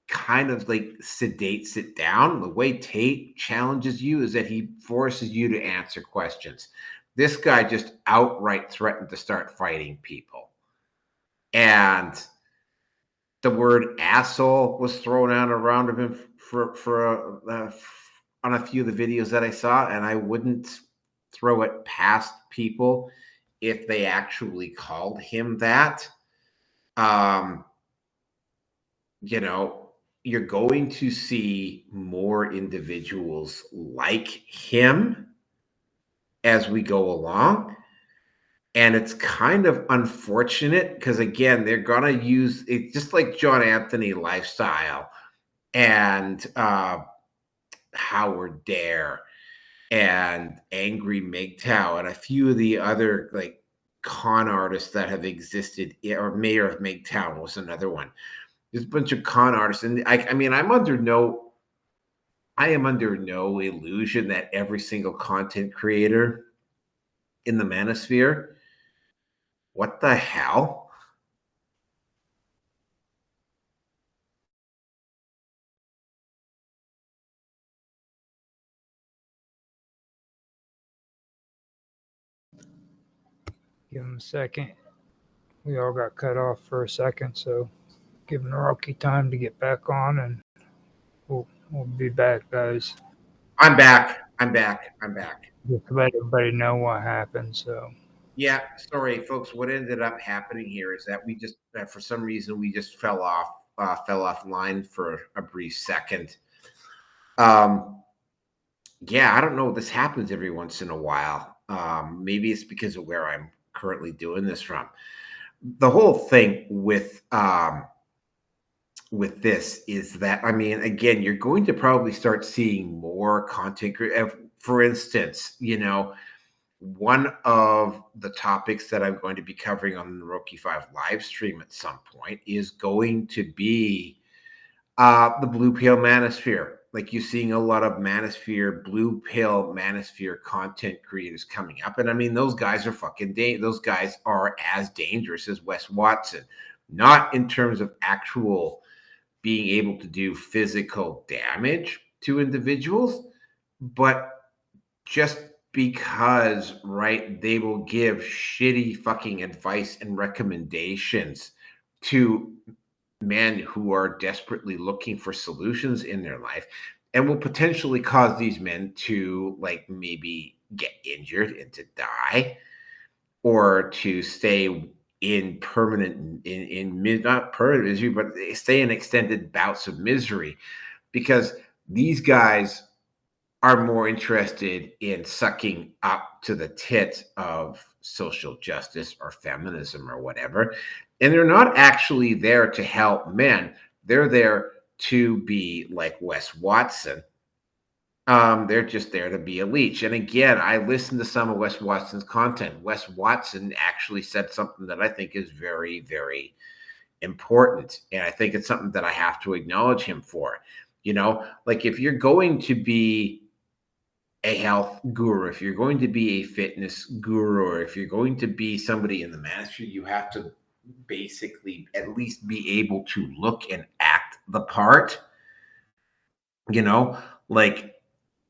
S1: kind of like sedates it down. The way Tate challenges you is that he forces you to answer questions. This guy just outright threatened to start fighting people. And the word asshole was thrown out around of him on a few of the videos that I saw, and I wouldn't throw it past people if they actually called him that. You're going to see more individuals like him as we go along. And it's kind of unfortunate because, again, they're going to use it just like John Anthony Lifestyle and Howard Dare and Angry MGTOW and a few of the other like con artists that have existed, or Mayor of MGTOW was another one. There's a bunch of con artists, and I am under no illusion that every single content creator in the Manosphere. What the hell?
S3: Give him a second. We all got cut off for a second, so giving Rocky time to get back on, and we'll be back, guys.
S1: I'm back.
S3: Just to let everybody know what happened. So
S1: yeah, sorry, folks. What ended up happening here is that we just, for some reason, we just fell offline for a brief second. Yeah, I don't know. This happens every once in a while. Maybe it's because of where I'm currently doing this from. The whole thing with this is that, again, you're going to probably start seeing more content. For instance, one of the topics that I'm going to be covering on the Roki 5 live stream at some point is going to be the Blue Pill Manosphere. Like, you're seeing a lot of Manosphere, Blue Pill Manosphere content creators coming up. And those guys are those guys are as dangerous as Wes Watson. Not in terms of actual being able to do physical damage to individuals, but just because, right, they will give shitty fucking advice and recommendations to men who are desperately looking for solutions in their life, and will potentially cause these men to, like, maybe get injured and to die, or to stay in permanent, not permanent misery, but they stay in extended bouts of misery, because these guys are more interested in sucking up to the tit of social justice or feminism or whatever. And they're not actually there to help men. They're there to be like Wes Watson. They're just there to be a leech. And again, I listened to some of Wes Watson's content. Wes Watson actually said something that I think is very, very important. And I think it's something that I have to acknowledge him for. Like, if you're going to be a health guru, if you're going to be a fitness guru, or if you're going to be somebody in the Manosphere, you have to basically at least be able to look and act the part. You know, like,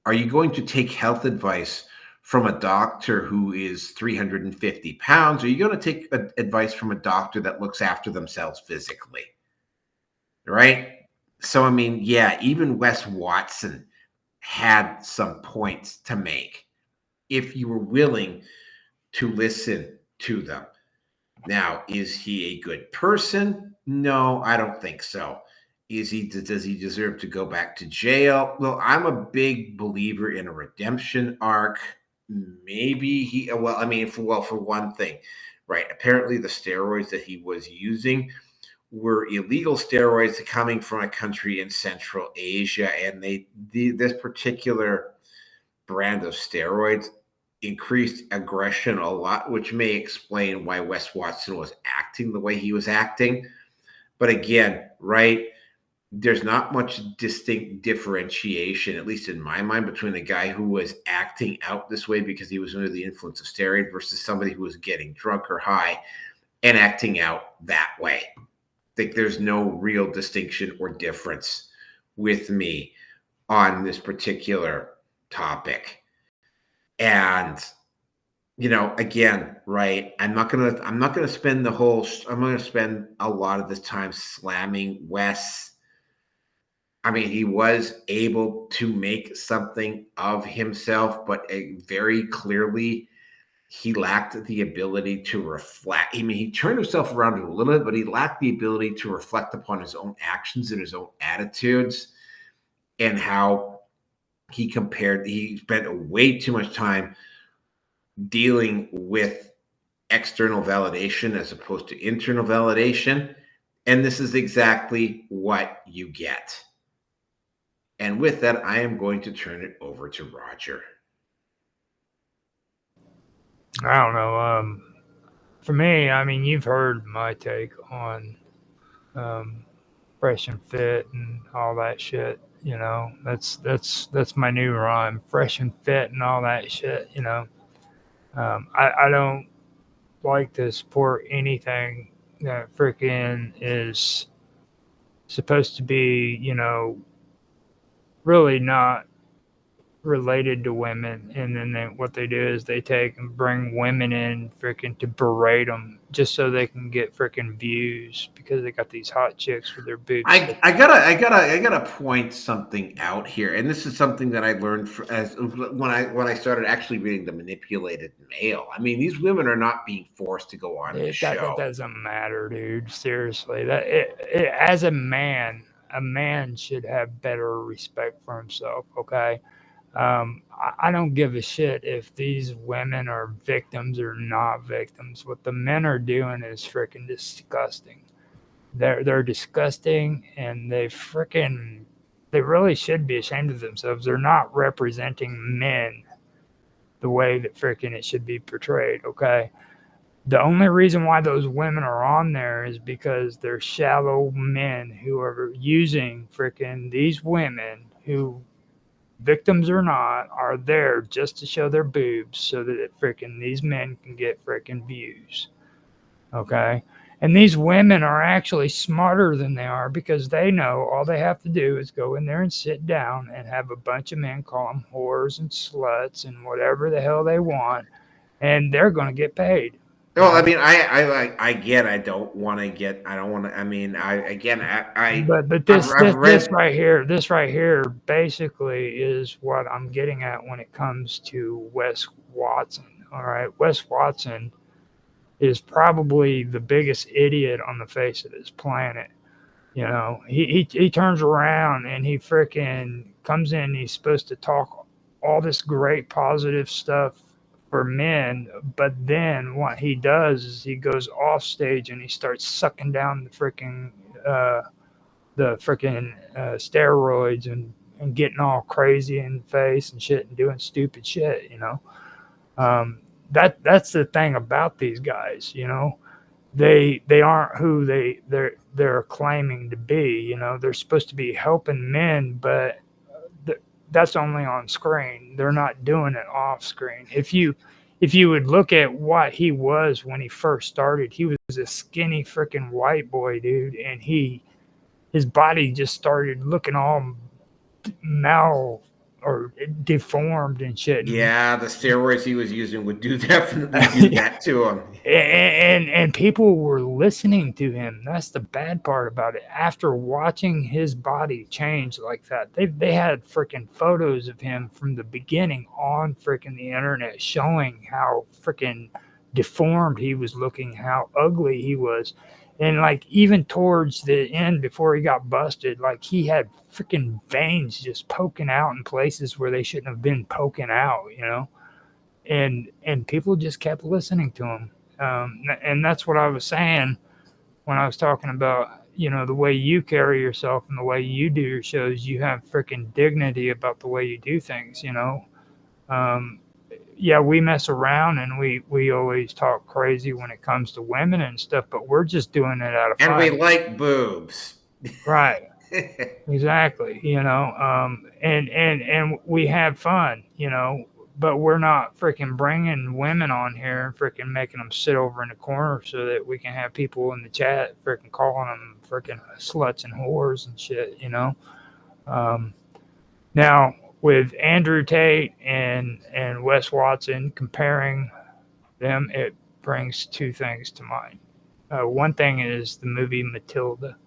S1: are you going to take health advice from a doctor who is 350 pounds? Or are you going to take advice from a doctor that looks after themselves physically? Right? So, I mean, yeah, even Wes Watson had some points to make if you were willing to listen to them. Now, is he a good person? No, I don't think so. Does he deserve to go back to jail? Well, I'm a big believer in a redemption arc. Maybe for one thing, right? Apparently the steroids that he was using were illegal steroids coming from a country in Central Asia, and this particular brand of steroids increased aggression a lot, which may explain why Wes Watson was acting the way he was acting. But again, right, there's not much distinct differentiation, at least in my mind, between a guy who was acting out this way because he was under the influence of steroid versus somebody who was getting drunk or high and acting out that way. I think there's no real distinction or difference with me on this particular topic. And, you know, again, right, I'm not gonna spend I'm gonna spend a lot of this time slamming Wes. I mean, he was able to make something of himself, but very clearly he lacked the ability to reflect. I mean, he turned himself around a little bit, but he lacked the ability to reflect upon his own actions and his own attitudes and how he spent way too much time dealing with external validation as opposed to internal validation. And this is exactly what you get. And with that, I am going to turn it over to Roger.
S3: I don't know. For me, I mean, you've heard my take on fresh and fit and all that shit. You know, that's my new rhyme: fresh and fit and all that shit. You know, I don't like to support anything that freaking is supposed to be, you know, really not related to women, and then what they do is they take and bring women in freaking to berate them just so they can get freaking views because they got these hot chicks with their boobs.
S1: I gotta point something out here, and this is something that I learned when I started actually reading The Manipulated Male. I mean, these women are not being forced to go on the show.
S3: That doesn't matter, dude. Seriously, as a man should have better respect for himself. Okay. I don't give a shit if these women are victims or not victims. What the men are doing is freaking disgusting. They're disgusting, and they really should be ashamed of themselves. They're not representing men the way that freaking it should be portrayed. Okay. The only reason why those women are on there is because they're shallow men who are using freaking these women who, victims or not, are there just to show their boobs so that freaking these men can get freaking views. Okay? And these women are actually smarter than they are because they know all they have to do is go in there and sit down and have a bunch of men call them whores and sluts and whatever the hell they want, and they're going to get paid.
S1: Well, I mean, I don't want to.
S3: But this right here basically is what I'm getting at when it comes to Wes Watson. All right, Wes Watson is probably the biggest idiot on the face of this planet. You know, he turns around and he freaking comes in. He's supposed to talk all this great positive stuff for men, but then what he does is he goes off stage and he starts sucking down the freaking steroids and getting all crazy in the face and shit and doing stupid shit. You know, that's the thing about these guys. You know, they aren't who they're claiming to be. You know, they're supposed to be helping men, but that's only on screen. They're not doing it off screen. If you if you would look at what he was when he first started, he was a skinny freaking white boy, dude, and his body just started looking all mal or deformed and shit.
S1: Yeah, the steroids he was using would definitely do that to him.
S3: And people were listening to him. That's the bad part about it. After watching his body change like that, they had freaking photos of him from the beginning on freaking the internet showing how freaking deformed he was looking, how ugly he was. And like even towards the end before he got busted, like he had freaking veins just poking out in places where they shouldn't have been poking out, you know? And people just kept listening to him. And that's what I was saying when I was talking about, you know, the way you carry yourself and the way you do your shows. You have freaking dignity about the way you do things, you know. Yeah, we mess around and we always talk crazy when it comes to women and stuff, but we're just doing it out of fun.
S1: And we like boobs.
S3: Right. Exactly. You know, and we have fun, you know, but we're not freaking bringing women on here and freaking making them sit over in the corner so that we can have people in the chat freaking calling them freaking sluts and whores and shit, you know. Now, with Andrew Tate and Wes Watson, comparing them, it brings two things to mind. One thing is the movie Matilda.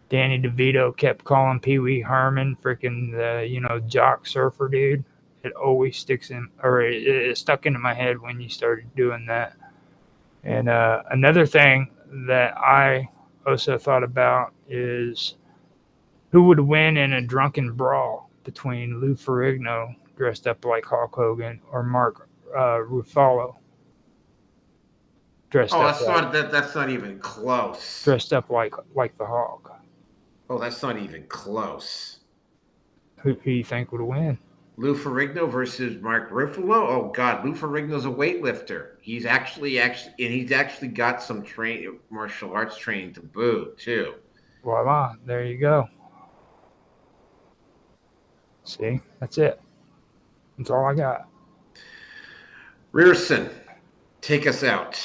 S3: Danny DeVito kept calling Pee Wee Herman freaking the, you know, jock surfer dude. It always sticks in, or it stuck into my head when you started doing that. And another thing that I also thought about is who would win in a drunken brawl between Lou Ferrigno, dressed up like Hulk Hogan, or Mark Ruffalo, dressed up
S1: that's not even close.
S3: Dressed up like the Hulk.
S1: Oh, that's not even close.
S3: Who do you think would win?
S1: Lou Ferrigno versus Mark Ruffalo? Oh God, Lou Ferrigno's a weightlifter. He's actually got some martial arts training to boot too.
S3: Voila, there you go. See, that's it. That's all I got.
S1: Rearson, take us out.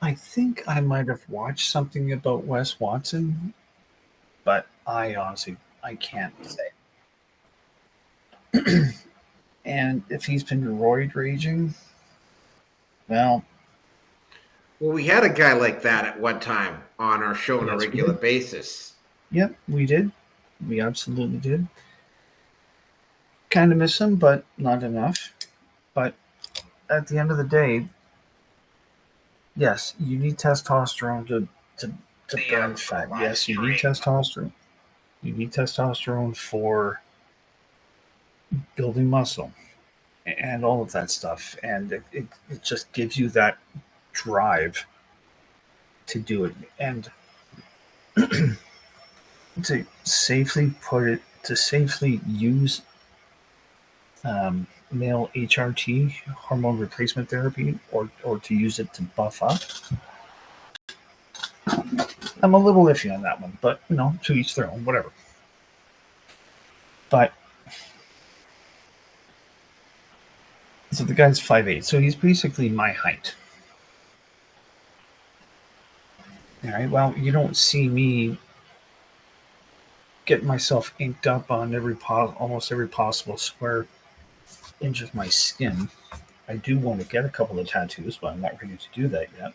S2: I think I might have watched something about Wes Watson, but I honestly, I can't say. And if he's been roid raging, well,
S1: we had a guy like that at one time on our show on a regular basis.
S2: Yep, we did. We absolutely did. Kind of miss him, but not enough. But at the end of the day, yes, you need testosterone to burn fat. Yes, you need testosterone. You need testosterone for building muscle and all of that stuff. And it just gives you that drive to do it. And to safely use male HRT, hormone replacement therapy, or to use it to buff up, I'm a little iffy on that one, but you know, to each their own, whatever. But so the guy's 5'8", so he's basically my height. All right, well, you don't see me getting myself inked up on almost every possible square inch of my skin. I do want to get a couple of tattoos, but I'm not ready to do that yet.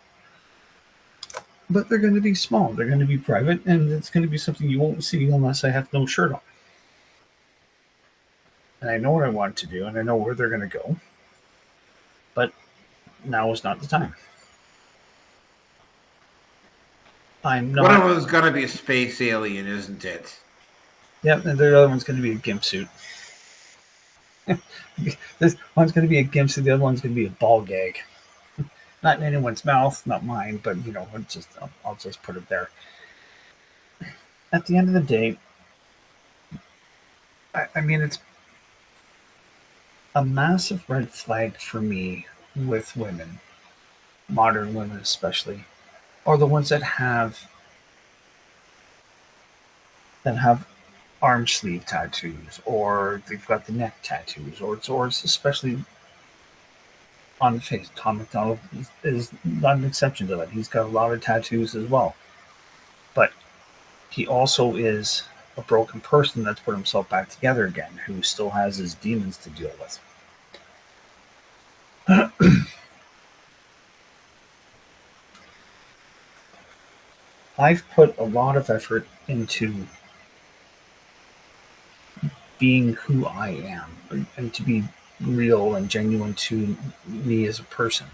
S2: But they're going to be small. They're going to be private, and it's going to be something you won't see unless I have no shirt on. And I know what I want to do, and I know where they're going to go. But now is not the time. I'm not.
S1: One of them is going to be a space alien, isn't it?
S2: Yep, and the other one's going to be a gimp suit. This one's going to be a gimp suit. The other one's going to be a ball gag. Not in anyone's mouth, not mine, but you know, I'll just put it there. At the end of the day, I mean, it's a massive red flag for me with women, modern women especially, are the ones that have arm sleeve tattoos, or they've got the neck tattoos, or it's especially on the face. Tom McDonald is not an exception to that. He's got a lot of tattoos as well. But he also is a broken person that's put himself back together again, who still has his demons to deal with. I've put a lot of effort into being who I am and to be real and genuine to me as a person.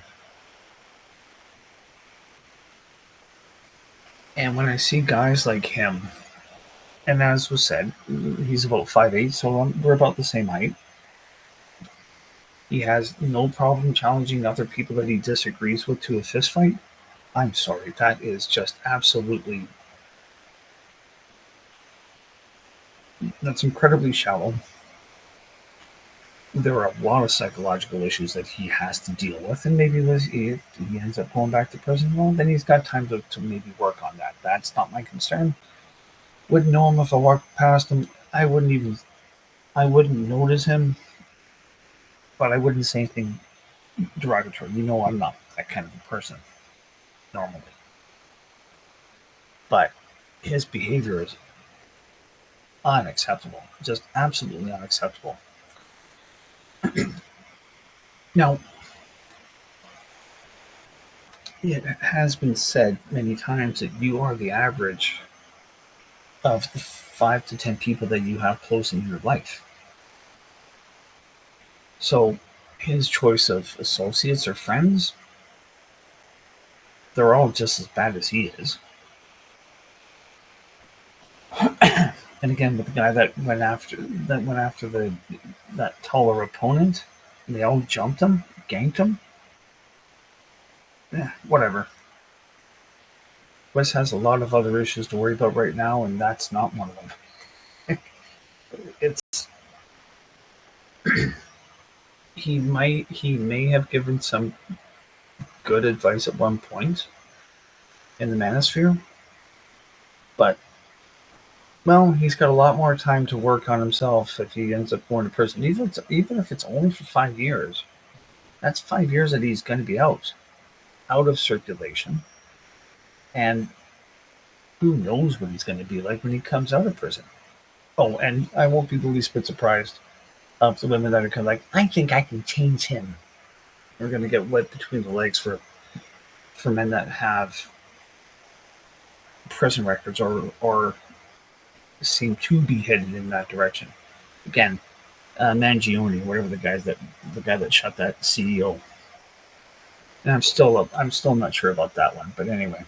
S2: And when I see guys like him, and as was said, he's about 5'8", so we're about the same height. He has no problem challenging other people that he disagrees with to a fist fight. I'm sorry, that is just absolutely... that's incredibly shallow. There are a lot of psychological issues that he has to deal with, and maybe if he ends up going back to prison, well, then he's got time to maybe work on that. That's not my concern. Wouldn't know him if I walked past him. I wouldn't notice him, but I wouldn't say anything derogatory. I'm not that kind of a person normally. But his behavior is unacceptable. Just absolutely unacceptable. Now, it has been said many times that you are the average of the 5 to 10 people that you have close in your life. So his choice of associates or friends, they're all just as bad as he is. And again, with the guy that went after that taller opponent, and they all jumped him, ganked him. Whatever. Wes has a lot of other issues to worry about right now, and that's not one of them. It's he may have given some good advice at one point in the Manosphere, but well, he's got a lot more time to work on himself if he ends up going to prison. Even if it's only for 5 years, that's 5 years that he's going to be out of circulation, and who knows what he's going to be like when he comes out of prison. Oh, and I won't be the least bit surprised of the women that are kind of like, I think I can change him. We're going to get wet between the legs for men that have prison records or seem to be headed in that direction. Again, Mangione, whatever the guy that shot that CEO. And I'm still not sure about that one, but anyway,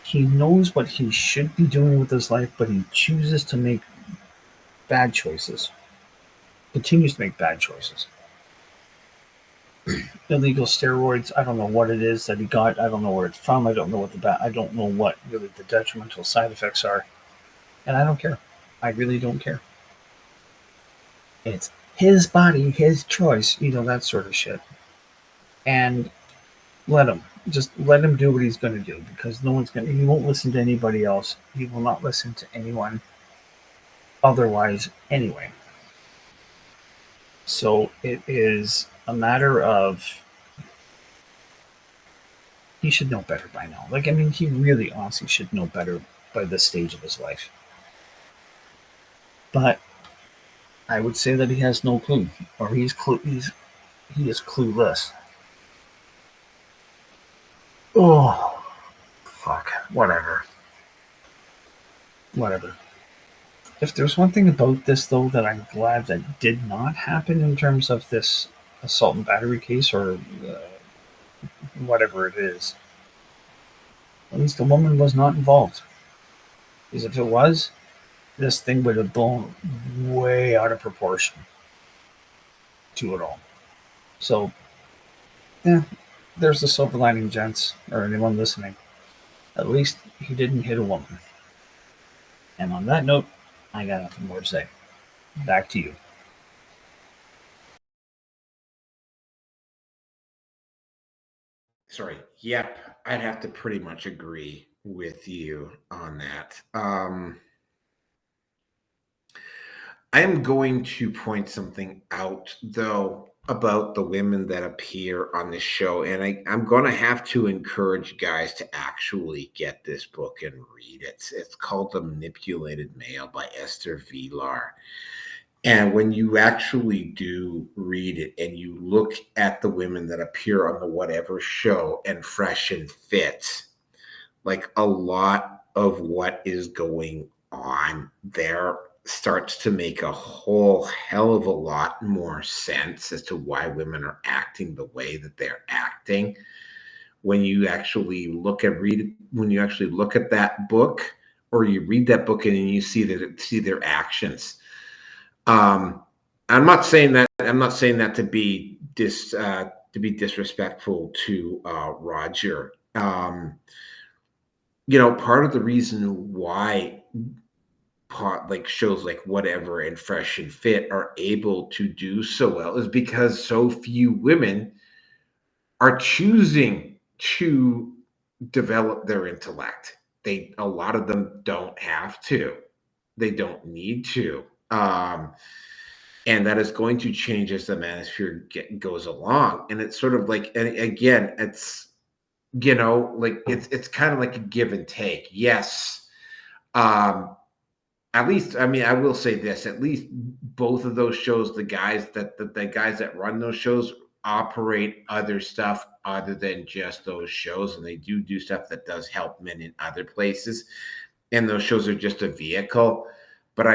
S2: he knows what he should be doing with his life, but he chooses to make bad choices. Continues to make bad choices. Illegal steroids. I don't know what it is that he got. I don't know where it's from. I don't know I don't know what really the detrimental side effects are, and I don't care. I really don't care. It's his body, his choice. That sort of shit. And let him do what he's going to do, because he won't listen to anybody else. He will not listen to anyone otherwise anyway. So it is a matter of, he should know better by now. He really honestly should know better by this stage of his life. But I would say that he has no clue, or he is clueless. Oh, fuck. Whatever. If there's one thing about this, though, that I'm glad that did not happen in terms of this assault and battery case, or whatever it is, at least the woman was not involved. Because if it was, this thing would have blown way out of proportion to it all. So, yeah, there's the silver lining, gents, or anyone listening. At least he didn't hit a woman. And on that note, I got nothing more to say. Back to you.
S1: Sorry. Yep. I'd have to pretty much agree with you on that. I am going to point something out, though, about the women that appear on the show. And I'm going to have to encourage guys to actually get this book and read it. It's called The Manipulated Male by Esther Vilar. And when you actually do read it and you look at the women that appear on the whatever show and Fresh and Fit, like a lot of what is going on there starts to make a whole hell of a lot more sense as to why women are acting the way that they're acting. When you actually look at that book, or you read that book and you see their actions. I'm not saying that to be disrespectful to Roger. Part of the reason why shows like Whatever and Fresh and Fit are able to do so well is because so few women are choosing to develop their intellect. A lot of them don't have to. They don't need to. And that is going to change as the Manosphere goes along. And it's sort of like, and again, it's, it's kind of like a give and take. Yes. At least, I will say this, at least both of those shows, the guys that run those shows operate other stuff other than just those shows. And they do stuff that does help men in other places. And those shows are just a vehicle. But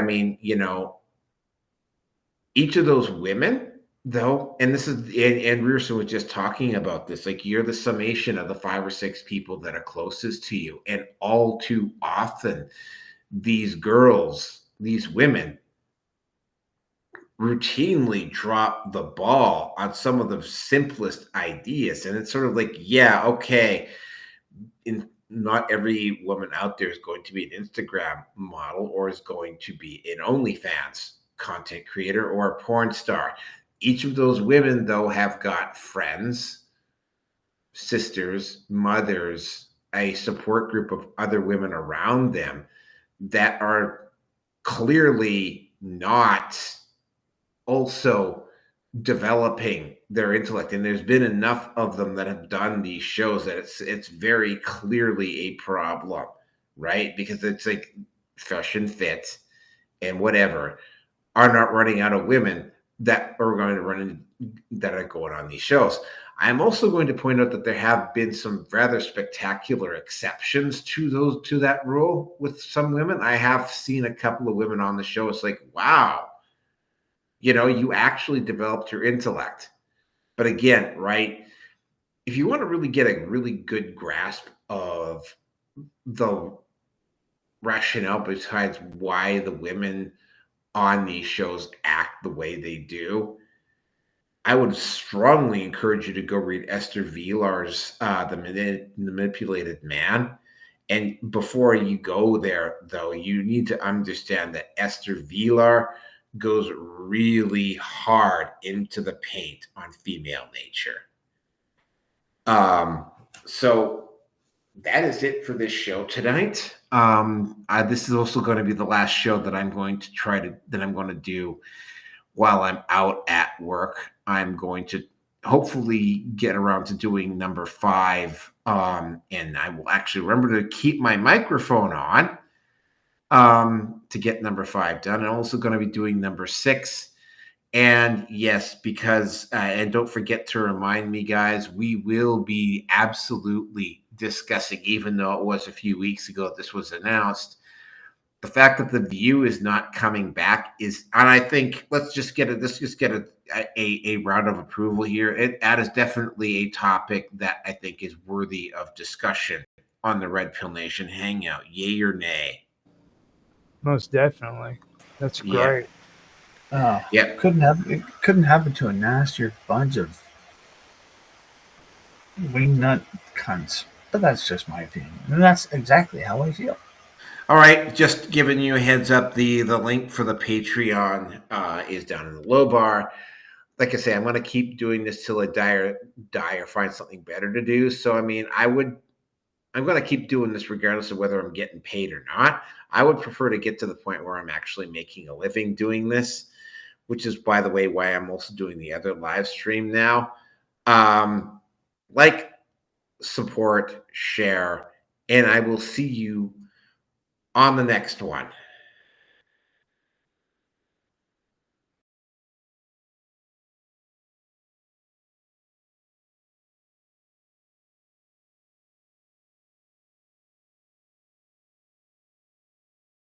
S1: each of those women, though, and this is, and Rearson was just talking about this, like you're the summation of the 5 or 6 people that are closest to you. And all too often, these women routinely drop the ball on some of the simplest ideas. And it's sort of like, yeah, okay, not every woman out there is going to be an Instagram model or is going to be an OnlyFans content creator or a porn star. Each of those women, though, have got friends, sisters, mothers, a support group of other women around them that are clearly not also developing their intellect. And there's been enough of them that have done these shows that it's very clearly a problem, right? Because it's like Fresh and Fit and Whatever are not running out of women that are going on these shows. I'm also going to point out that there have been some rather spectacular exceptions to that rule with some women. I have seen a couple of women on the show. It's like, wow, you actually developed your intellect. But again, right, if you want to really get a really good grasp of the rationale besides why the women on these shows act the way they do, I would strongly encourage you to go read Esther Vilar's The Manipulated Man. And before you go there, though, you need to understand that Esther Vilar goes really hard into the paint on female nature. So that is it for this show tonight. This is also going to be the last show that I'm going to do while I'm out at work. I'm going to hopefully get around to doing number 5. And I will actually remember to keep my microphone on to get number 5 done. I'm also going to be doing number 6. And yes, because, and don't forget to remind me, guys, we will be absolutely discussing, even though it was a few weeks ago this was announced, the fact that The View is not coming back is, and I think let's just get a round of approval here. That is definitely a topic that I think is worthy of discussion on the Red Pill Nation Hangout. Yay or nay?
S3: Most definitely. That's great.
S2: Yeah. Couldn't happen to a nastier bunch of wingnut cunts. But that's just my opinion. And that's exactly how I feel.
S1: All right, just giving you a heads up, the link for the Patreon is down in the low bar. Like I say, I'm going to keep doing this till I die or find something better to do. So, I mean, I would I'm going to keep doing this regardless of whether I'm getting paid or not. I would prefer to get to the point where I'm actually making a living doing this, which is, by the way, why I'm also doing the other live stream now. Like, support, share, and I will see you on the next one.